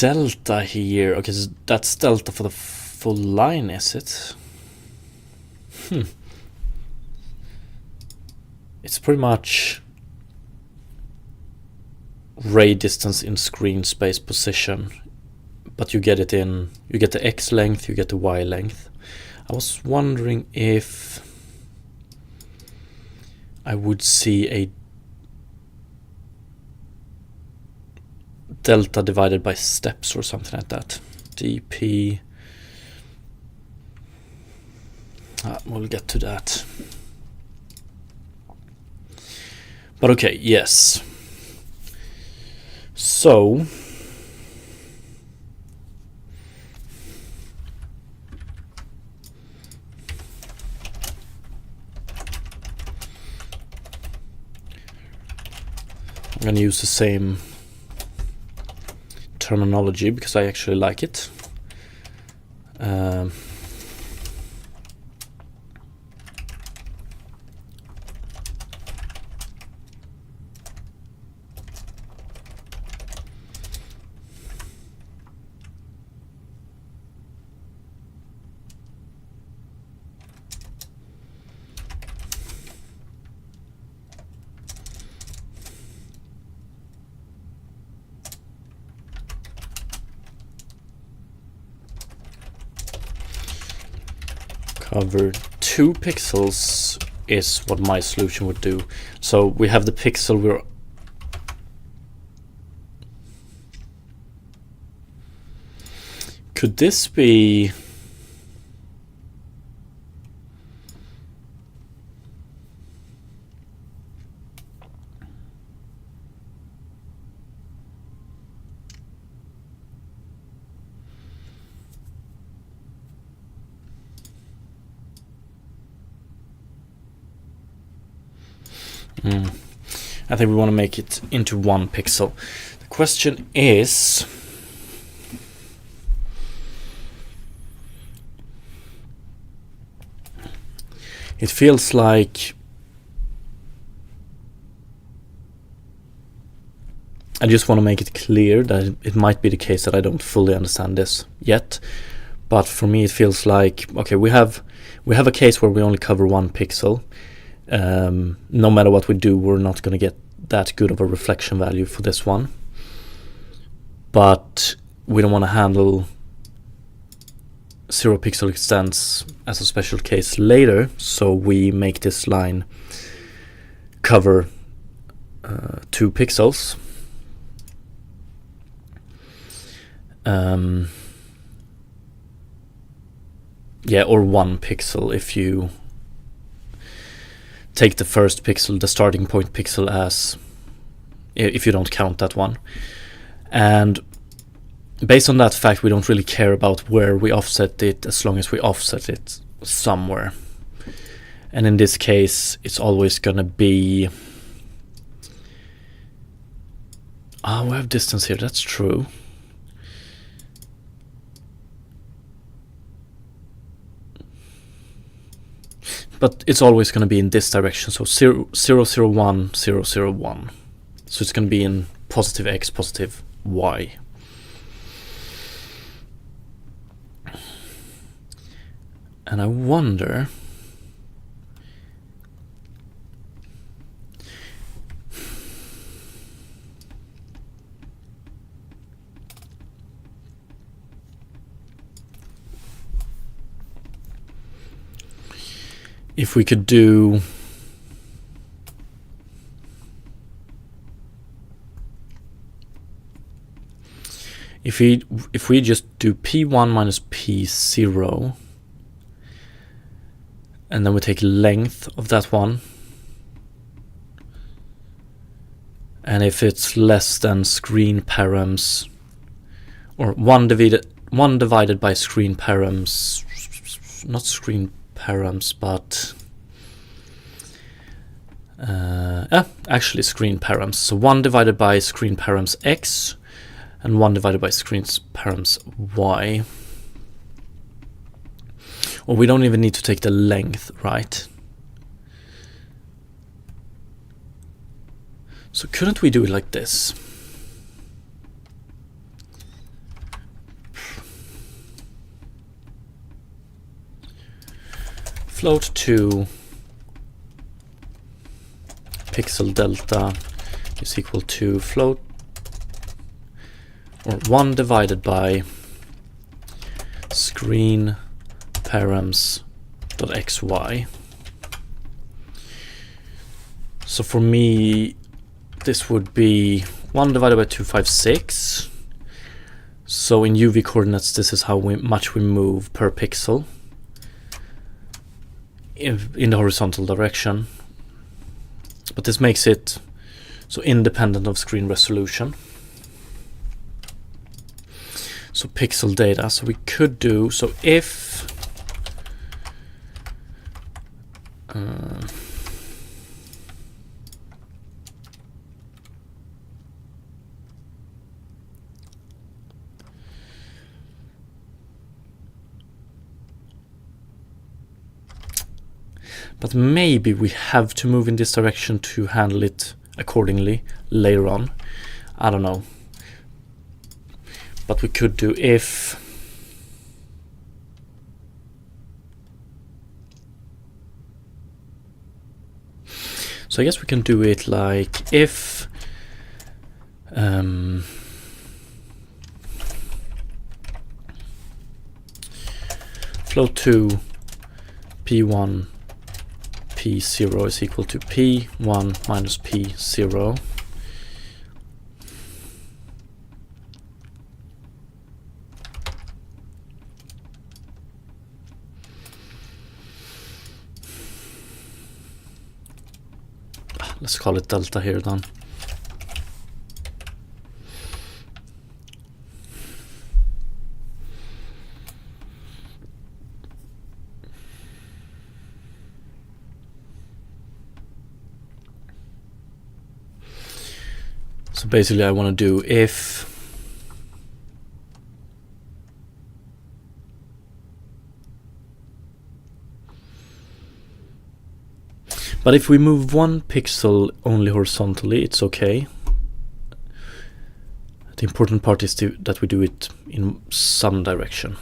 delta here. Okay, so that's delta for the full line, is it? It's pretty much ray distance in screen space position, but you get it in, you get the X length, you get the Y length. I was wondering if I would see a delta divided by steps or something like that. dp, we'll get to that. But okay, yes. So I'm going to use the same terminology because I actually like it. Cover 2 pixels is what my solution would do. So we have the pixel we're could this be I think we want to make it into 1 pixel. The question is, it feels like I just want to make it clear that it might be the case that I don't fully understand this yet. But for me it feels like, okay, we have a case where we only cover 1 pixel. No matter what we do, we're not going to get that good of a reflection value for this one. But we don't want to handle 0 pixel extents as a special case later, so we make this line cover 2 pixels. Yeah, or 1 pixel if you take the first pixel, the starting point pixel, as if you don't count that one. And based on that fact, we don't really care about where we offset it as long as we offset it somewhere. And in this case, it's always gonna be we have distance here, that's true. But it's always going to be in this direction, so 0, 0, 0, 1, 0, 0, 1. So it's going to be in positive x, positive y. And I wonder if we could do if we just do P1 minus P0 and then we take length of that one, and if it's less than screen params, or 1 divided by screen params, not screen params, but actually screen params. So 1 divided by screen params x and 1 divided by screen params y. Or we don't even need to take the length, right? So couldn't we do it like this? float 2 pixel delta is equal to float, or 1 divided by screen params.xy. So for me, this would be 1 divided by 256. So in UV coordinates, this is how much we move per pixel in the horizontal direction. But this makes it so independent of screen resolution. So pixel data. So we could do, so if but maybe we have to move in this direction to handle it accordingly later on. I don't know. But we could do if so I guess we can do it like if float 2 p1 p0 is equal to p1 minus p0. Let's call it delta here then. So basically I want to do if but if we move 1 pixel only horizontally, it's okay. The important part is that we do it in some direction.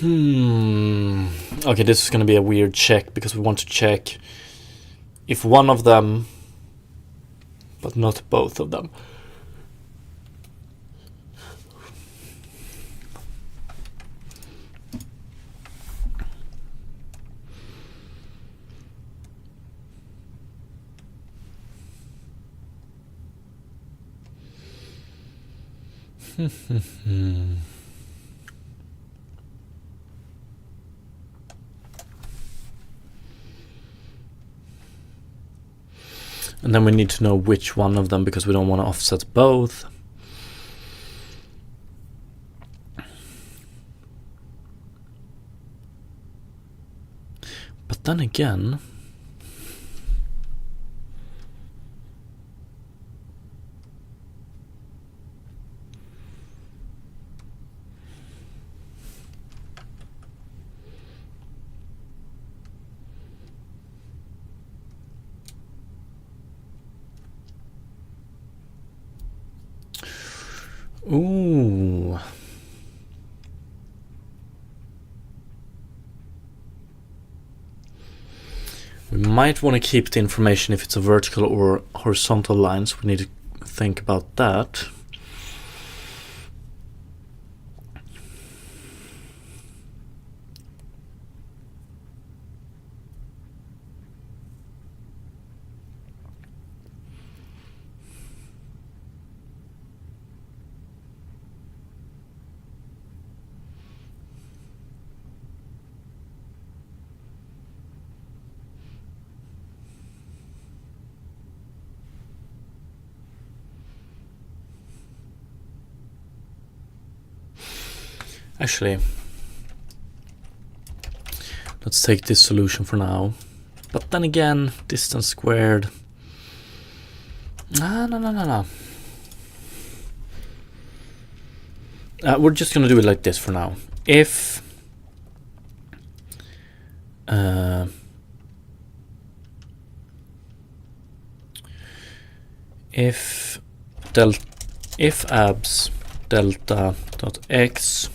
Okay, this is going to be a weird check because we want to check if one of them, but not both of them. And then we need to know which one of them because we don't want to offset both. But then again, ooh. We might want to keep the information if it's a vertical or horizontal line, so we need to think about that. Actually, let's take this solution for now. But then again, distance squared. No. We're just gonna do it like this for now. If abs delta dot x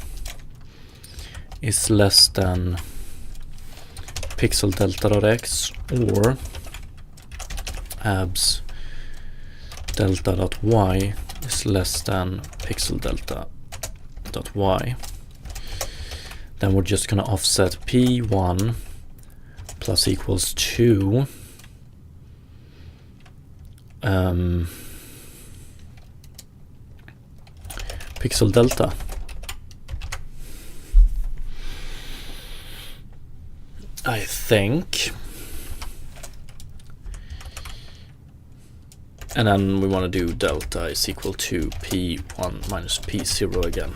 is less than pixel delta dot x, or abs delta dot y is less than pixel delta dot y, then we're just going to offset p1 plus equals 2 pixel delta. I think. And then we want to do delta is equal to p1 minus p0 again.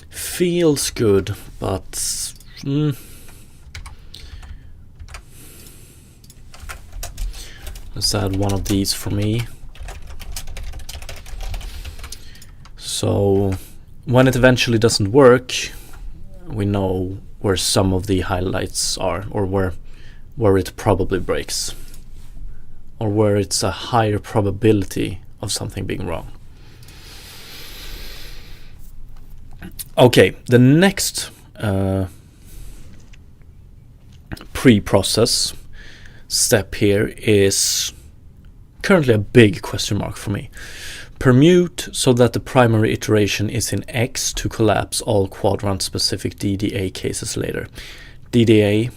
Feels good, but let's add one of these for me. So when it eventually doesn't work, we know where some of the highlights are, or where it probably breaks, or where it's a higher probability of something being wrong. Okay, the next pre-process step here is currently a big question mark for me. Permute so that the primary iteration is in X to collapse all quadrant-specific DDA cases later. DDA.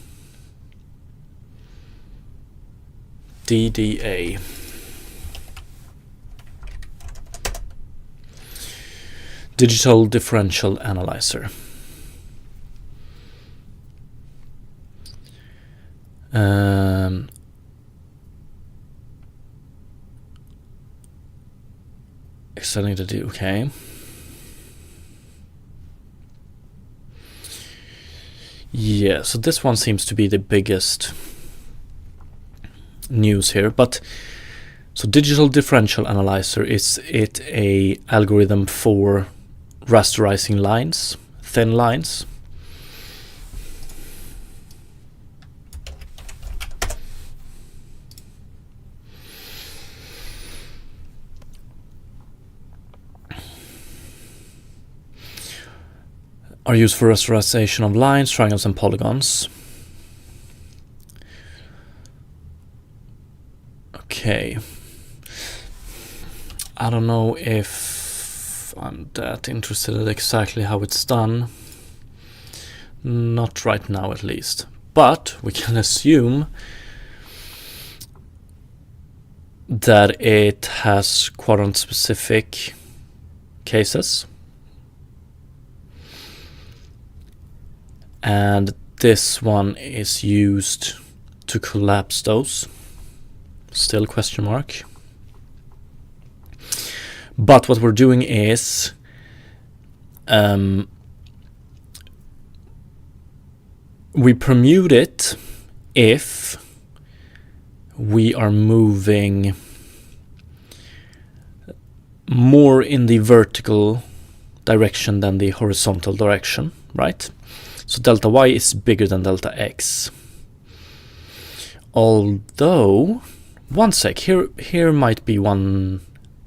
Digital Differential Analyzer. Extending to do, okay. Yeah, so this one seems to be the biggest news here, but so Digital Differential Analyzer, is it a algorithm for rasterizing lines, thin lines? Are used for rasterization of lines, triangles, and polygons. Okay. I don't know if I'm that interested in exactly how it's done. Not right now, at least. But we can assume that it has quadrant-specific cases. And this one is used to collapse those. Still question mark. But what we're doing is we permute it if we are moving more in the vertical direction than the horizontal direction, right? So delta y is bigger than delta x. Although, one sec, here might be one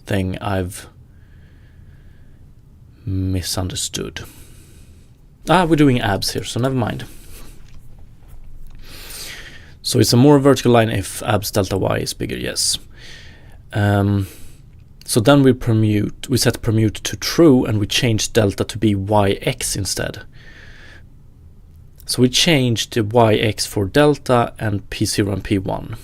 thing I've misunderstood. We're doing abs here, so never mind. So it's a more vertical line if abs delta y is bigger, yes. So then we set permute to true, and we change delta to be yx instead. So we changed the yx for delta and p0 and p1.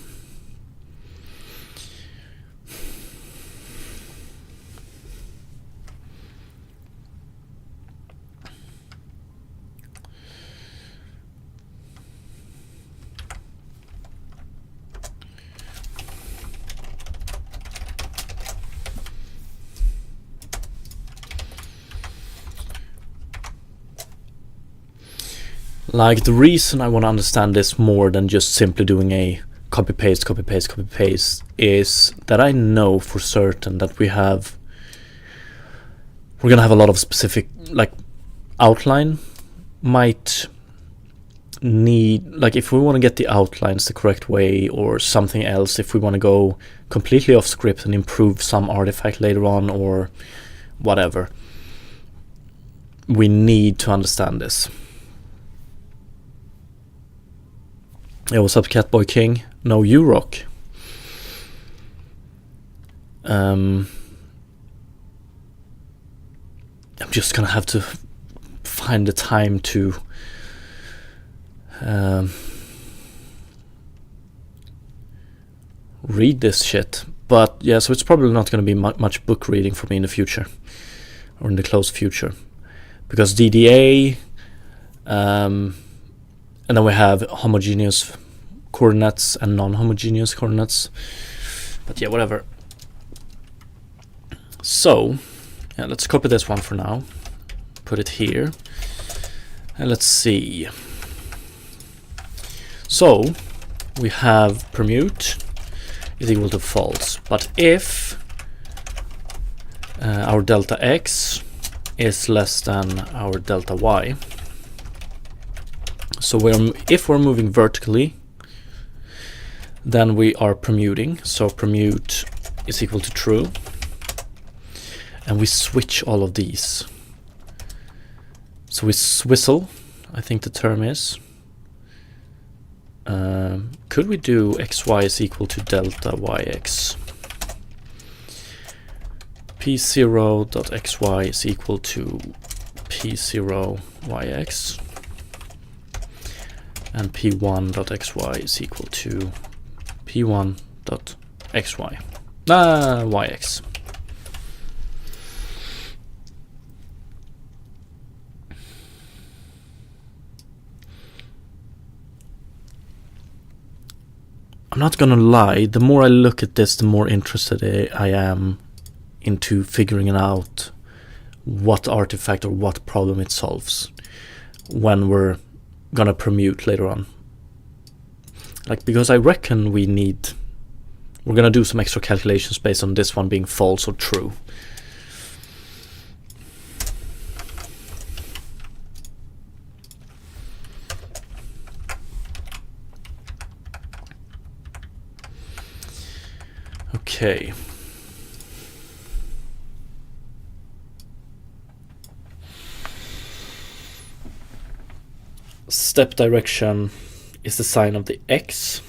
Like, the reason I want to understand this more than just simply doing a copy paste is that I know for certain that we're gonna have a lot of specific, like, outline might need, like, if we want to get the outlines the correct way or something else, if we want to go completely off script and improve some artifact later on or whatever, we need to understand this. Hey, what's up, Catboy King? No, you rock. I'm just gonna have to find the time to read this shit. But yeah, so it's probably not going to be much book reading for me in the future, or in the close future, because DDA, and then we have homogeneous coordinates and non-homogeneous coordinates. But yeah, whatever. So yeah, let's copy this one for now, put it here, and let's see. So we have permute is equal to false, but if our delta x is less than our delta y, so if we're moving vertically, then we are permuting, so permute is equal to true, and we switch all of these. So we swizzle, I think the term is. Could we do xy is equal to delta yx? p0.xy is equal to p0yx, and p1.xy is equal to p1.xy. Yx. I'm not gonna lie, the more I look at this, the more interested I am into figuring out what artifact or what problem it solves when we're gonna permute later on. Like, because I reckon we're gonna do some extra calculations based on this one being false or true. Okay. Step direction is the sign of the X.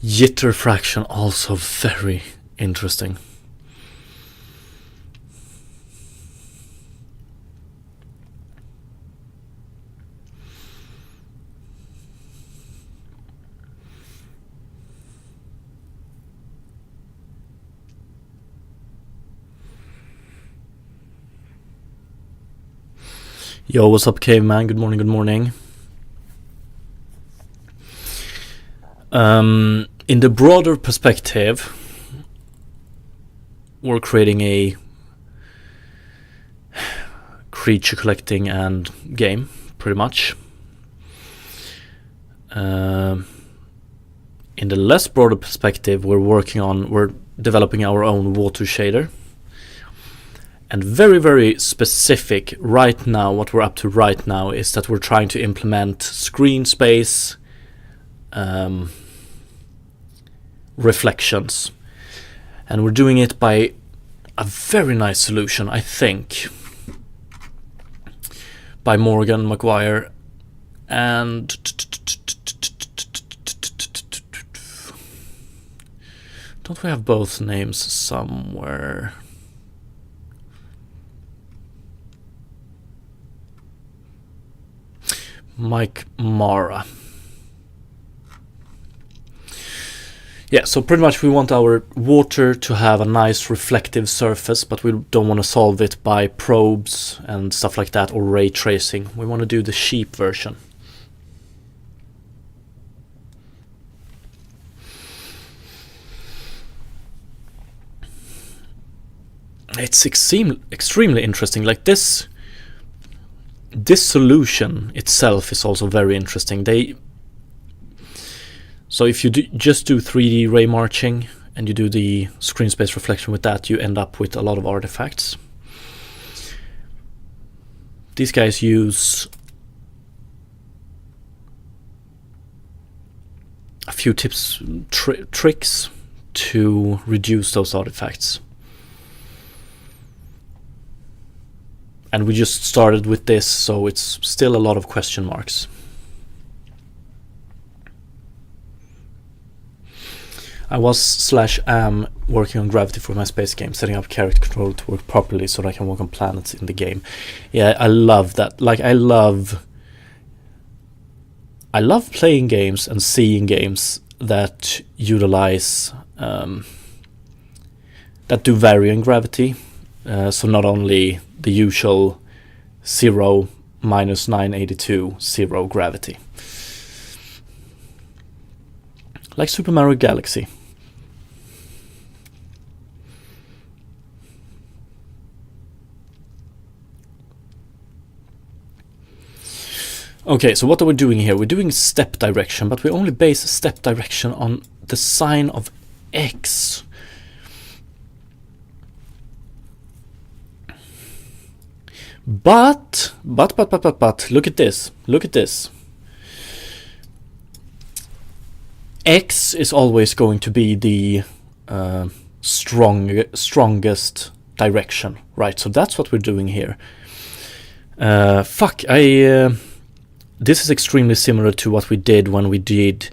Jitter fraction, also very interesting. Yo, what's up, caveman? Good morning, good morning. In the broader perspective, we're creating a creature collecting and game, pretty much. In the less broader perspective, we're developing our own water shader. And very, very specific right now, what we're up to right now is that we're trying to implement screen space reflections, and we're doing it by a very nice solution, I think, by Morgan McGuire. And don't we have both names somewhere? Mike Mara. Yeah, so pretty much we want our water to have a nice reflective surface, but we don't want to solve it by probes and stuff like that or ray tracing. We want to do the cheap version. It's extremely interesting. Like this solution itself is also very interesting. So if you just do 3D ray marching and you do the screen space reflection with that, you end up with a lot of artifacts. These guys use a few tricks to reduce those artifacts. And we just started with this, so it's still a lot of question marks. I was/am working on Gravity for my space game, setting up character control to work properly so that I can walk on planets in the game. Yeah, I love that. Like, I love playing games and seeing games that utilize that do varying gravity. So not only the usual 0 minus 982 0 gravity. Like Super Mario Galaxy. Okay, so what are we doing here? We're doing step direction, but we only base step direction on the sign of X. But, look at this. Look at this. X is always going to be the strongest direction, right? So that's what we're doing here. This is extremely similar to what we did when we did.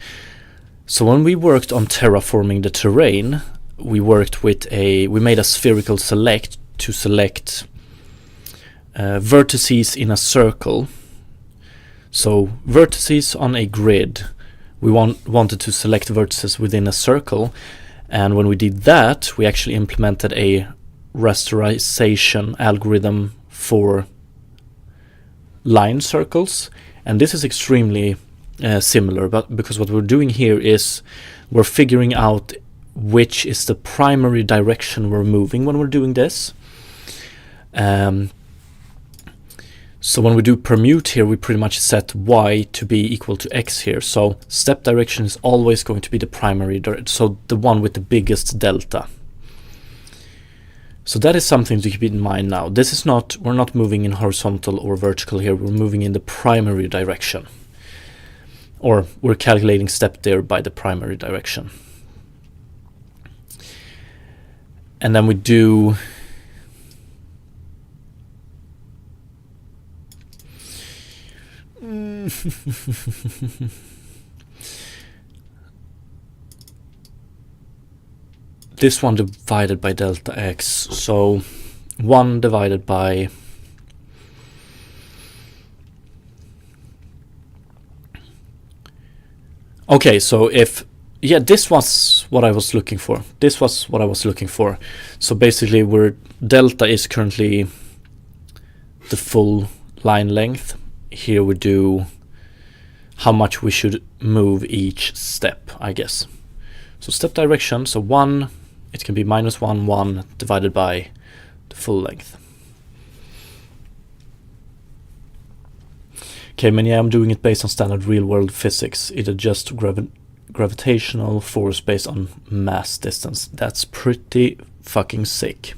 So when we worked on terraforming the terrain, we made a spherical select to select vertices in a circle. So vertices on a grid. We wanted to select vertices within a circle, and when we did that, we actually implemented a rasterization algorithm for line circles. And this is extremely similar, but because what we're doing here is we're figuring out which is the primary direction we're moving when we're doing this. So when we do permute here, we pretty much set y to be equal to x here. So step direction is always going to be the primary direction, so the one with the biggest delta. So that is something to keep in mind now. We're not moving in horizontal or vertical here, we're moving in the primary direction. Or we're calculating step there by the primary direction. And then we do this one divided by delta x, so 1 divided by okay, so this was what I was looking for. So basically where delta is currently the full line length, here we do how much we should move each step, I guess. So step direction, so 1, it can be minus 1 divided by the full length. Okay, and yeah, I'm doing it based on standard real-world physics. It adjusts gravitational force based on mass distance. That's pretty fucking sick.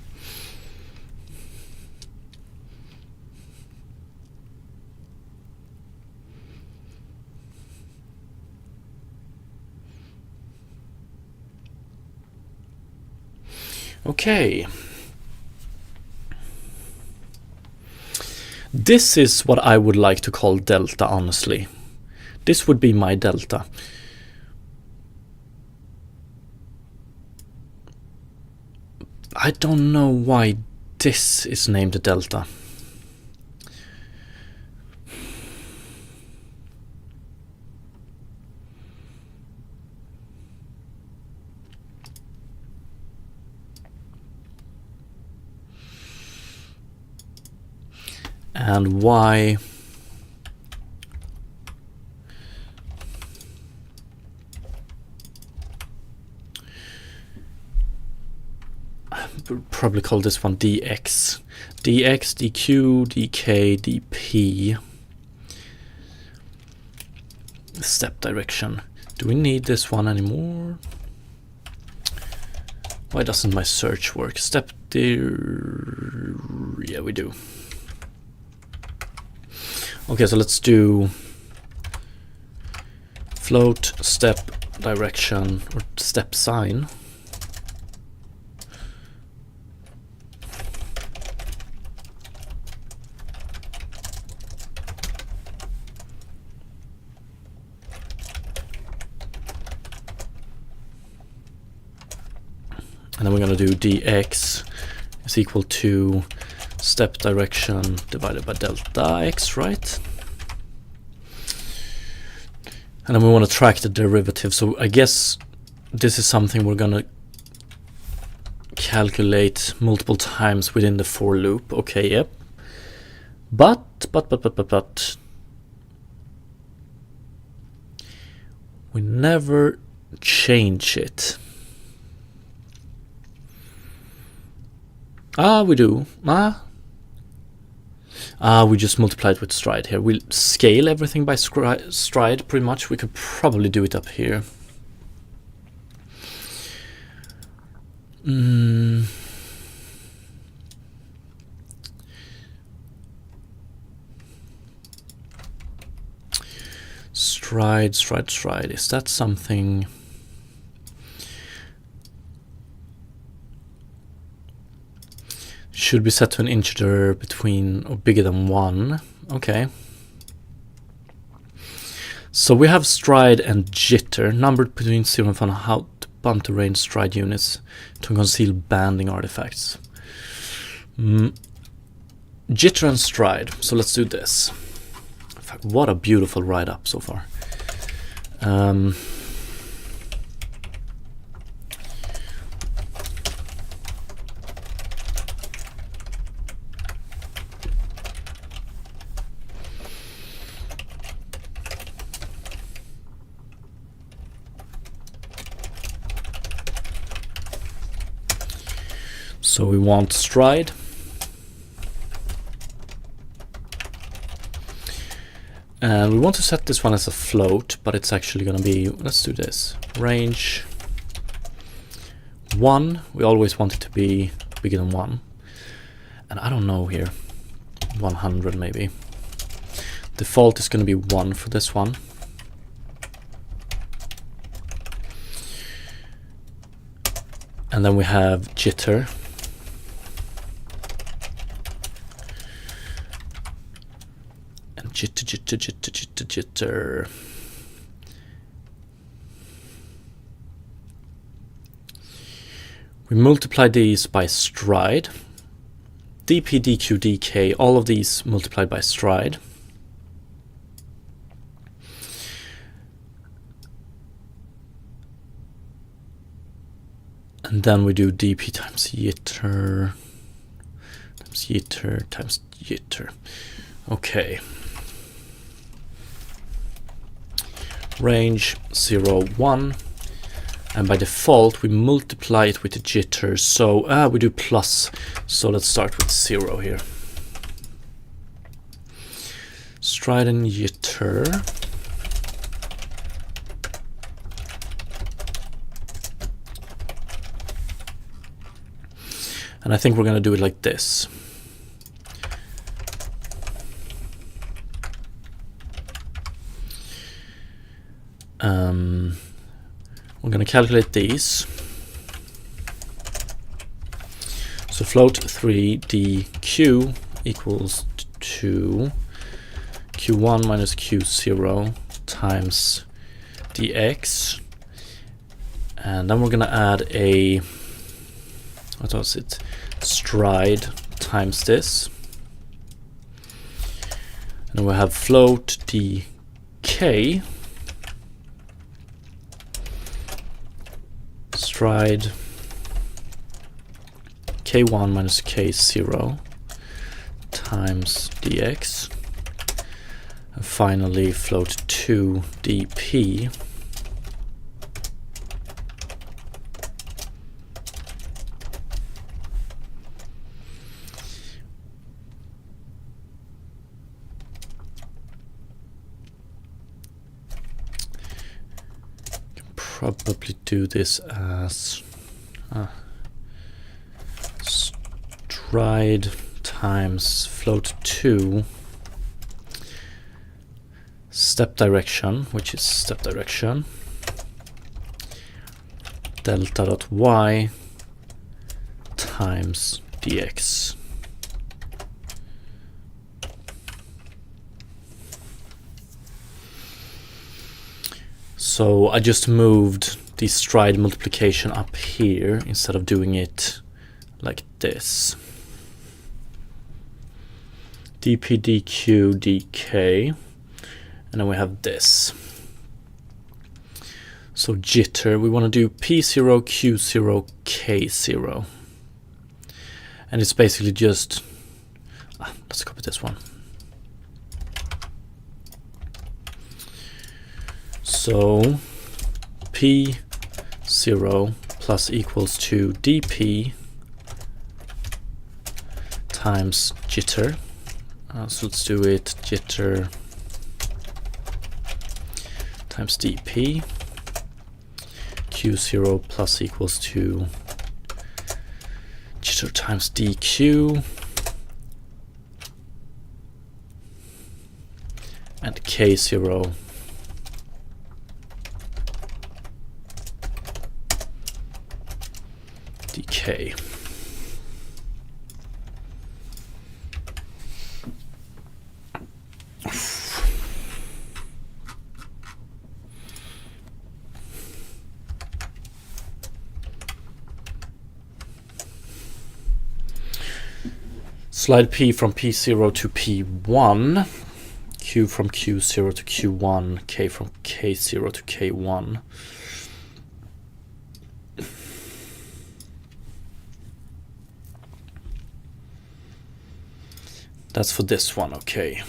Okay. This is what I would like to call delta, honestly. This would be my delta. I don't know why this is named delta. and y we'll probably call this one dx, dq, dk, dp. Step direction. Do we need this one anymore? Why doesn't my search work? Step there. Yeah, we do. Okay, so let's do float step direction or step sign. And then we're going to do dx is equal to step direction divided by delta x, right? And then we want to track the derivative. So I guess this is something we're going to calculate multiple times within the for loop. Okay, yep. But we never change it. We do. We just multiply it with stride here. We'll scale everything by stride pretty much. We could probably do it up here. Stride. Is that something? Should be set to an integer between or bigger than 1. Okay. So we have stride and jitter, numbered between 0 and 1. How to bump the range stride units to conceal banding artifacts. Jitter and stride. So let's do this. In fact, what a beautiful write up so far. So we want stride. And we want to set this one as a float, but it's actually going to be, let's do this, range 1. We always want it to be bigger than 1. And I don't know here, 100 maybe. Default is going to be 1 for this one. And then we have jitter. And jitter. We multiply these by stride. dp, dq, dk, all of these multiplied by stride. And then we do dp times jitter times jitter. Okay. Range 0, 1. And by default, we multiply it with the jitter. So we do plus. So let's start with 0 here. Stride and jitter. And I think we're going to do it like this. We're going to calculate these. So float 3 dq equals to q1 minus q0 times dx. And then we're going to add a, what was it? Stride times this. And then we'll have float dk stride k1 minus k0 times dx, and finally float 2 dp probably do this as stride times float 2 step direction, which is step direction, delta dot y times dx. So I just moved the stride multiplication up here instead of doing it like this. dp dq dk, and then we have this. So jitter, we want to do p0 q0 k0, and it's basically just let's copy this one. So p0 plus equals to dp times jitter. So let's do it jitter times dp, q0 plus equals to jitter times dq, and k0 dk. Slide p from p0 to p1, q from q0 to q1, k from k0 to k1. That's for this one, okay.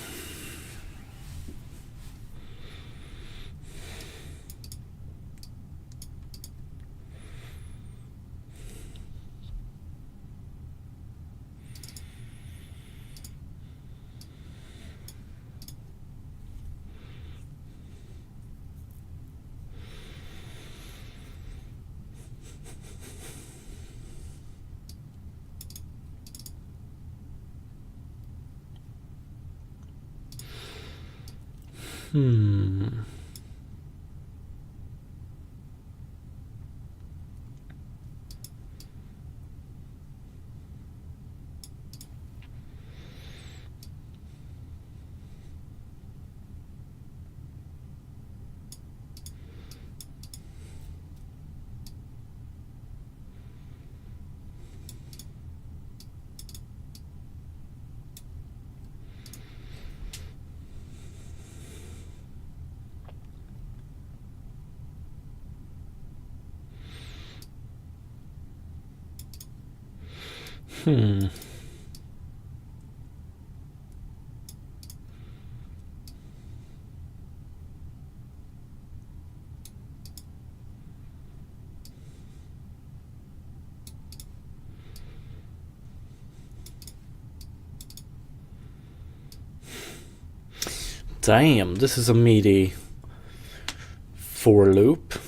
Damn, this is a meaty for loop.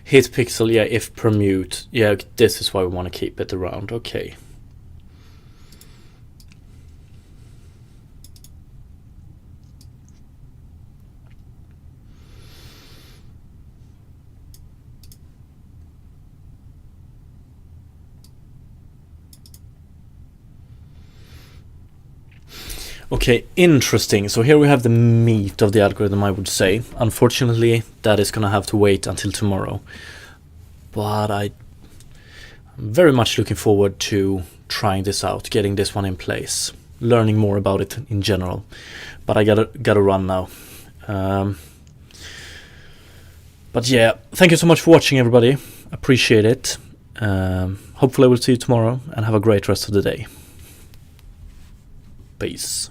Hit pixel, yeah, if permute. Yeah, this is why we want to keep it around, okay. Okay, interesting. So here we have the meat of the algorithm, I would say. Unfortunately, that is going to have to wait until tomorrow. But I very much looking forward to trying this out, getting this one in place, learning more about it in general. But I gotta run now. But yeah, thank you so much for watching, everybody. Appreciate it. Hopefully I will see you tomorrow, and have a great rest of the day. Peace.